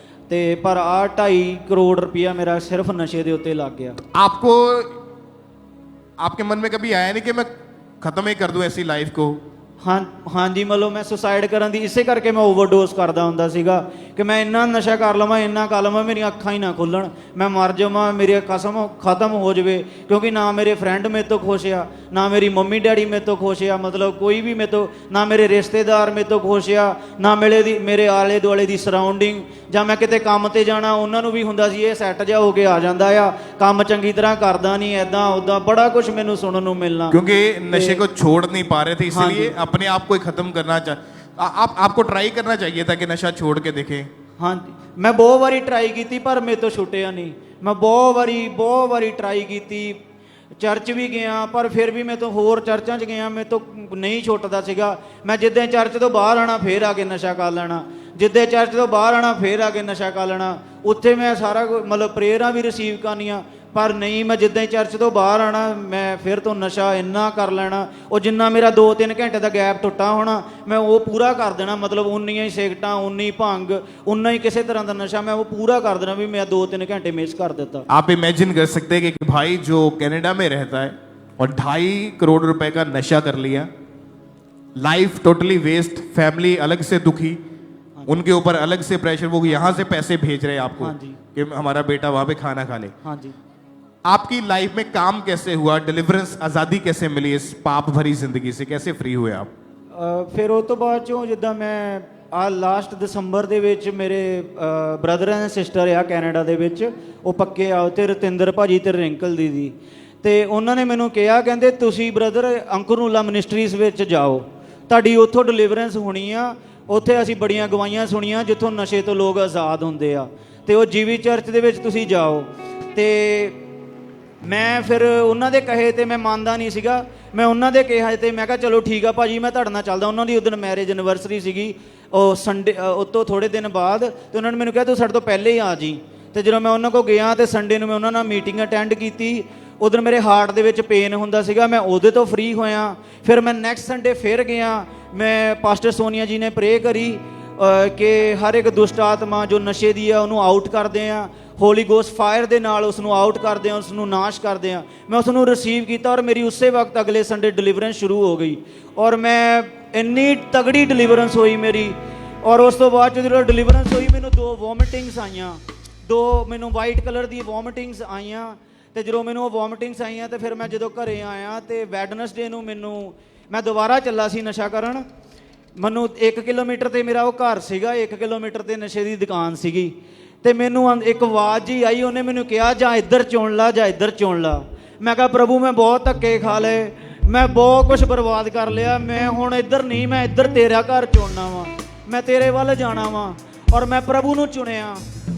ਤੇ ਪਰ ਆ 2.5 ਕਰੋੜ ਰੁਪਇਆ ਮੇਰਾ ਸਿਰਫ ਨਸ਼ੇ ਦੇ ਉੱਤੇ ਲੱਗ ਗਿਆ। आपको आपके मन में कभी आया नहीं कि मैं खत्म ही कर दूं ऐसी लाइफ को? ਹਾਂਜੀ ਮਤਲਬ ਮੈਂ ਸੁਸਾਈਡ ਕਰਨ ਦੀ ਇਸੇ ਕਰਕੇ ਮੈਂ ਓਵਰਡੋਜ਼ ਕਰਦਾ ਹੁੰਦਾ ਸੀਗਾ ਕਿ ਮੈਂ ਇੰਨਾ ਨਸ਼ਾ ਕਰ ਲਵਾਂ, ਇੰਨਾ ਕਰ ਲਵਾਂ, ਮੇਰੀਆਂ ਅੱਖਾਂ ਹੀ ਨਾ ਖੁੱਲਣ, ਮੈਂ ਮਰ ਜਾਵਾਂ, ਮੇਰੀ ਕਸਮ ਖਤਮ ਹੋ ਜਾਵੇ। ਕਿਉਂਕਿ ਨਾ ਮੇਰੇ ਫਰੈਂਡ ਮੇਰੇ ਤੋਂ ਖੁਸ਼ ਆ, ਨਾ ਮੇਰੀ ਮੰਮੀ ਡੈਡੀ ਮੇਰੇ ਤੋਂ ਖੁਸ਼ ਆ, ਮਤਲਬ ਕੋਈ ਵੀ ਮੇਰੇ ਤੋਂ, ਨਾ ਮੇਰੇ ਰਿਸ਼ਤੇਦਾਰ ਮੇਰੇ ਤੋਂ ਖੁਸ਼ ਆ, ਨਾ ਮੇਰੇ ਆਲੇ ਦੁਆਲੇ ਦੀ ਸਰਾਊਂਡਿੰਗ। ਜਾਂ ਮੈਂ ਕਿਤੇ ਕੰਮ ਤੇ ਜਾਣਾ ਉਹਨਾਂ ਨੂੰ ਵੀ ਹੁੰਦਾ ਸੀ ਇਹ ਸੈੱਟ ਜਾ ਹੋ ਕੇ ਆ ਜਾਂਦਾ ਆ, ਕੰਮ ਚੰਗੀ ਤਰ੍ਹਾਂ ਕਰਦਾ ਨਹੀਂ, ਐਦਾਂ ਉੱਦਾਂ ਬੜਾ ਕੁਝ ਮੈਨੂੰ ਸੁਣਨ ਨੂੰ ਮਿਲਣਾ। क्योंकि नशे को छोड़ नहीं पा रहे थे, इसलिए अपने आप को ही खत्म करना आपको ट्राई करना चाहिए था कि नशा छोड़ के देखें। ਹਾਂਜੀ ਮੈਂ ਬਹੁਤ ਵਾਰੀ ਟਰਾਈ ਕੀਤੀ ਪਰ ਮੇਰੇ ਤੋਂ ਛੁੱਟਿਆ ਨਹੀਂ। ਮੈਂ ਬਹੁਤ ਵਾਰੀ ਟਰਾਈ ਕੀਤੀ, ਚਰਚ ਵੀ ਗਿਆ ਪਰ ਫਿਰ ਵੀ ਮੈਂ ਤੋਂ ਹੋਰ ਚਰਚਾਂ 'ਚ ਗਿਆ, ਮੇਰੇ ਤੋਂ ਨਹੀਂ ਛੁੱਟਦਾ ਸੀਗਾ। ਮੈਂ ਜਿੱਦਾਂ ਚਰਚ ਤੋਂ ਬਾਹਰ ਆਣਾ ਫੇਰ ਆ ਕੇ ਨਸ਼ਾ ਕਰ ਲੈਣਾ, ਜਿੱਦਾਂ ਚਰਚ ਤੋਂ ਬਾਹਰ ਆਣਾ ਫੇਰ ਆ ਕੇ ਨਸ਼ਾ ਕਰ ਲੈਣਾ। ਉੱਥੇ ਮੈਂ ਸਾਰਾ ਮਤਲਬ ਪ੍ਰੇਅਰਾਂ ਵੀ ਰਿਸੀਵ ਕਰਨੀਆਂ ਪਰ ਨਹੀਂ, ਮੈਂ ਜਿੱਦਾਂ ਹੀ ਚਰਚ ਤੋਂ ਬਾਹਰ ਆਣਾ ਮੈਂ ਫਿਰ ਤੋਂ ਨਸ਼ਾ ਇੰਨਾ ਕਰ ਲੈਣਾ। ਉਹ ਜਿੰਨਾ ਮੇਰਾ 2-3 ਘੰਟੇ ਦਾ ਗੈਪ ਟੁੱਟਾ ਹੋਣਾ ਮੈਂ ਉਹ ਪੂਰਾ ਕਰ ਦੇਣਾ, ਮਤਲਬ ਉਨੀਆਂ ਹੀ ਸਿਗਰਟਾਂ, ਉਨੀ ਭੰਗ, ਉਨਾ ਹੀ ਕਿਸੇ ਤਰ੍ਹਾਂ ਦਾ ਨਸ਼ਾ ਮੈਂ ਉਹ ਪੂਰਾ ਕਰ ਦੇਣਾ ਵੀ ਮੈਂ 2-3 ਘंटे मिस कर देता। आप इमेजिन कर सकते हैं कि भाई जो कनाडा में रहता है और 2.5 करोड़ रुपए का नशा कर लिया, लाइफ टोटली वेस्ट, फैमिली अलग से दुखी, उनके ऊपर अलग से प्रेशर, वो यहाँ से पैसे भेज रहे हैं आपको कि हमारा बेटा वहाँ पे खाना खा ले। हाँ जी। आपकी लाइफ में काम कैसे हुआ, डिलीवरेंस, आज़ादी कैसे मिली इस पाप भरी जिंदगी से, कैसे फ्री हुए आप? ਫਿਰ ਉਹ ਤੋਂ ਬਾਅਦ ਚੋਂ ਜਿੱਦਾਂ ਮੈਂ ਆ ਲਾਸਟ ਦਸੰਬਰ ਦੇ ਵਿੱਚ ਮੇਰੇ ਬ੍ਰਦਰ ਐਂਡ ਸਿਸਟਰ ਆ ਕੈਨੇਡਾ ਦੇ ਵਿੱਚ, ਉਹ ਪੱਕੇ ਆ ਤੇ ਰਤਿੰਦਰ ਭਾਜੀ ਤੇ ਰਿੰਕਲ ਦੀਦੀ, ਤੇ ਉਹਨਾਂ ਨੇ ਮੈਨੂੰ ਕਿਹਾ ਕਹਿੰਦੇ ਤੁਸੀਂ ਬ੍ਰਦਰ ਅੰਕੁਰਨੂਲਾ ਮਿਨਿਸਟਰੀਜ਼ ਵਿੱਚ ਜਾਓ, ਤੁਹਾਡੀ ਉੱਥੋਂ ਡਿਲੀਵਰੈਂਸ ਹੋਣੀ ਆ। ਉੱਥੇ ਅਸੀਂ ਬੜੀਆਂ ਗਵਾਹੀਆਂ ਸੁਣੀਆਂ ਜਿੱਥੋਂ ਨਸ਼ੇ ਤੋਂ ਲੋਕ ਆਜ਼ਾਦ ਹੁੰਦੇ ਆ, ਤੇ ਉਹ ਜੀਵੀ ਚਰਚ ਦੇ ਵਿੱਚ ਤੁਸੀਂ ਜਾਓ। ਤੇ ਮੈਂ ਫਿਰ ਉਹਨਾਂ ਦੇ ਕਹੇ ਤੇ ਮੈਂ ਮੰਨਦਾ ਨਹੀਂ ਸੀਗਾ, ਮੈਂ ਉਹਨਾਂ ਦੇ ਕਿਹਾ ਤੇ ਮੈਂ ਕਿਹਾ ਚਲੋ ਠੀਕ ਆ ਭਾਜੀ ਮੈਂ ਤੁਹਾਡੇ ਨਾਲ ਚੱਲਦਾ। ਉਹਨਾਂ ਦੀ ਉਦੋਂ ਮੈਰਿਜ ਐਨਵਰਸਰੀ ਸੀਗੀ, ਉਹ ਸੰਡੇ ਉਹ ਤੋਂ ਥੋੜ੍ਹੇ ਦਿਨ ਬਾਅਦ, ਤੇ ਉਹਨਾਂ ਨੇ ਮੈਨੂੰ ਕਿਹਾ ਤੂੰ ਸਾਡੇ ਤੋਂ ਪਹਿਲੇ ਹੀ ਆ ਜੀ। ਤੇ ਜਦੋਂ ਮੈਂ ਉਹਨਾਂ ਕੋਲ ਗਿਆ ਤੇ ਸੰਡੇ ਨੂੰ ਮੈਂ ਉਹਨਾਂ ਨਾਲ ਮੀਟਿੰਗ ਅਟੈਂਡ ਕੀਤੀ। ਉਦੋਂ ਮੇਰੇ ਹਾਰਟ ਦੇ ਵਿੱਚ ਪੇਨ ਹੁੰਦਾ ਸੀਗਾ, ਮੈਂ ਉਹਦੇ ਤੋਂ ਫ੍ਰੀ ਹੋਇਆ। ਫਿਰ ਮੈਂ ਨੈਕਸਟ ਸੰਡੇ ਫਿਰ ਗਿਆ, ਮੈਂ ਪਾਸਟਰ ਸੋਨੀਆ ਜੀ ਨੇ ਪ੍ਰੇ ਕਰੀ ਕਿ ਹਰ ਇੱਕ ਦੁਸ਼ਟ ਆਤਮਾ ਜੋ ਨਸ਼ੇ ਦੀ ਆ ਉਹਨੂੰ ਆਊਟ ਕਰਦੇ ਆ, ਹੋਲੀ ਗੋਸਟ ਫਾਇਰ ਦੇ ਨਾਲ ਉਸ ਨੂੰ ਆਊਟ ਕਰਦੇ ਆ, ਉਸ ਨੂੰ ਨਾਸ਼ ਕਰਦੇ ਆ। ਮੈਂ ਉਸ ਨੂੰ ਰਿਸੀਵ ਕੀਤਾ ਔਰ ਮੇਰੀ ਉਸੇ ਵਕਤ ਅਗਲੇ ਸੰਡੇ ਡਿਲੀਵਰੈਂਸ ਸ਼ੁਰੂ ਹੋ ਗਈ ਔਰ ਮੈਂ ਇੰਨੀ ਤਗੜੀ ਡਿਲੀਵਰੈਂਸ ਹੋਈ ਮੇਰੀ। ਔਰ ਉਸ ਤੋਂ ਬਾਅਦ ਜਦੋਂ ਡਿਲੀਵਰੈਂਸ ਹੋਈ ਮੈਨੂੰ 2 ਵੋਮਿਟਿੰਗਸ ਆਈਆਂ, 2 ਮੈਨੂੰ ਵਾਈਟ ਕਲਰ ਦੀ ਵੋਮਿਟਿੰਗਸ ਆਈਆਂ। ਤੇ ਜਦੋਂ ਮੈਨੂੰ ਉਹ ਵੋਮਿਟਿੰਗਸ ਆਈਆਂ ਤੇ ਫਿਰ ਮੈਂ ਜਦੋਂ ਘਰੇ ਆਇਆ ਤੇ ਵੈਡਨਸਡੇ ਨੂੰ ਮੈਂ ਦੁਬਾਰਾ ਚੱਲਾ ਸੀ ਨਸ਼ਾ ਕਰਨ। ਮੈਨੂੰ 1 ਕਿਲੋਮੀਟਰ ਤੇ ਮੇਰਾ ਉਹ ਘਰ ਸੀਗਾ, 1 ਕਿਲੋਮੀਟਰ ਤੇ ਨਸ਼ੇ ਦੀ ਦੁਕਾਨ ਸੀਗੀ। ਤੇ ਮੈਨੂੰ ਇੱਕ ਆਵਾਜ਼ ਜੀ ਆਈ, ਉਹਨੇ ਮੈਨੂੰ ਕਿਹਾ ਜਾਂ ਇੱਧਰ ਚੁਣ ਲਾ ਜਾਂ ਇੱਧਰ ਚੁਣ ਲਾ। ਮੈਂ ਕਿਹਾ ਪ੍ਰਭੂ ਮੈਂ ਬਹੁਤ ਧੱਕੇ ਖਾ ਲਏ, ਮੈਂ ਬਹੁਤ ਕੁਝ ਬਰਬਾਦ ਕਰ ਲਿਆ, ਮੈਂ ਹੁਣ ਇੱਧਰ ਨਹੀਂ, ਮੈਂ ਇੱਧਰ ਤੇਰਾ ਘਰ ਚੁਣਨਾ ਵਾ, ਮੈਂ ਤੇਰੇ ਵੱਲ ਜਾਣਾ ਵਾ। ਔਰ ਮੈਂ ਪ੍ਰਭੂ ਨੂੰ ਚੁਣਿਆ।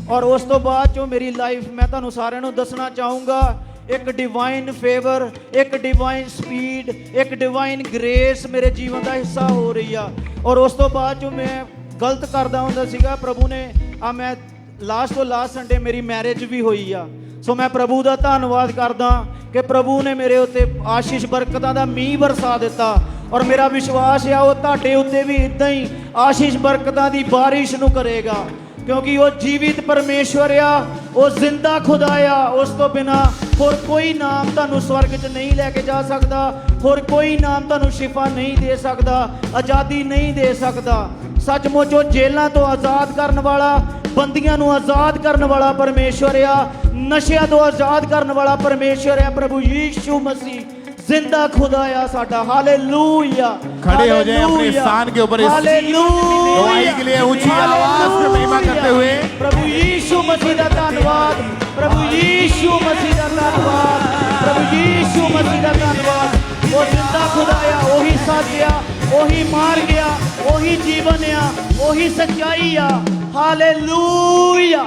ਔਰ ਉਸ ਤੋਂ ਬਾਅਦ ਚੋਂ ਮੇਰੀ ਲਾਈਫ ਮੈਂ ਤੁਹਾਨੂੰ ਸਾਰਿਆਂ ਨੂੰ ਦੱਸਣਾ ਚਾਹੂੰਗਾ, ਇੱਕ ਡਿਵਾਈਨ ਫੇਵਰ, ਇੱਕ ਡਿਵਾਈਨ ਸਪੀਡ, ਇੱਕ ਡਿਵਾਈਨ ਗ੍ਰੇਸ ਮੇਰੇ ਜੀਵਨ ਦਾ ਹਿੱਸਾ ਹੋ ਰਹੀ ਆ। ਔਰ ਉਸ ਤੋਂ ਬਾਅਦ ਚੋਂ ਮੈਂ ਗਲਤ ਕਰਦਾ ਹੁੰਦਾ ਸੀਗਾ, ਪ੍ਰਭੂ ਨੇ ਮੈਂ ਲਾਸਟ ਤੋਂ ਲਾਸਟ ਸੰਡੇ ਮੇਰੀ ਮੈਰਿਜ ਵੀ ਹੋਈ ਆ। ਸੋ ਮੈਂ ਪ੍ਰਭੂ ਦਾ ਧੰਨਵਾਦ ਕਰਦਾ ਕਿ ਪ੍ਰਭੂ ਨੇ ਮੇਰੇ ਉੱਤੇ ਆਸ਼ੀਸ਼ ਬਰਕਤਾਂ ਦਾ ਮੀਂਹ ਵਰਸਾ ਦਿੱਤਾ। ਔਰ ਮੇਰਾ ਵਿਸ਼ਵਾਸ ਆ ਉਹ ਤੁਹਾਡੇ ਉੱਤੇ ਵੀ ਇਦਾਂ ਹੀ ਆਸ਼ੀਸ਼ ਬਰਕਤਾਂ ਦੀ ਬਾਰਿਸ਼ ਨੂੰ ਕਰੇਗਾ, ਕਿਉਂਕਿ ਉਹ ਜੀਵਿਤ ਪਰਮੇਸ਼ਵਰ ਆ, ਉਹ ਜ਼ਿੰਦਾ ਖੁਦਾ ਆ। ਉਸ ਤੋਂ ਬਿਨਾ ਹੋਰ ਕੋਈ ਨਾਮ ਤੁਹਾਨੂੰ ਸਵਰਗ 'ਚ ਨਹੀਂ ਲੈ ਕੇ ਜਾ ਸਕਦਾ, ਹੋਰ ਕੋਈ ਨਾਮ ਤੁਹਾਨੂੰ ਸ਼ਿਫਾ ਨਹੀਂ ਦੇ ਸਕਦਾ, ਆਜ਼ਾਦੀ ਨਹੀਂ ਦੇ ਸਕਦਾ। ਸੱਚਮੁੱਚ ਉਹ ਜੇਲ੍ਹਾਂ ਤੋਂ ਆਜ਼ਾਦ ਕਰਨ ਵਾਲਾ, ਬੰਦੀਆਂ ਨੂੰ ਆਜ਼ਾਦ ਕਰਨ ਵਾਲਾ ਪਰਮੇਸ਼ਵਰ ਆ, ਨਸ਼ਿਆਂ ਤੋਂ ਆਜ਼ਾਦ ਕਰਨ ਵਾਲਾ ਪਰਮੇਸ਼ਵਰ ਆ। प्रभु यीशु मसीह जिंदा खुदा या साडा। हालेलुया। खड़े हो जाएं अपने स्थान के ऊपर, गवाही के लिए ऊंची आवाज में महिमा करते हुए। प्रभु यीशु मसीह दा धन्यवाद, प्रभु यीशु मसीह दा धन्यवाद, प्रभु यीशु मसीह दा धन्यवाद। वो जिंदा खुदा आ, ओही सच आ, ओही मार गया, ओही जीवन आ, ओही सच्चाई आ। Hallelujah,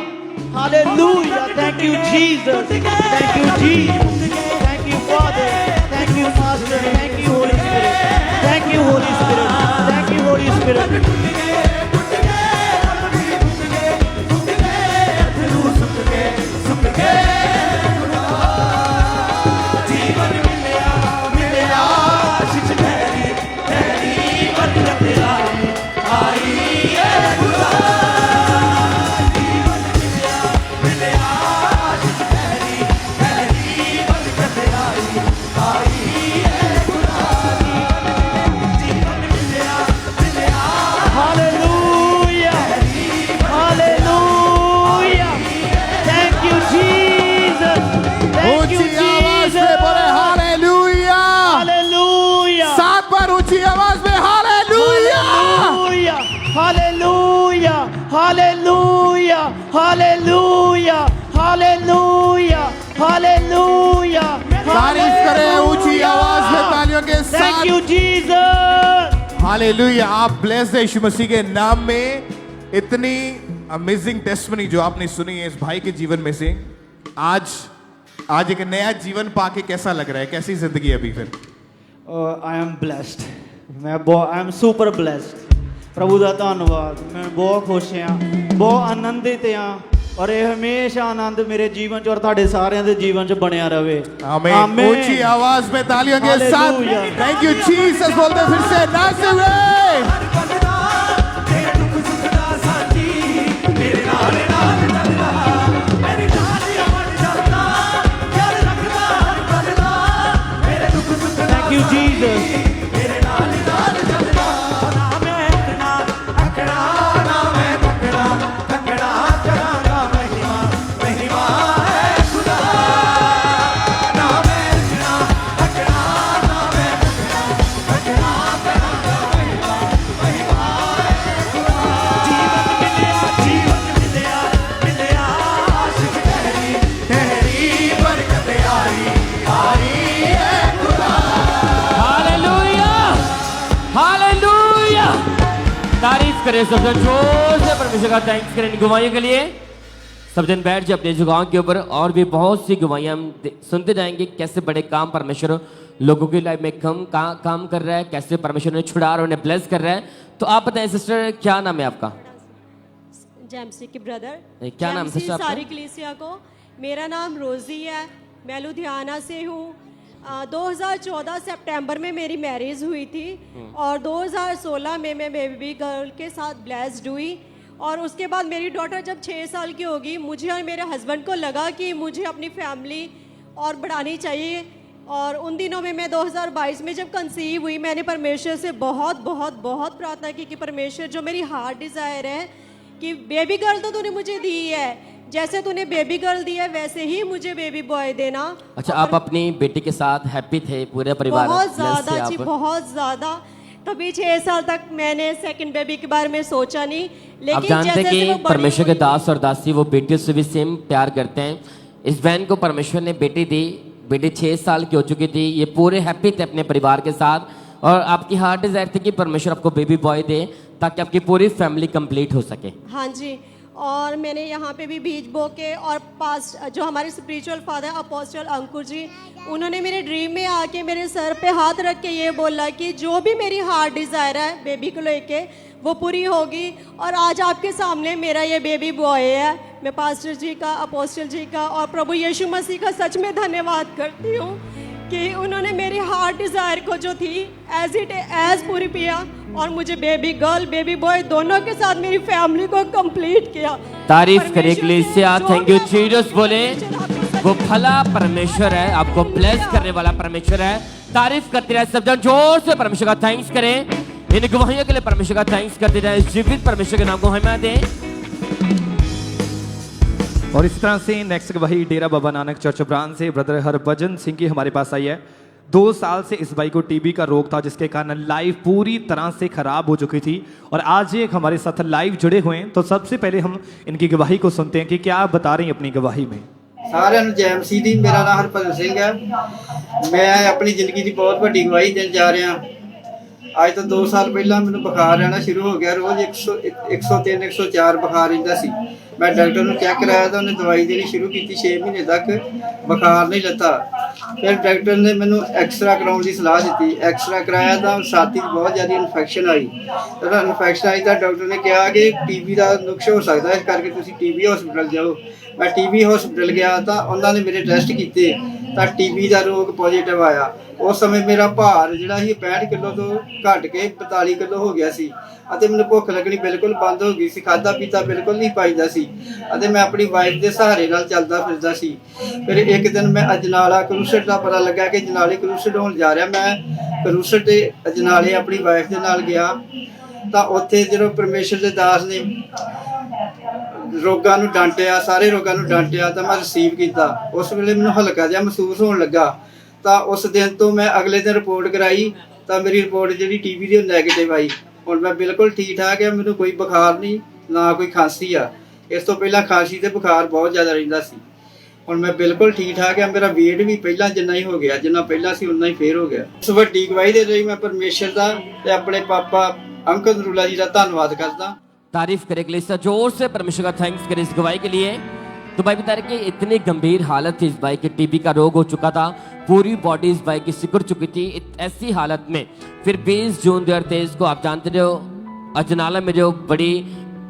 hallelujah. Thank you Jesus, thank you Jesus, thank you father, thank you master, thank you holy spirit, thank you holy spirit, thank you holy spirit. Hallelujah hallelujah hallelujah hallelujah hallelujah. तारीफ करें ऊंची आवाज में तालियों के साथ। Thank you Jesus. Hallelujah. आप blessed है यीशु मसीह के नाम में। इतनी अमेजिंग टेस्टमनी जो आपने सुनी है इस भाई के जीवन में से, आज एक नया जीवन पाके कैसा लग रहा है? कैसी जिंदगी अभी फिर? I am blessed, I am super blessed. प्रभु का धन्यवाद। मैं बहुत खुश हाँ, बहुत आनंदित हाँ, और ये हमेशा आनंद मेरे जीवन च और ਤੁਹਾਡੇ ਸਾਰਿਆਂ ਦੇ ਜੀਵਨ ਚ ਬਣਿਆ रहे। आमीन। ऊंची आवाज में तालियों के साथ थैंक यू जीसस बोलते फिर से नाज़रेथ। Thank you Jesus. तारीफ करें सब जन जोर से, परमेश्वर का थैंक्स करें गवाहियों के लिए। सब जन बैठ जाए अपने जगहों के ऊपर। और भी बहुत सी गवाहियां हम सुनते जाएंगे, कैसे बड़े काम परमेश्वर लोगों की लाइफ में काम कर रहा है, कैसे परमेश्वर ने छुड़ा और उन्हें ब्लेस कर रहा है। तो आप बताएं सिस्टर, क्या नाम है आपका? जेमसी के ब्रदर। क्या नाम है सिस्टर आपका? सारी कलीसिया को। मेरा नाम रोजी है, मैं लुधियाना से हूँ। 2014 सितंबर में मेरी मैरिज हुई थी और 2016 में मैं बेबी गर्ल के साथ ब्लेस्ड हुई। और उसके बाद मेरी डॉटर जब 6 साल की होगी, मुझे और मेरे हस्बैंड को लगा कि मुझे अपनी फैमिली और बढ़ानी चाहिए। और उन दिनों में मैं 2022 में जब कंसीव हुई, मैंने परमेश्वर से बहुत बहुत बहुत प्रार्थना की कि परमेश्वर, जो मेरी हार्ट डिज़ायर है कि बेबी गर्ल तो तूने मुझे दी है, जैसे तूने बेबी गर्ल दी है वैसे ही मुझे बेबी बॉय देना। अच्छा, आप अपनी बेटी के साथ हैप्पी थे, पूरे परिवार? बहुत ज़्यादा जी, बहुत ज़्यादा। तभी 6 साल तक मैंने सेकंड बेबी के बारे में सोचा नहीं। लेकिन आप जानते हैं कि परमेश्वर के दास और दासी वो बेटियों से भी सेम प्यार करते हैं। इस बहन को परमेश्वर ने बेटी दी, बेटी 6 साल की हो चुकी थी, ये पूरे हैप्पी थे अपने परिवार के साथ। और आपकी हार्ट डिजायर थी कि परमेश्वर आपको बेबी बॉय दे ताकि आपकी पूरी फैमिली कंप्लीट हो सके। हाँ जी। और मैंने यहाँ पे भी बीज बो के, और पास जो हमारे स्पिरिचुअल फादर अपोस्टल अंकुर जी, उन्होंने मेरे ड्रीम में आके मेरे सर पे हाथ रख के ये बोला कि जो भी मेरी हार्ट डिज़ायर है बेबी को लेके वो पूरी होगी। और आज आपके सामने मेरा ये बेबी बॉय है। मैं पास्टर जी का, अपोस्टल जी का और प्रभु यीशु मसीह का सच में धन्यवाद करती हूँ कि उन्होंने मेरी हार्ट डिज़ायर को जो थी एज इट एज पूरी किया और मुझे बेबी गर्ल बेबी बॉय दोनों के साथ मेरी फैमिली को कंप्लीट किया। तारीफ करे कलीसिया। थैंक यू जीसस बोले। वो भला परमेश्वर है, आपको ब्लेस करने वाला परमेश्वर है। तारीफ करते रहे सब जन, जोर से परमेश्वर का थैंक्स करें। इन गवाहियों के लिए परमेश्वर का थैंक्स करते रहे। जीवित परमेश्वर के नाम को महिमा दें। और इस तरह से नेक्स्ट गवाही डेरा बाबा नानक चर्च ब्रांच से ब्रदर हरभजन सिंह की हमारे पास आई है। 2 साल से इस भाई को टीबी का रोग था, जिसके कारण लाइफ पूरी तरह से खराब हो चुकी थी। और आज ये हमारे साथ लाइव जुड़े हुए हैं। तो सबसे पहले हम इनकी गवाही को सुनते हैं कि क्या आप बता रही हैं अपनी गवाही में। सारे जय मसीह दी। मेरा नाम हरभजन सिंह है। मैं अपनी जिंदगी की बहुत बड़ी गवाही देने जा रहा। ਅੱਜ ਤੋਂ 2 ਸਾਲ ਪਹਿਲਾਂ ਮੈਨੂੰ ਬੁਖਾਰ ਰਹਿਣਾ ਸ਼ੁਰੂ ਹੋ ਗਿਆ। ਰੋਜ਼ 103 104 ਬੁਖਾਰ ਰਹਿੰਦਾ ਸੀ। ਮੈਂ ਡਾਕਟਰ ਨੂੰ ਚੈੱਕ ਕਰਾਇਆ ਤਾਂ ਉਹਨੇ ਦਵਾਈ ਦੇਣੀ ਸ਼ੁਰੂ ਕੀਤੀ। 6 ਮਹੀਨੇ ਤੱਕ ਬੁਖਾਰ ਨਹੀਂ ਲੱਥਾ। ਫਿਰ ਡਾਕਟਰ ਨੇ ਮੈਨੂੰ ਐਕਸਰਾ ਕਰਾਉਣ ਦੀ ਸਲਾਹ ਦਿੱਤੀ। ਐਕਸਰਾ ਕਰਾਇਆ ਤਾਂ ਛਾਤੀ 'ਚ ਬਹੁਤ ਜ਼ਿਆਦਾ ਇਨਫੈਕਸ਼ਨ ਆਈ। ਜਦੋਂ ਇਨਫੈਕਸ਼ਨ ਆਈ ਤਾਂ ਡਾਕਟਰ ਨੇ ਕਿਹਾ ਕਿ ਟੀਬੀ ਦਾ ਨੁਕਸ ਹੋ ਸਕਦਾ, ਇਸ ਕਰਕੇ ਤੁਸੀਂ ਟੀਬੀ ਹਸਪਤਾਲ ਜਾਓ। ਮੈਂ ਟੀਬੀ ਹਸਪਤਾਲ ਗਿਆ ਤਾਂ ਉਹਨਾਂ ਨੇ ਮੇਰੇ ਟੈਸਟ ਕੀਤੇ ਤਾਂ ਟੀਬੀ ਦਾ ਰੋਗ ਪੋਜ਼ਿਟਿਵ ਆਇਆ। ਉਸ ਸਮੇਂ ਮੇਰਾ ਭਾਰ ਜਿਹੜਾ ਸੀ 65 ਕਿਲੋ ਤੋਂ ਘਟ ਕੇ 42 ਕਿਲੋ ਹੋ ਗਿਆ ਸੀ ਅਤੇ ਮੈਨੂੰ ਭੁੱਖ ਲੱਗਣੀ ਬਿਲਕੁਲ ਬੰਦ ਹੋ ਗਈ ਸੀ। ਖਾਧਾ ਪੀਤਾ ਬਿਲਕੁਲ ਨਹੀਂ ਪਾਈਦਾ ਸੀ ਅਤੇ ਮੈਂ ਆਪਣੀ ਵਾਈਫ ਦੇ ਸਹਾਰੇ ਨਾਲ ਚੱਲਦਾ ਫਿਰਦਾ ਸੀ। ਫਿਰ ਇੱਕ ਦਿਨ ਮੈਂ ਅਜਨਾਲਾ ਕਰੂਸਡ ਦਾ ਪਤਾ ਲੱਗਾ ਕਿ ਅਜਨਾਲੇ ਕਰੂਸਡ ਹੋਣ ਜਾ ਰਿਹਾ। ਮੈਂ ਕਰੂਸਡ ਦੇ ਅਜਨਾਲੇ ਆਪਣੀ ਵਾਈਫ ਦੇ ਨਾਲ ਗਿਆ ਤਾਂ ਉੱਥੇ ਜਦੋਂ ਪਰਮੇਸ਼ਰ ਦੇ ਦਾਸ ਨੇ ਰੋਗਾਂ ਨੂੰ ਡਾਂਟਿਆ, ਸਾਰੇ ਰੋਗਾਂ ਨੂੰ ਡਾਂਟਿਆ ਤਾਂ ਮੈਂ ਰਿਸੀਵ ਕੀਤਾ। ਉਸ ਵੇਲੇ ਮੈਨੂੰ ਹਲਕਾ ਜਿਹਾ ਮਹਿਸੂਸ ਹੋਣ ਲੱਗਾ। ਤਾਂ ਉਸ ਦਿਨ ਤੋਂ ਮੈਂ ਅਗਲੇ ਦਿਨ ਰਿਪੋਰਟ ਕਰਾਈ ਤਾਂ ਮੇਰੀ ਰਿਪੋਰਟ ਜਿਹੜੀ ਟੀਬੀ ਦੀ ਨੈਗੇਟਿਵ ਆਈ। ਹੁਣ ਮੈਂ ਬਿਲਕੁਲ ਠੀਕ ਠਾਕ ਆ, ਮੈਨੂੰ ਕੋਈ ਬੁਖਾਰ ਨਹੀਂ ਨਾ ਕੋਈ ਖਾਂਸੀ ਆ। ਇਸ ਤੋਂ ਪਹਿਲਾਂ ਖਾਂਸੀ ਤੇ ਬੁਖਾਰ ਬਹੁਤ ਜ਼ਿਆਦਾ ਰਹਿੰਦਾ ਸੀ। ਹੁਣ ਮੈਂ ਬਿਲਕੁਲ ਠੀਕ ਠਾਕ ਆ। ਮੇਰਾ weight ਵੀ ਪਹਿਲਾਂ ਜਿੰਨਾ ਹੀ ਹੋ ਗਿਆ, ਜਿੰਨਾ ਪਹਿਲਾਂ ਸੀ ਉਨਾ ਹੀ ਫੇਰ ਹੋ ਗਿਆ। ਇਸ ਵੱਡੀ ਗਵਾਹੀ ਦੇ ਲਈ ਮੈਂ ਪਰਮੇਸ਼ਰ ਦਾ ਤੇ ਆਪਣੇ ਪਾਪਾ अंकल नरूला जी का धन्यवाद करता। तारीफ करे कलीसिया, जोर से परमेश्वर का थैंक्स करे इस गवाही के लिए। तो भाई बता रहे कि इतनी गंभीर हालत थी इस भाई की, टीबी का रोग हो चुका था, पूरी बॉडी इस भाई की सिकुड़ चुकी थी। ऐसी हालत में फिर 20 जून 2023 को आप जानते हो अजनाला में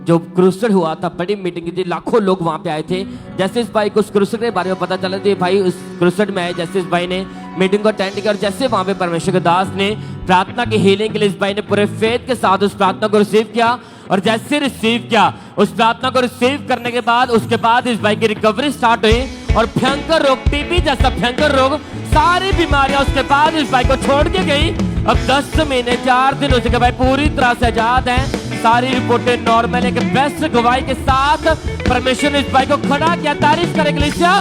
जो क्रूसेड हुआ था, बड़ी मीटिंग थी, लाखों लोग वहां पे आए थे। जैसे इस भाई को उस क्रूसेड के बारे में पता चला तो भाई उस क्रूसेड में आए, जैसे इस भाई ने मीटिंग को अटेंड किया और जैसे वहां पे परमेश्वर के दास ने प्रार्थना की हीलिंग के लिए इस भाई ने पूरे फेथ के साथ उस प्रार्थना को रिसीव किया। और जैसे रिसीव किया उस प्रार्थना को रिसीव करने के बाद उसके बाद इस भाई की रिकवरी स्टार्ट हुई और भयंकर रोग, टीबी जैसा भयंकर रोग, सारी बीमारियां उसके बाद इस भाई को छोड़ के गई। अब 10 महीने 4 दिन हो चुके भाई, पूरी तरह से आजाद हैं, सारी रिपोर्टें नॉर्मल है। कि बेस्ट गवाही के साथ परमेश्वर ने इस भाई को खड़ा किया। तारीफ करे कलीसिया,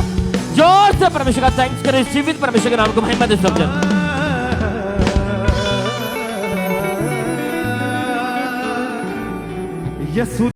जोर से परमेश्वर का थैंक्स करे, जीवित परमेश्वर के नाम को महिमा दे सब जन। यीशु